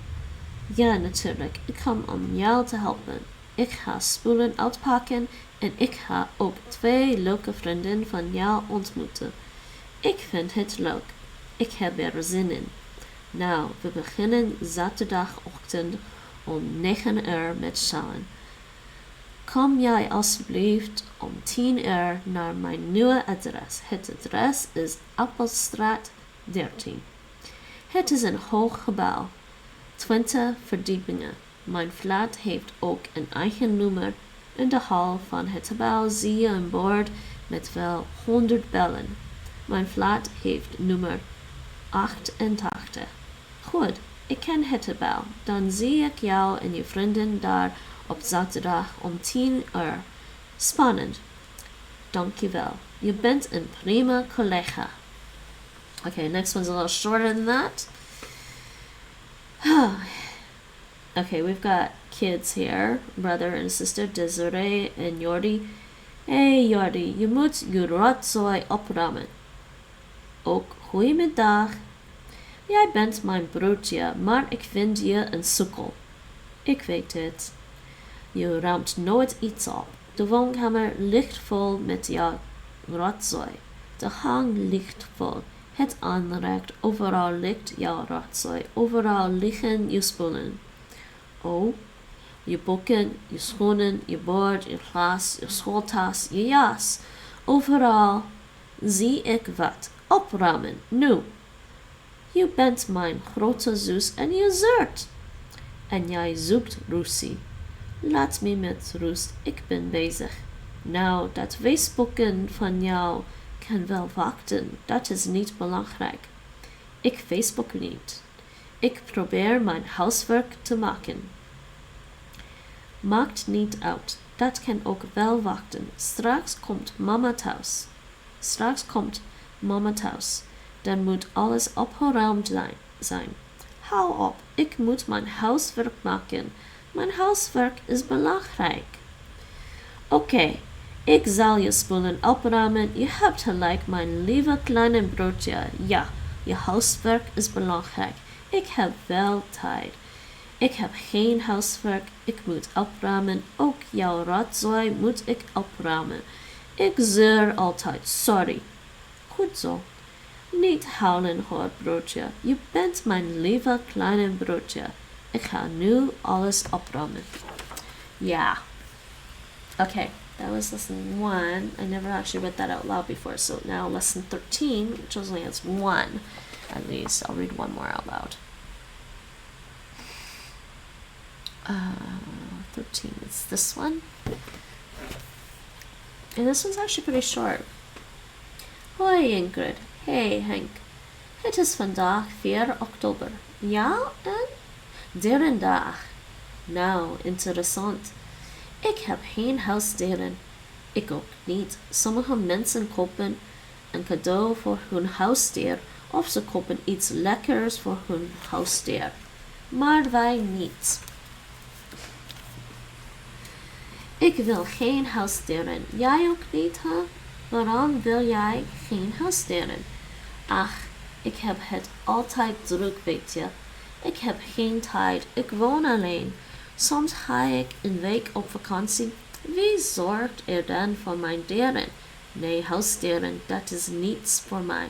Ja, natuurlijk. Ik kom om jou te helpen. Ik ga spullen uitpakken en ik ga ook 2 leuke vrienden van jou ontmoeten. Ik vind het leuk. Ik heb er zin in. Nou, we beginnen zaterdagochtend om 9 uur met sjouwen. Kom jij alsjeblieft om 10 uur naar mijn nieuwe adres. Het adres is Appelstraat 13. Het is een hoog gebouw, 20 verdiepingen. Mijn flat heeft ook een eigen nummer. In de hal van het gebouw zie je een bord met wel 100 bellen. Mijn flat heeft nummer 88. Goed, ik ken het gebouw. Dan zie ik jou en je vrienden daar op zaterdag om 10 uur. Spannend. Dankjewel. Je bent een prima collega. Okay, next one's a little shorter than that. Okay, we've got kids here. Brother and sister, Desiree and Jordi. Hey Jordi, je moet je rotzooi opruimen. Ook goeiemiddag. Jij bent mijn broertje, maar ik vind je een sukkel. Ik weet het. Je ruimt nooit iets op. De woonkamer ligt vol met jouw rotzooi. De gang ligt vol. Het aanrecht, overal ligt jouw rotzooi. Overal liggen je spullen. Oh, je boeken, je schoenen, je bord, je glas, je schooltas, je jas. Overal zie ik wat. Opruimen, nu. Je bent mijn grote zus en je zeurt. En jij zoekt ruzie. Laat me met rust, ik ben bezig. Nou, dat Facebooken van jou kan wel wachten, dat is niet belangrijk. Ik Facebook niet. Ik probeer mijn huiswerk te maken. Maakt niet uit, dat kan ook wel wachten. Straks komt mama thuis. Dan moet alles opgeruimd zijn. Hou op, ik moet mijn huiswerk maken. Mijn huiswerk is belangrijk. Oké, ik zal je spullen opruimen. Je hebt gelijk, mijn lieve kleine broertje. Ja, je huiswerk is belangrijk. Ik heb wel tijd. Ik heb geen huiswerk. Ik moet opruimen. Ook jouw rotzooi moet ik opruimen. Ik zeur altijd. Sorry. Goed zo. Niet huilen hoor, broertje. Je bent mijn lieve kleine broertje. Ik ga nu alles opruimen. Yeah. Okay, that was lesson 1. I never actually read that out loud before, so now lesson 13, which only has 1 at least. I'll read one more out loud. 13 is this one. And this one's actually pretty short. Hoi Ingrid. Hey Henk. Het is vandaag 4 oktober. Ja, en? Dierendag. Nou, interessant. Ik heb geen huisdieren. Ik ook niet. Sommige mensen kopen een cadeau voor hun huisdier of ze kopen iets lekkers voor hun huisdier. Maar wij niet. Ik wil geen huisdieren. Jij ook niet, hè? Waarom wil jij geen huisdieren? Ach, ik heb het altijd druk, weet je. Ik heb geen tijd. Ik woon alleen. Soms ga ik een week op vakantie. Wie zorgt er dan voor mijn dieren? Nee, huisdieren, dat is niets voor mij.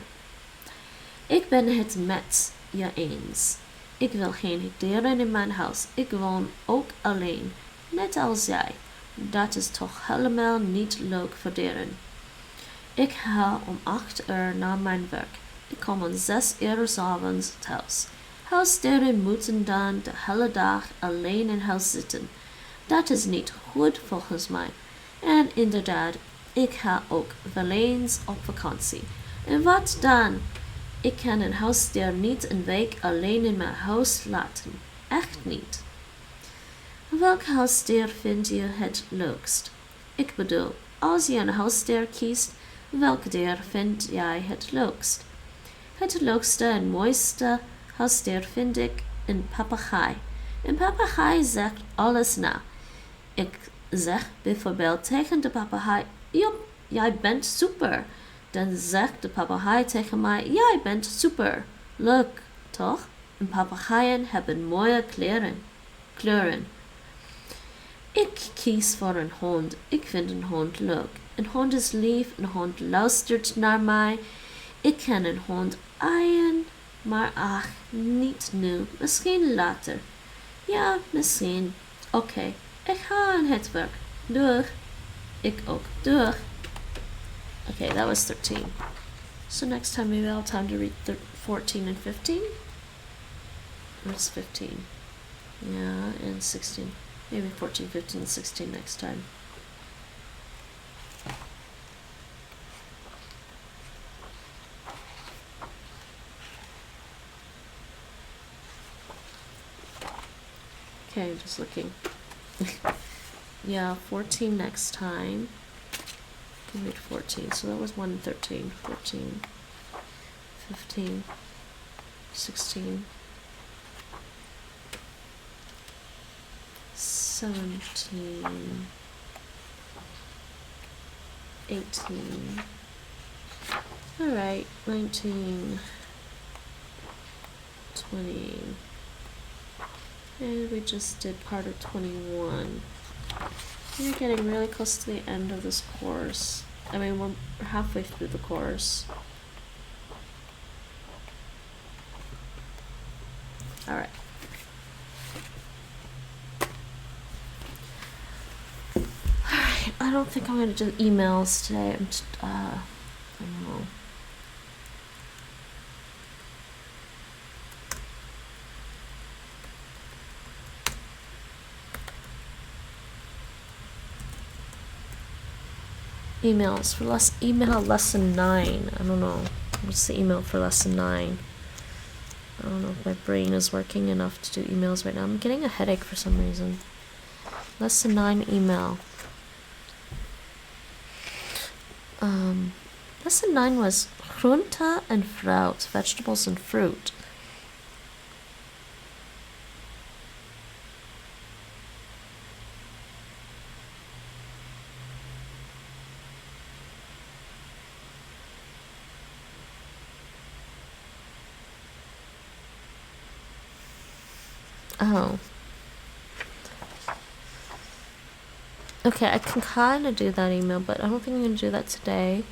Ik ben het met je eens. Ik wil geen dieren in mijn huis. Ik woon ook alleen, net als jij. Dat is toch helemaal niet leuk voor dieren. Ik ga om 8 uur naar mijn werk. Ik kom om 6 uur 's avonds thuis. Huisdieren moeten dan de hele dag alleen in huis zitten. Dat is niet goed volgens mij. En inderdaad, ik ga ook wel eens op vakantie. En wat dan? Ik kan een huisdier niet een week alleen in mijn huis laten. Echt niet. Welk huisdier vind je het leukst? Ik bedoel, als je een huisdier kiest, Welk dier vind jij het leukst? Het leukste en mooiste huisdier vind ik een papegaai. Een papegaai zegt alles na. Ik zeg bijvoorbeeld tegen de papegaai, Jop, jij bent super. Dan zegt de papegaai tegen mij, jij bent super. Leuk, toch? En papegaaien hebben mooie kleuren. Ik kies voor een hond. Ik vind een hond leuk. Een hond is lief, een hond luistert naar mij. Ik kan een hond aaien, maar ach, niet nu. Misschien later. Ja, misschien. Oké, ik ga aan het werk. Doeg. Ik ook. Doeg. Okay, that was 13. So next time maybe I'll have time to read 14 and 15. Or it's 15. Yeah, and 16. Maybe 14, 15, and 16 next time. Okay, just looking. Yeah, 14 next time. I can read 14. So that was 1 and 13. 14, 15, 16, 17, 18. Alright, 19, 20. And we just did part of 21. We're getting really close to the end of this course. I mean, we're halfway through the course. Alright. Alright, I don't think I'm going to do emails today. I'm just, I don't know. Emails for email lesson 9. I don't know. What's the email for lesson 9? I don't know if my brain is working enough to do emails right now. I'm getting a headache for some reason. Lesson 9 email. Lesson 9 was groente and fruit, vegetables and fruit. Oh. Okay, I can kind of do that email, but I don't think I'm going to do that today.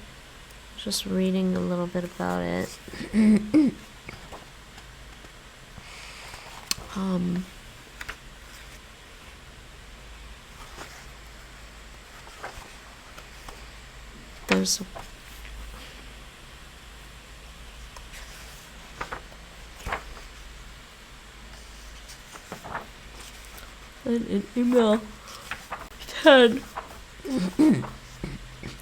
Just reading a little bit about it. There's an email 10.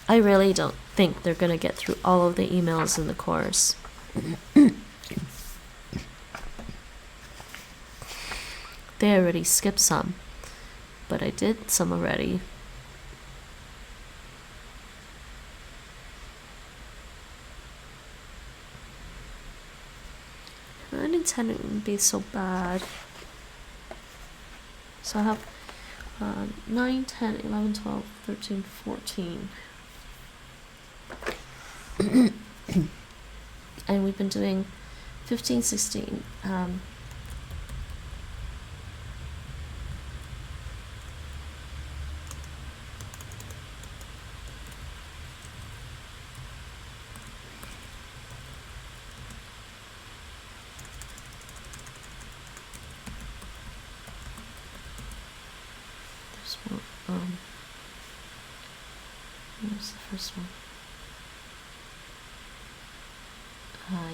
I really don't think they're gonna get through all of the emails in the course. They already skipped some, but I did some already. 9 and 10 wouldn't be so bad. So I have 9, 10, 11, 12, 13, 14. And we've been doing 15, 16. Where's the first one?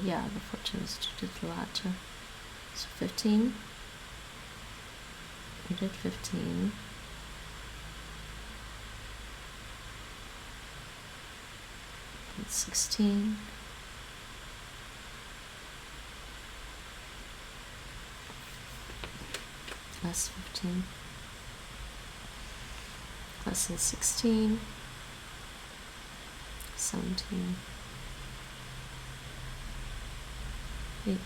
Yeah, the 14 is to do the latter. So 15. We did 15. And 16. Plus 15. Lesson 16. 17, 18,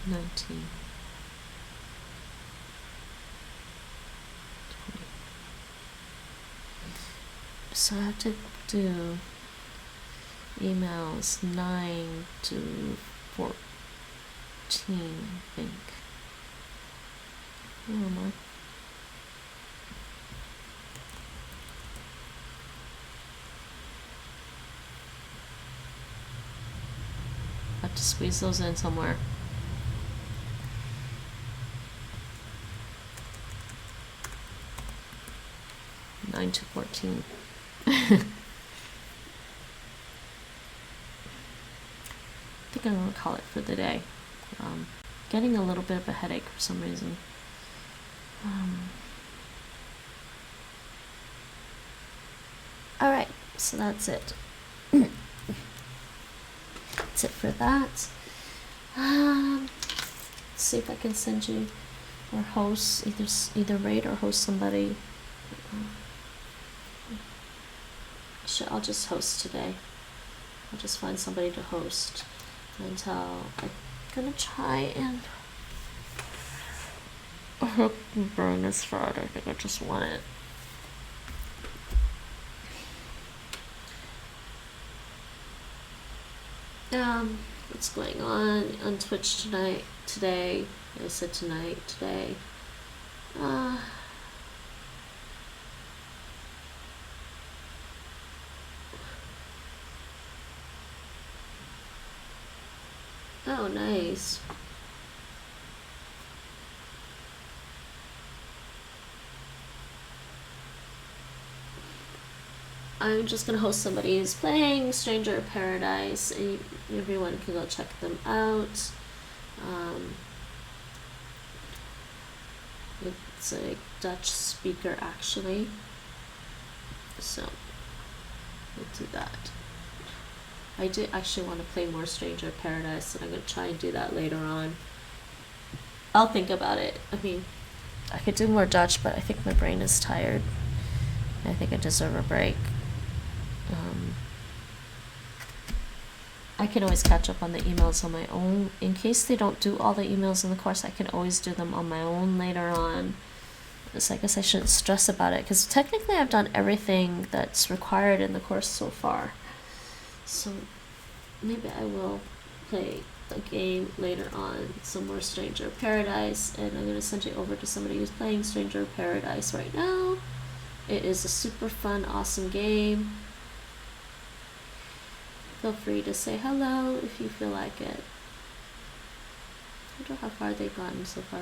19, 20. So I have to do emails 9 to 14, I think. Where am I? I have to squeeze those in somewhere. Nine to 14. I think I'm gonna call it for the day. Getting a little bit of a headache for some reason. Alright, so that's it. That's it for that. Let's see if I can send you or host, either rate or host somebody. I'll just host today. I'll just find somebody to host until I'm gonna try and hook and burn this fried. I think I just want it. What's going on Twitch tonight? Today. I said tonight, today. Oh, nice. I'm just gonna host somebody who's playing Stranger of Paradise, and everyone can go check them out. It's a Dutch speaker actually, so we'll do that. I do actually want to play more Stranger of Paradise, and I'm gonna try and do that later on. I'll think about it. I mean, I could do more Dutch, but I think my brain is tired. I think I deserve a break. I can always catch up on the emails on my own. In case they don't do all the emails in the course, I can always do them on my own later on. So I guess I shouldn't stress about it, because technically I've done everything that's required in the course so far. So maybe I will play a game later on, some more Stranger of Paradise, and I'm going to send it over to somebody who's playing Stranger of Paradise right now. It is a super fun, awesome game. Feel free to say hello if you feel like it. I don't know how far they've gotten so far.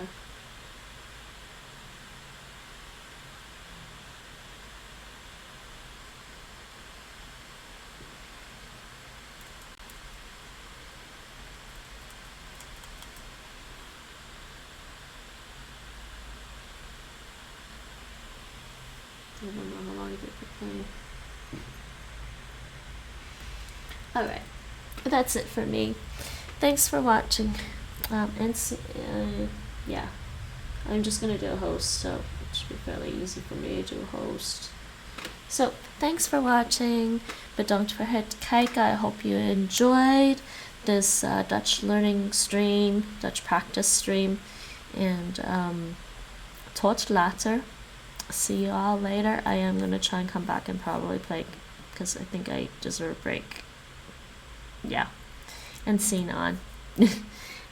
I don't know how long it could play. Alright, that's it for me. Thanks for watching. Yeah, I'm just gonna do a host, so it should be fairly easy for me to do a host. So, thanks for watching. Bedankt voor het kijken. I hope you enjoyed this Dutch learning stream, Dutch practice stream. And tot later. See you all later. I am gonna try and come back and probably play, because I think I deserve a break. Yeah, and scene on.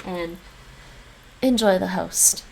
And enjoy the host.